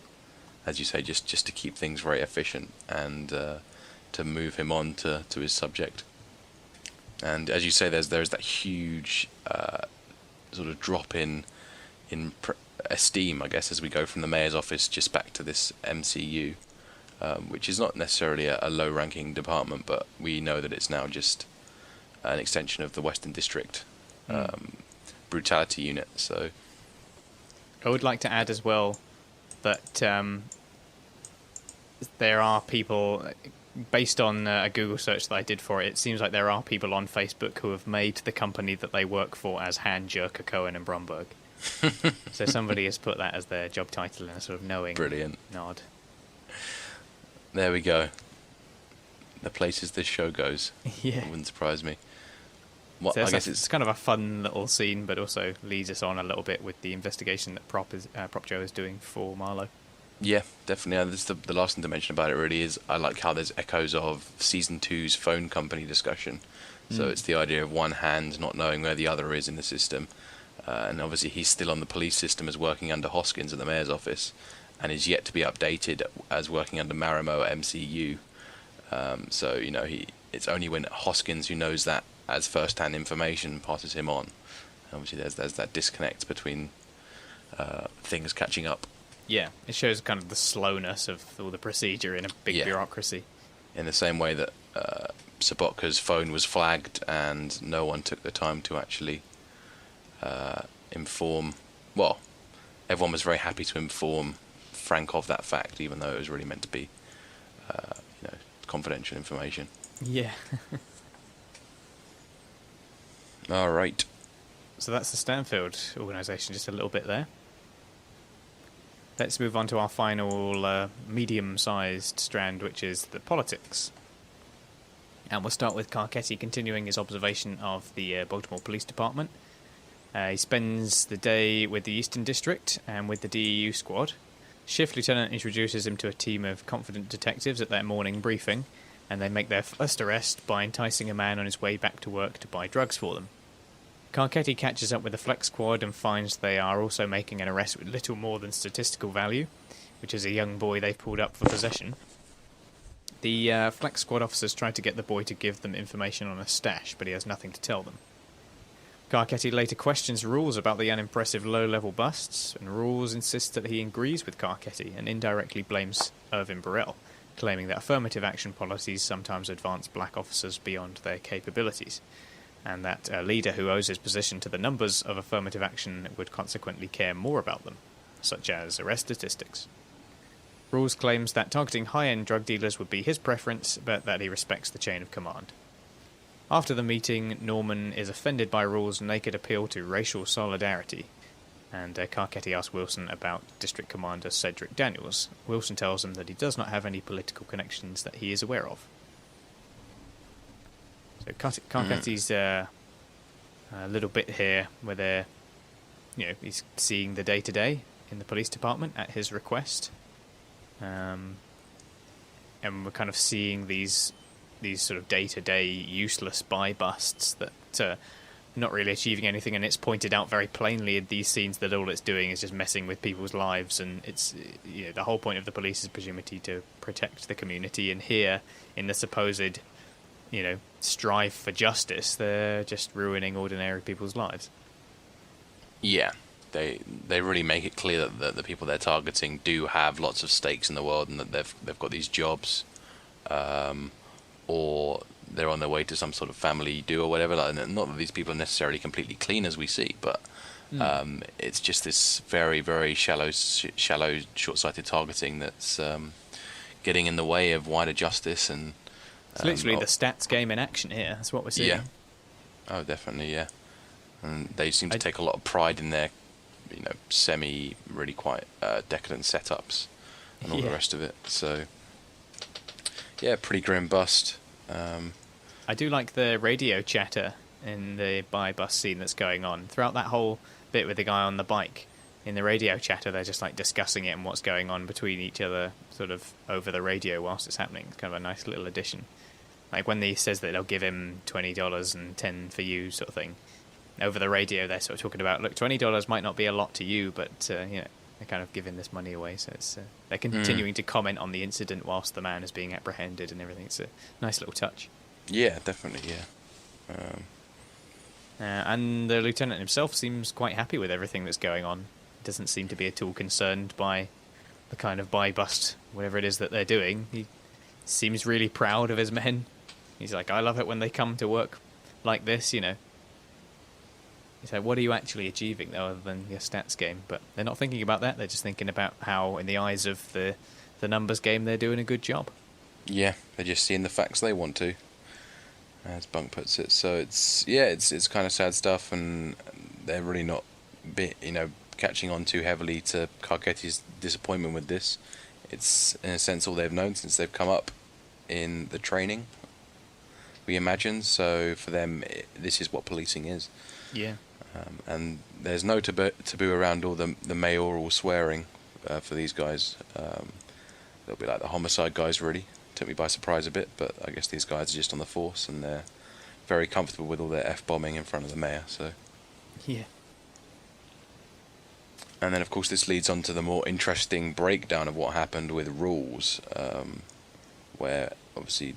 as you say, just to keep things very efficient and to move him on to his subject. And as you say, there's that huge sort of drop in esteem, I guess, as we go from the mayor's office just back to this MCU, which is not necessarily a low-ranking department, but we know that it's now just an extension of the Western District brutality unit. So I would like to add as well that there are people, based on a Google search that I did for it, it seems like there are people on Facebook who have made the company that they work for as Handjerker, Cohen and Bromberg. So somebody has put that as their job title in a sort of knowing brilliant nod. There we go. The places this show goes. Yeah. It wouldn't surprise me. So I guess it's kind of a fun little scene, but also leads us on a little bit with the investigation that Prop Joe is doing for Marlo. Yeah, definitely. And this the last thing to mention about it really is I like how there's echoes of Season 2's phone company discussion. So it's the idea of one hand not knowing where the other is in the system. And obviously he's still on the police system as working under Hoskins at the mayor's office and is yet to be updated as working under Marimo at MCU. So, it's only when Hoskins, who knows that as first-hand information, passes him on. Obviously there's that disconnect between things catching up. Yeah, it shows kind of the slowness of all the procedure in a big bureaucracy. In the same way that Sobotka's phone was flagged and no one took the time to actually inform... Well, everyone was very happy to inform Frank of that fact, even though it was really meant to be confidential information. Yeah. All right. So that's the Stanfield organisation, just a little bit there. Let's move on to our final medium-sized strand, which is the politics. And we'll start with Carcetti continuing his observation of the Baltimore Police Department. He spends the day with the Eastern District and with the DEU squad. Shift Lieutenant introduces him to a team of confident detectives at their morning briefing, and they make their first arrest by enticing a man on his way back to work to buy drugs for them. Carcetti catches up with the Flex Squad and finds they are also making an arrest with little more than statistical value, which is a young boy they've pulled up for possession. The Flex Squad officers try to get the boy to give them information on a stash, but he has nothing to tell them. Carcetti later questions Rules about the unimpressive low-level busts, and Rules insists that he agrees with Carcetti and indirectly blames Irvin Burrell, claiming that affirmative action policies sometimes advance black officers beyond their capabilities, and that a leader who owes his position to the numbers of affirmative action would consequently care more about them, such as arrest statistics. Rules claims that targeting high-end drug dealers would be his preference, but that he respects the chain of command. After the meeting, Norman is offended by Rule's naked appeal to racial solidarity, and Carcetti asks Wilson about District Commander Cedric Daniels. Wilson tells him that he does not have any political connections that he is aware of. So Carcetti's a little bit here where they're, he's seeing the day-to-day in the police department at his request. And we're kind of seeing these sort of day-to-day useless spy busts that are not really achieving anything, and it's pointed out very plainly in these scenes that all it's doing is just messing with people's lives, and it's the whole point of the police is presumably to protect the community, and here, in the supposed strive for justice, they're just ruining ordinary people's lives. Yeah, they really make it clear that the people they're targeting do have lots of stakes in the world, and that they've got these jobs, or they're on their way to some sort of family do or whatever. Like, not that these people are necessarily completely clean as we see, but it's just this very, very shallow, short-sighted targeting that's getting in the way of wider justice. And it's literally the stats game in action here. That's what we're seeing. Yeah. Oh, definitely, yeah. And they seem to take a lot of pride in their, really quite decadent setups and all the rest of it. So, yeah, pretty grim bust. I do like the radio chatter in the bus scene that's going on. Throughout that whole bit with the guy on the bike, in the radio chatter, they're just like discussing it and what's going on between each other, sort of over the radio whilst it's happening. It's kind of a nice little addition. Like when he says that they'll give him $20 and $10 for you, sort of thing. Over the radio, they're sort of talking about, look, $20 might not be a lot to you, but they're kind of giving this money away. So it's they're continuing to comment on the incident whilst the man is being apprehended and everything. It's a nice little touch. Yeah, definitely, yeah. And the lieutenant himself seems quite happy with everything that's going on. Doesn't seem to be at all concerned by the kind of buy-bust, whatever it is that they're doing. He seems really proud of his men. He's like, I love it when they come to work like this, He's like, what are you actually achieving, though, other than your stats game? But they're not thinking about that. They're just thinking about how, in the eyes of the numbers game, they're doing a good job. Yeah, they're just seeing the facts they want to, as Bunk puts it. So it's kind of sad stuff, and they're really not catching on too heavily to Carcetti's disappointment with this. It's, in a sense, all they've known since they've come up in the training, we imagine. So for them, this is what policing is. Yeah. And there's no taboo around all the mayoral swearing for these guys. They'll be like the homicide guys, really. Took me by surprise a bit, but I guess these guys are just on the force, and they're very comfortable with all their F-bombing in front of the mayor. So. Yeah. And then, of course, this leads on to the more interesting breakdown of what happened with Rules, where, obviously,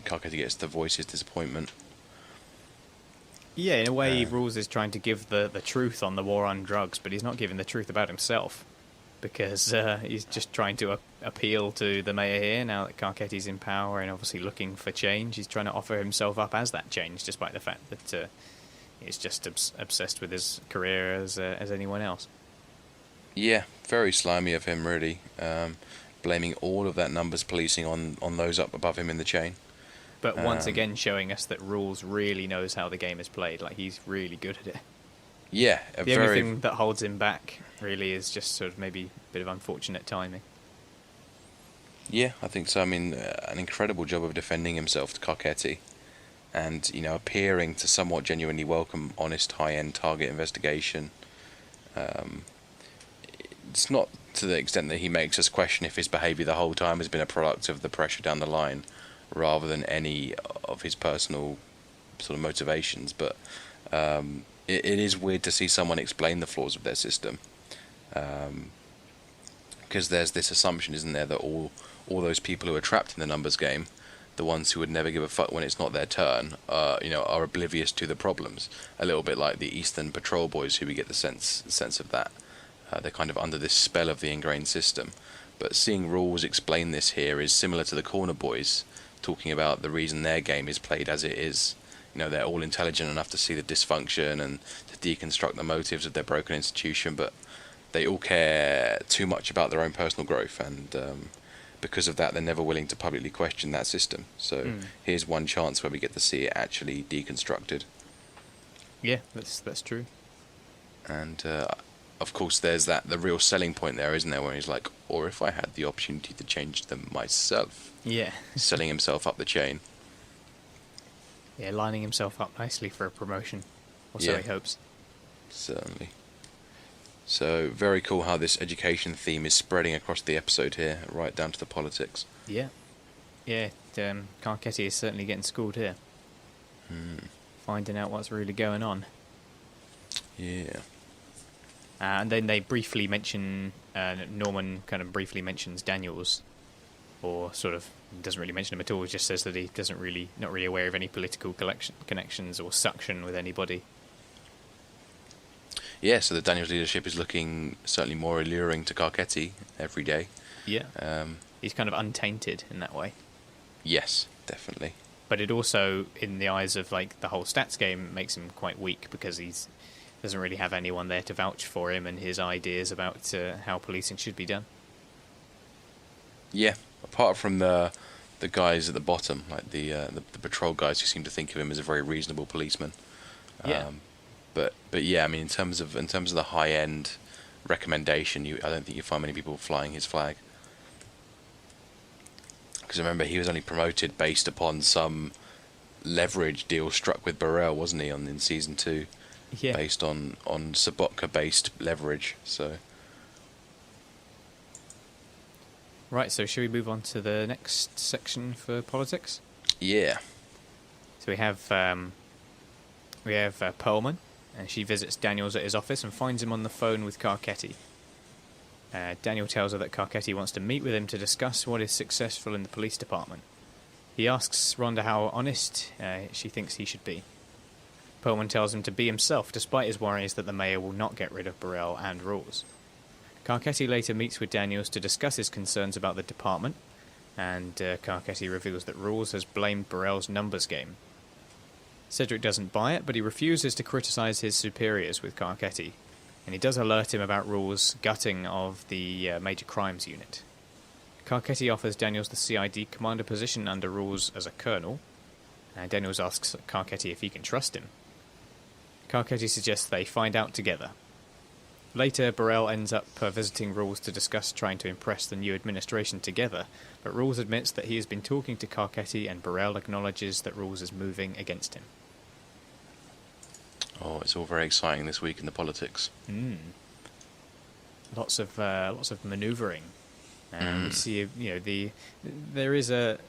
Carcetti gets to voice his disappointment. Yeah, in a way, Rules is trying to give the truth on the war on drugs, but he's not giving the truth about himself, because he's just trying to appeal to the mayor here, now that Carcetti's in power and obviously looking for change. He's trying to offer himself up as that change, despite the fact that he's just obsessed with his career as anyone else. Yeah, very slimy of him, really. Blaming all of that numbers policing on those up above him in the chain. But once again showing us that Rules really knows how the game is played. Like, he's really good at it. Yeah. The only thing that holds him back, really, is just sort of maybe a bit of unfortunate timing. Yeah, I think so. I mean, an incredible job of defending himself to Carcetti. And, appearing to somewhat genuinely welcome honest, high-end target investigation. It's not to the extent that he makes us question if his behaviour the whole time has been a product of the pressure down the line, rather than any of his personal sort of motivations. But it is weird to see someone explain the flaws of their system, because there's this assumption, isn't there, that all those people who are trapped in the numbers game, the ones who would never give a fuck when it's not their turn, are oblivious to the problems. A little bit like the Eastern Patrol boys, who we get the sense of that. They're kind of under this spell of the ingrained system. But seeing Rules explain this here is similar to the Corner boys, talking about the reason their game is played as it is. They're all intelligent enough to see the dysfunction and to deconstruct the motives of their broken institution, but they all care too much about their own personal growth, and because of that, they're never willing to publicly question that system. So here's one chance where we get to see it actually deconstructed. Yeah, that's true. And of course, there's the real selling point there, isn't there? Where he's like, or if I had the opportunity to change them myself. Yeah. Selling himself up the chain. Yeah, lining himself up nicely for a promotion. Or so he hopes. Certainly. So, very cool how this education theme is spreading across the episode here, right down to the politics. Yeah. Yeah, Carcetti is certainly getting schooled here. Finding out what's really going on. Yeah. And then they briefly mention, Norman kind of briefly mentions Daniels, or sort of doesn't really mention him at all, just says that he not really aware of any political connections or suction with anybody. Yeah, so the Daniels leadership is looking certainly more alluring to Carcetti every day. Yeah. He's kind of untainted in that way. Yes, definitely. But it also, in the eyes of like the whole stats game, makes him quite weak because he's doesn't really have anyone there to vouch for him and his ideas about how policing should be done. Yeah, apart from the guys at the bottom, like the patrol guys who seem to think of him as a very reasonable policeman. Yeah. But yeah, I mean, in terms of the high end recommendation, I don't think you find many people flying his flag. Because remember, he was only promoted based upon some leverage deal struck with Burrell, wasn't he, in season 2? Yeah. Based on Sobotka-based leverage. So. Right, so should we move on to the next section for politics? Yeah. So we have Perlman, and she visits Daniels at his office and finds him on the phone with Carcetti. Daniel tells her that Carcetti wants to meet with him to discuss what is successful in the police department. He asks Rhonda how honest she thinks he should be. Perlman tells him to be himself, despite his worries that the mayor will not get rid of Burrell and rules. Carcetti later meets with Daniels to discuss his concerns about the department, and Carcetti reveals that Rules has blamed Burrell's numbers game. Cedric doesn't buy it, but he refuses to criticise his superiors with Carcetti, and he does alert him about Rules' gutting of the Major Crimes Unit. Carcetti offers Daniels the CID commander position under Rules as a colonel, and Daniels asks Carcetti if he can trust him. Carcetti suggests they find out together. Later, Burrell ends up visiting Rules to discuss trying to impress the new administration together, but Rules admits that he has been talking to Carcetti, and Burrell acknowledges that Rules is moving against him. Oh, it's all very exciting this week in the politics. Lots of manoeuvring, and we see there is an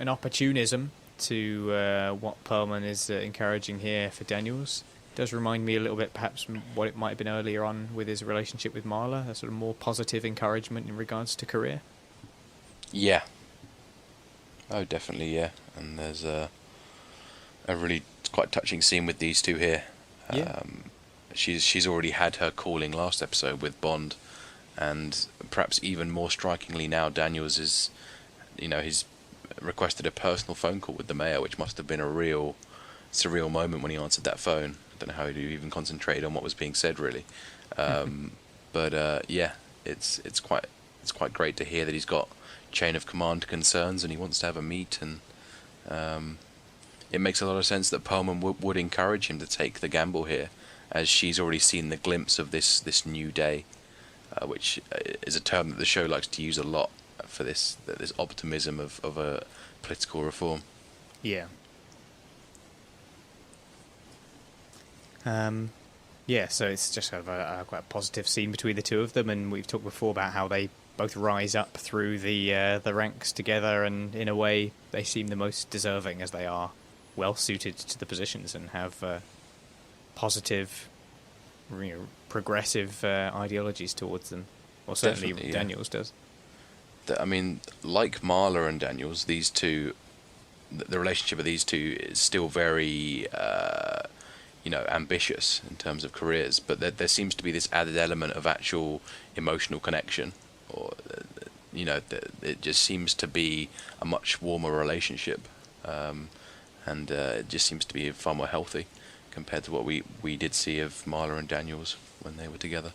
opportunism to what Perlman is encouraging here for Daniels. Does remind me a little bit, perhaps, what it might have been earlier on with his relationship with Marlo, a sort of more positive encouragement in regards to career. Yeah. Oh, definitely, yeah. And there's a really quite touching scene with these two here. Yeah. She's already had her calling last episode with Bond, and perhaps even more strikingly now, Daniels is, he's requested a personal phone call with the mayor, which must have been a real surreal moment when he answered that phone. I don't know how he even concentrated on what was being said, really. But yeah, it's quite great to hear that he's got chain of command concerns and he wants to have a meet, and it makes a lot of sense that Perlman would encourage him to take the gamble here, as she's already seen the glimpse of this new day, which is a term that the show likes to use a lot for this optimism of a political reform. Yeah. Yeah, so it's just kind of a quite a positive scene between the two of them, and we've talked before about how they both rise up through the ranks together, and in a way they seem the most deserving, as they are well suited to the positions and have positive, progressive ideologies towards them, or certainly Daniels does. I mean, like Marlo and Daniels, these two, the relationship of these two is still very ambitious in terms of careers, but there seems to be this added element of actual emotional connection, or it just seems to be a much warmer relationship, and it just seems to be far more healthy compared to what we did see of Marlo and Daniels when they were together.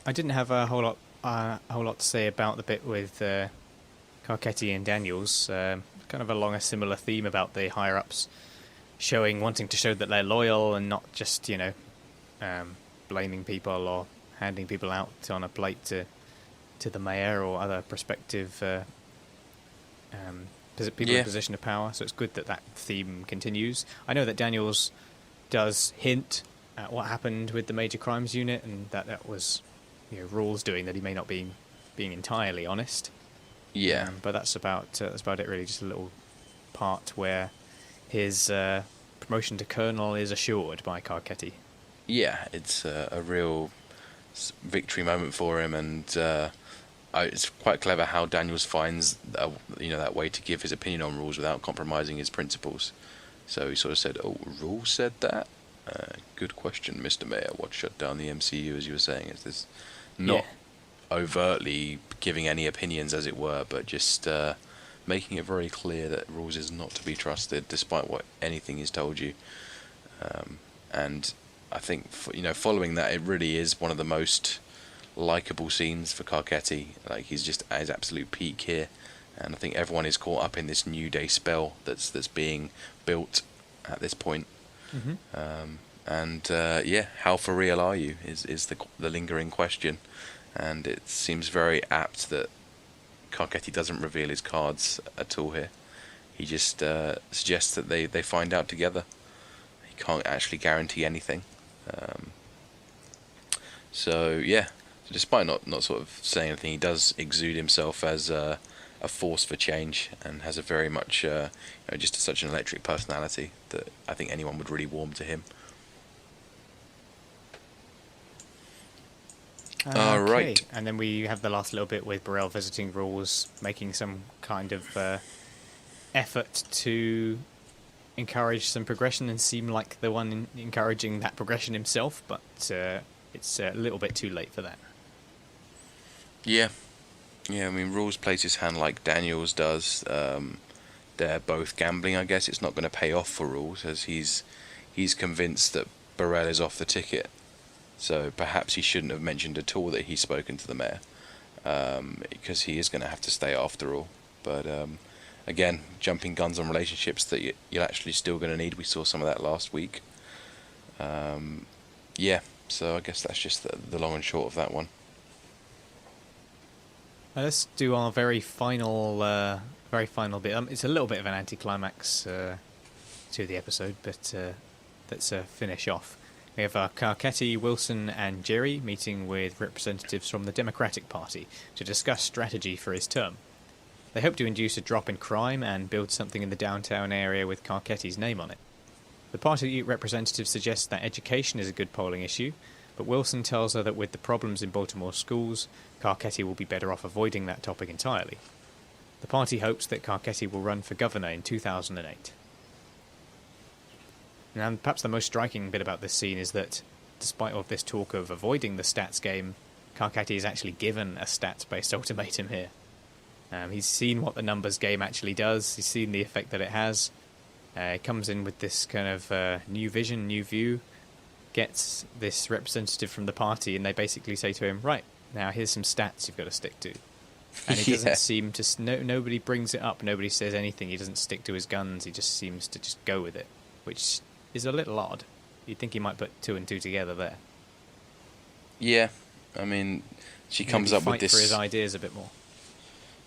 I didn't have a whole lot a whole lot to say about the bit with Carcetti and Daniels. Kind of along a similar theme about the higher-ups wanting to show that they're loyal and not just, blaming people or handing people out on a plate to the mayor or other prospective people in position of power. So it's good that theme continues. I know that Daniels does hint at what happened with the Major Crimes Unit, and that was Rules doing that. He may not be being entirely honest. Yeah, but that's about it really. Just a little part where his promotion to colonel is assured by Carcetti. Yeah, it's a real victory moment for him, and it's quite clever how Daniels finds that way to give his opinion on Rules without compromising his principles. So he sort of said, "Oh, Rules said that? Good question, Mr. Mayor. What shut down the MCU, as you were saying? Is this not overtly giving any opinions, as it were, but just making it very clear that Rules is not to be trusted, despite what anything he's told you." And I think, following that, it really is one of the most likable scenes for Carcetti. Like, he's just at his absolute peak here, and I think everyone is caught up in this New Day spell that's being built at this point. Mm-hmm. How for real are you is the lingering question, and it seems very apt that Carcetti doesn't reveal his cards at all here. He just suggests that they find out together. He can't actually guarantee anything. So despite not sort of saying anything, he does exude himself as a force for change, and has a very much just such an electric personality that I think anyone would really warm to him. Okay. Right. And then we have the last little bit with Burrell visiting Rules, making some kind of effort to encourage some progression and seem like the one encouraging that progression himself, but it's a little bit too late for that. Yeah, I mean, Rules plays his hand like Daniels does. They're both gambling, I guess. It's not going to pay off for Rules, as he's convinced that Burrell is off the ticket. So perhaps he shouldn't have mentioned at all that he's spoken to the mayor, because he is going to have to stay after all. But again, jumping guns on relationships that you're actually still going to need. We saw some of that last week. So I guess that's just the long and short of that one. Let's do our very final bit. It's a little bit of an anticlimax to the episode, but let's finish off. We have Carcetti, Wilson, and Jerry meeting with representatives from the Democratic Party to discuss strategy for his term. They hope to induce a drop in crime and build something in the downtown area with Carcetti's name on it. The party representative suggests that education is a good polling issue, but Wilson tells her that with the problems in Baltimore schools, Carcetti will be better off avoiding that topic entirely. The party hopes that Carcetti will run for governor in 2008. And perhaps the most striking bit about this scene is that, despite all of this talk of avoiding the stats game, Carcetti is actually given a stats-based ultimatum here. He's seen what the numbers game actually does. He's seen the effect that it has. He comes in with this kind of new vision, new view, gets this representative from the party, and they basically say to him, right, now here's some stats you've got to stick to. And he doesn't seem to... nobody brings it up, nobody says anything, he doesn't stick to his guns, he just seems to just go with it, which is a little odd. You'd think he might put two and two together there. Yeah, I mean, she comes up with this... fight for his ideas a bit more.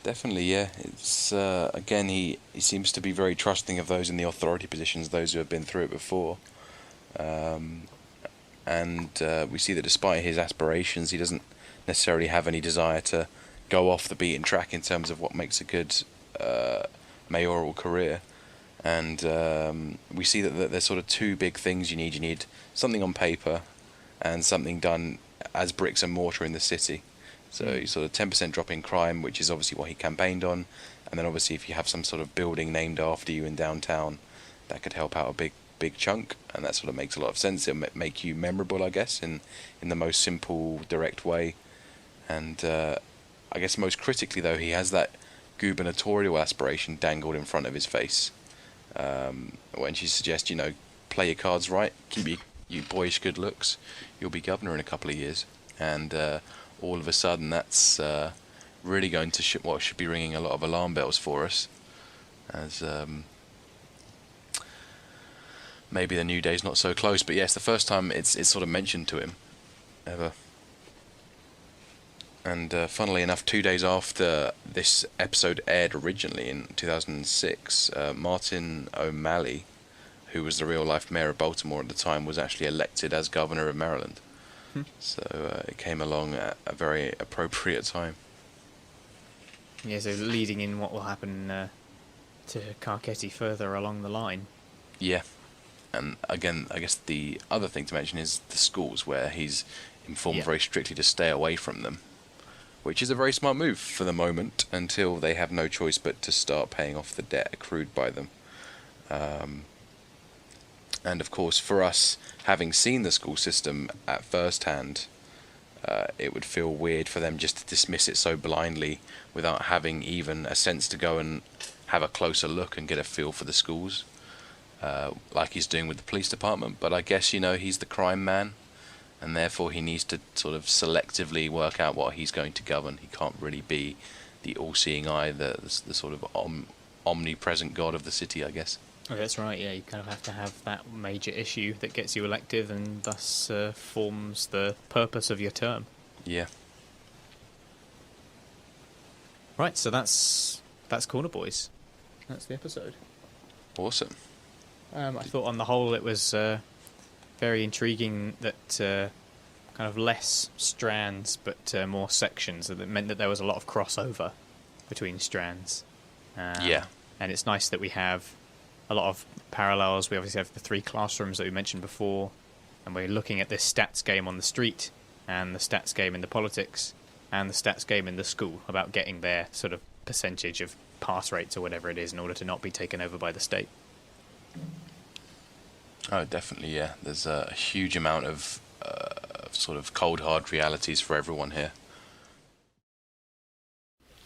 Definitely, yeah. It's again, he seems to be very trusting of those in the authority positions, those who have been through it before. And we see that despite his aspirations, he doesn't necessarily have any desire to go off the beaten track in terms of what makes a good mayoral career. And we see that there's sort of two big things you need. You need something on paper and something done as bricks and mortar in the city. So you sort of 10% drop in crime, which is obviously what he campaigned on. And then obviously if you have some sort of building named after you in downtown, that could help out a big chunk. And that sort of makes a lot of sense. It'll make you memorable, I guess, in the most simple, direct way. And I guess most critically, though, he has that gubernatorial aspiration dangled in front of his face. When she suggests, play your cards right, keep your boyish good looks, you'll be governor in a couple of years. And all of a sudden that's really going to should be ringing a lot of alarm bells for us, as maybe the new day's not so close. But yes, the first time it's sort of mentioned to him ever. And funnily enough, 2 days after this episode aired originally in 2006, Martin O'Malley, who was the real-life mayor of Baltimore at the time, was actually elected as governor of Maryland. So it came along at a very appropriate time. Yeah, so leading in what will happen to Carcetti further along the line. Yeah. And again, I guess the other thing to mention is the schools, where he's informed very strictly to stay away from them, which is a very smart move for the moment, until they have no choice but to start paying off the debt accrued by them. And of course, for us, having seen the school system at first hand, it would feel weird for them just to dismiss it so blindly without having even a sense to go and have a closer look and get a feel for the schools, like he's doing with the police department. But I guess, he's the crime man, and therefore he needs to sort of selectively work out what he's going to govern. He can't really be the all-seeing eye, the sort of omnipresent god of the city, I guess. Oh, that's right, yeah, you kind of have to have that major issue that gets you elected and thus forms the purpose of your term. Yeah. Right, so that's Corner Boys. That's the episode. Awesome. I thought on the whole it was very intriguing that kind of less strands but more sections. That meant that there was a lot of crossover between strands. Yeah. And it's nice that we have a lot of parallels. We obviously have the 3 classrooms that we mentioned before, and we're looking at this stats game on the street, and the stats game in the politics, and the stats game in the school, about getting their sort of percentage of pass rates or whatever it is in order to not be taken over by the state. Oh, definitely, yeah. There's a huge amount of sort of cold, hard realities for everyone here.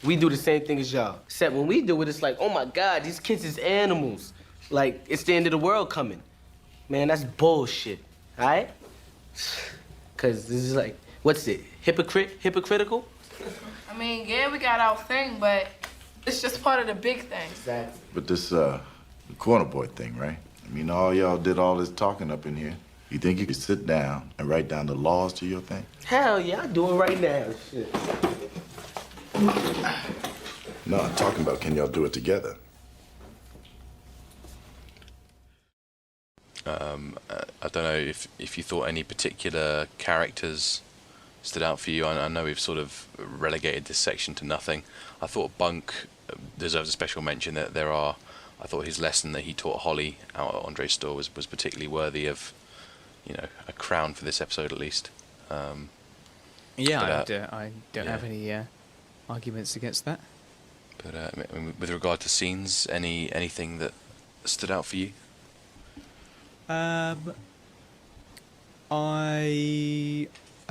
We do the same thing as y'all, except when we do it, it's like, oh my God, these kids is animals. Like, it's the end of the world coming. Man, that's bullshit, all right? Because this is like, what's it, hypocritical? I mean, yeah, we got our thing, but it's just part of the big thing. Exactly. But this corner boy thing, right? I mean, all y'all did all this talking up in here. You think you could sit down and write down the laws to your thing? Hell yeah, I do it right now. Shit. No, I'm talking about, can y'all do it together? I don't know if you thought any particular characters stood out for you. I know we've sort of relegated this section to nothing. I thought Bunk deserves a special mention. That I thought his lesson that he taught Holly out at Andre's store was particularly worthy of, a crown for this episode at least. I don't have any arguments against that. But I mean, with regard to scenes, anything that stood out for you? I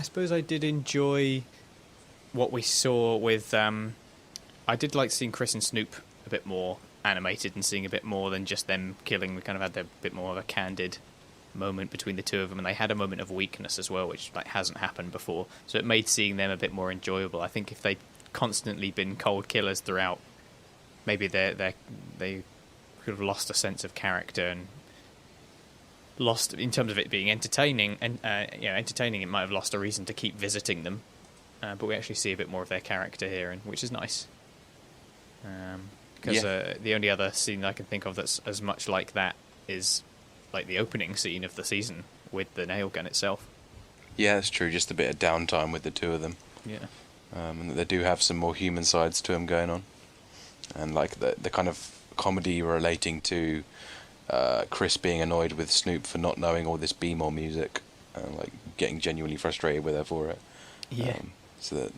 suppose I did enjoy what we saw with. I did like seeing Chris and Snoop a bit more animated and seeing a bit more than just them killing. We kind of had a bit more of a candid moment between the two of them, and they had a moment of weakness as well, which hasn't happened before. So it made seeing them a bit more enjoyable. I think if they'd constantly been cold killers throughout, maybe they could have lost a sense of character and lost in terms of it being entertaining. And entertaining, it might have lost a reason to keep visiting them. But we actually see a bit more of their character here, which is nice. Because the only other scene I can think of that's as much like that is like the opening scene of the season with the nail gun itself. Yeah, that's true. Just a bit of downtime with the two of them. Yeah. And they do have some more human sides to them going on. And like the kind of comedy relating to Chris being annoyed with Snoop for not knowing all this B-more music, and like getting genuinely frustrated with her for it. Yeah. So that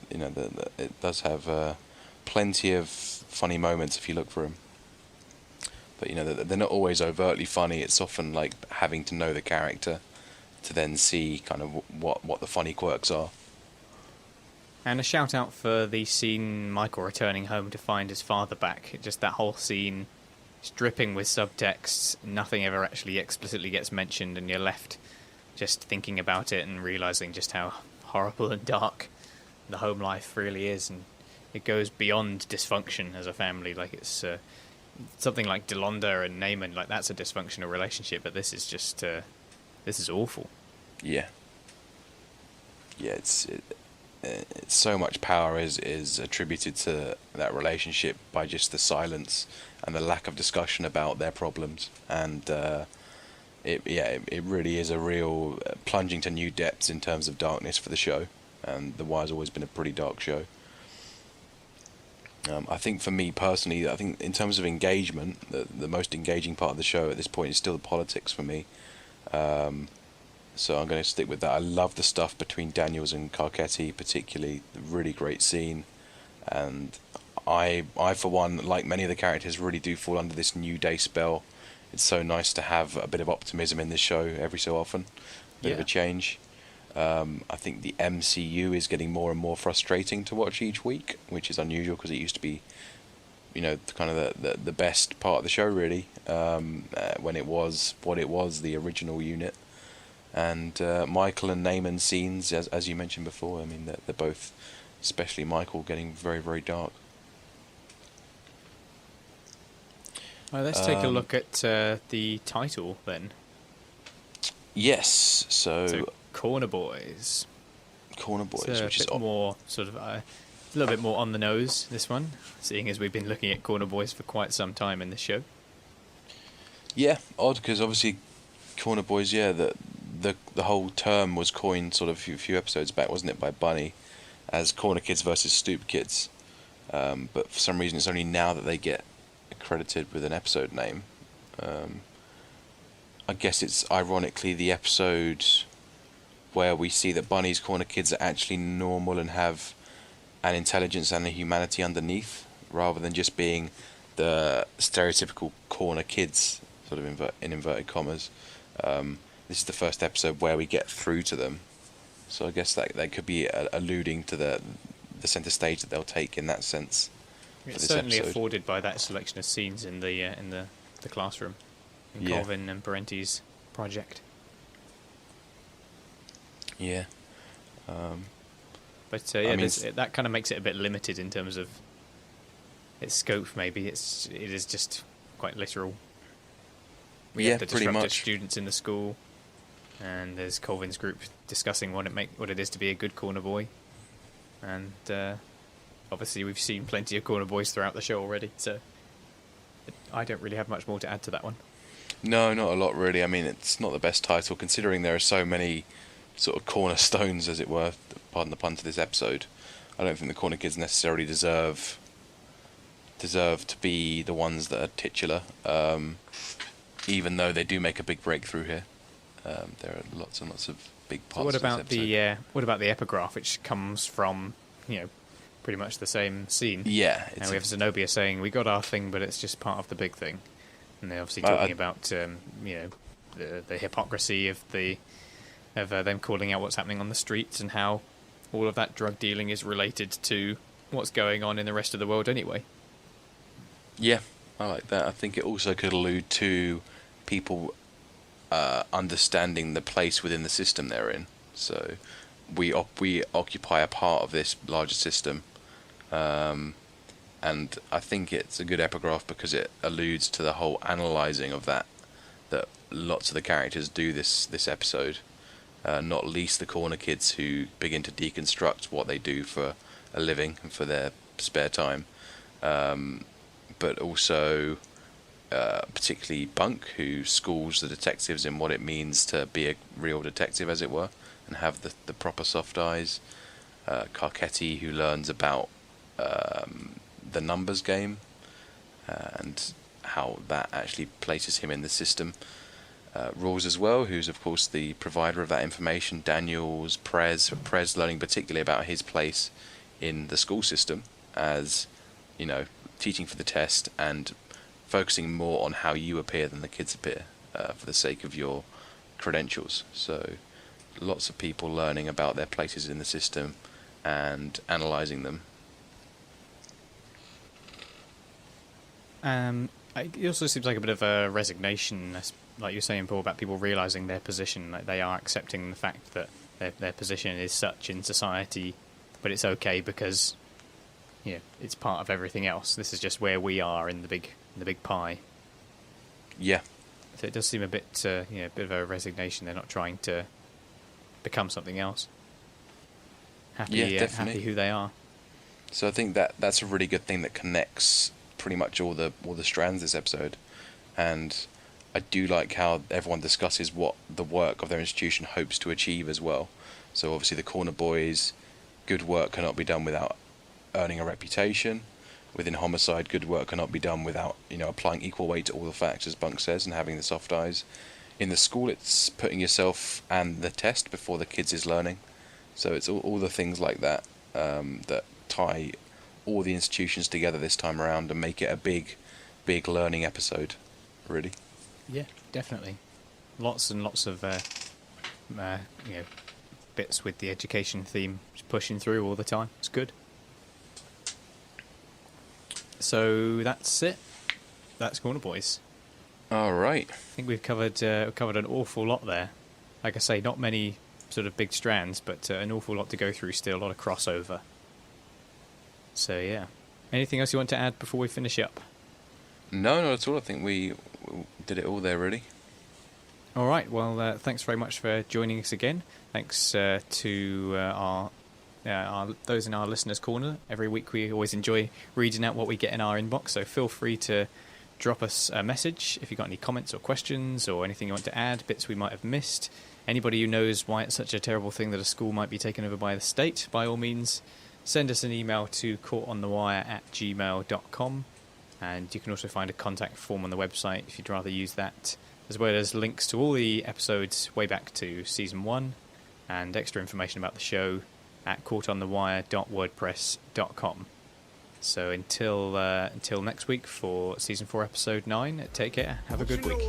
it does have plenty of funny moments if you look for them. But they're not always overtly funny. It's often like having to know the character to then see kind of what the funny quirks are. And a shout out for the scene Michael returning home to find his father back. Just that whole scene is dripping with subtext. Nothing ever actually explicitly gets mentioned, and you're left just thinking about it and realising just how horrible and dark the home life really is, and it goes beyond dysfunction as a family. Like it's something like Delonda and Naaman, like that's a dysfunctional relationship, but this is just this is awful. Yeah. Yeah, it's so much power is attributed to that relationship by just the silence and the lack of discussion about their problems, and it really is a real plunging to new depths in terms of darkness for the show. And The Wire's always been a pretty dark show. I think for me personally, I think in terms of engagement, the most engaging part of the show at this point is still the politics for me. So I'm going to stick with that. I love the stuff between Daniels and Carcetti, particularly. Really great scene. And I for one, like many of the characters, really do fall under this New Day spell. It's so nice to have a bit of optimism in this show every so often. A bit of a change. I think the MCU is getting more and more frustrating to watch each week, which is unusual because it used to be, kind of the best part of the show, really, when it was what it was, the original unit. And Michael and Naaman scenes, as you mentioned before, I mean, they're both, especially Michael, getting very, very dark. Well, let's take a look at the title then. Yes, so Corner Boys. Corner Boys, it's which is more sort of a little bit more on the nose, this one, seeing as we've been looking at Corner Boys for quite some time in this show. Yeah, odd, because obviously Corner Boys, the whole term was coined sort of a few episodes back, wasn't it, by Bunny, as Corner Kids versus Stoop Kids. But for some reason, it's only now that they get credited with an episode name. I guess it's ironically the episode where we see that Bunny's Corner Kids are actually normal and have an intelligence and a humanity underneath, rather than just being the stereotypical corner kids, sort of in inverted commas. This is the first episode where we get through to them, so I guess that could be alluding to the centre stage that they'll take in that sense. It's certainly afforded by that selection of scenes in the classroom, in Colvin and Parenti's project. Yeah. But that kind of makes it a bit limited in terms of its scope. Maybe it is just quite literal. We have the disrupted students in the school, and there's Colvin's group discussing what it is to be a good corner boy, and obviously we've seen plenty of corner boys throughout the show already. So I don't really have much more to add to that one. No, not a lot really. I mean, it's not the best title considering there are so many sort of cornerstones, as it were, pardon the pun, to this episode. I don't think the Corner Kids necessarily deserve to be the ones that are titular, even though they do make a big breakthrough here. There are lots and lots of big parts. So what about the epigraph, which comes from pretty much the same scene? Yeah, and we have Zenobia saying we got our thing, but it's just part of the big thing, and they're obviously talking about the hypocrisy of them calling out what's happening on the streets and how all of that drug dealing is related to what's going on in the rest of the world anyway. Yeah, I like that. I think it also could allude to people understanding the place within the system they're in. So we occupy a part of this larger system, and I think it's a good epigraph because it alludes to the whole analysing of that lots of the characters do this episode. Not least the Corner Kids, who begin to deconstruct what they do for a living and for their spare time. But also particularly Bunk, who schools the detectives in what it means to be a real detective, as it were, and have the proper soft eyes. Carcetti, who learns about the numbers game and how that actually places him in the system. Rawls as well, who's of course the provider of that information. Daniels, Prez learning particularly about his place in the school system as, teaching for the test and focusing more on how you appear than the kids appear for the sake of your credentials. So lots of people learning about their places in the system and analysing them. It also seems like a bit of a resignation, like you're saying, Paul, about people realising their position. Like they are accepting the fact that their position is such in society but it's okay because it's part of everything else. This is just where we are in the big pie. Yeah. So it does seem a bit a bit of a resignation. They're not trying to become something else. Happy who they are. So I think that's a really good thing that connects pretty much all the strands this episode, and I do like how everyone discusses what the work of their institution hopes to achieve as well. So obviously the corner boys, good work cannot be done without earning a reputation. Within homicide, good work cannot be done without applying equal weight to all the facts, as Bunk says, and having the soft eyes. In the school, it's putting yourself and the test before the kids is learning. So it's all the things like that that tie all the institutions together this time around and make it a big learning episode, really. Yeah, definitely. Lots and lots of bits with the education theme just pushing through all the time. It's good. So that's it. That's Corner Boys. All right. I think we've covered an awful lot there. Like I say, not many sort of big strands, but an awful lot to go through still, a lot of crossover. So yeah. Anything else you want to add before we finish up? No, not at all. I think we did it all there, really. All right. Well, thanks very much for joining us again. Thanks to our those in our listeners' corner. Every week we always enjoy reading out what we get in our inbox. So feel free to drop us a message if you've got any comments or questions or anything you want to add, bits we might have missed. Anybody who knows why it's such a terrible thing that a school might be taken over by the state, by all means, send us an email to caughtonthewire@gmail.com. And you can also find a contact form on the website if you'd rather use that, as well as links to all the episodes way back to Season 1 and extra information about the show at caughtonthewire.wordpress.com. So until next week for Season 4, Episode 9, take care. Have a good week.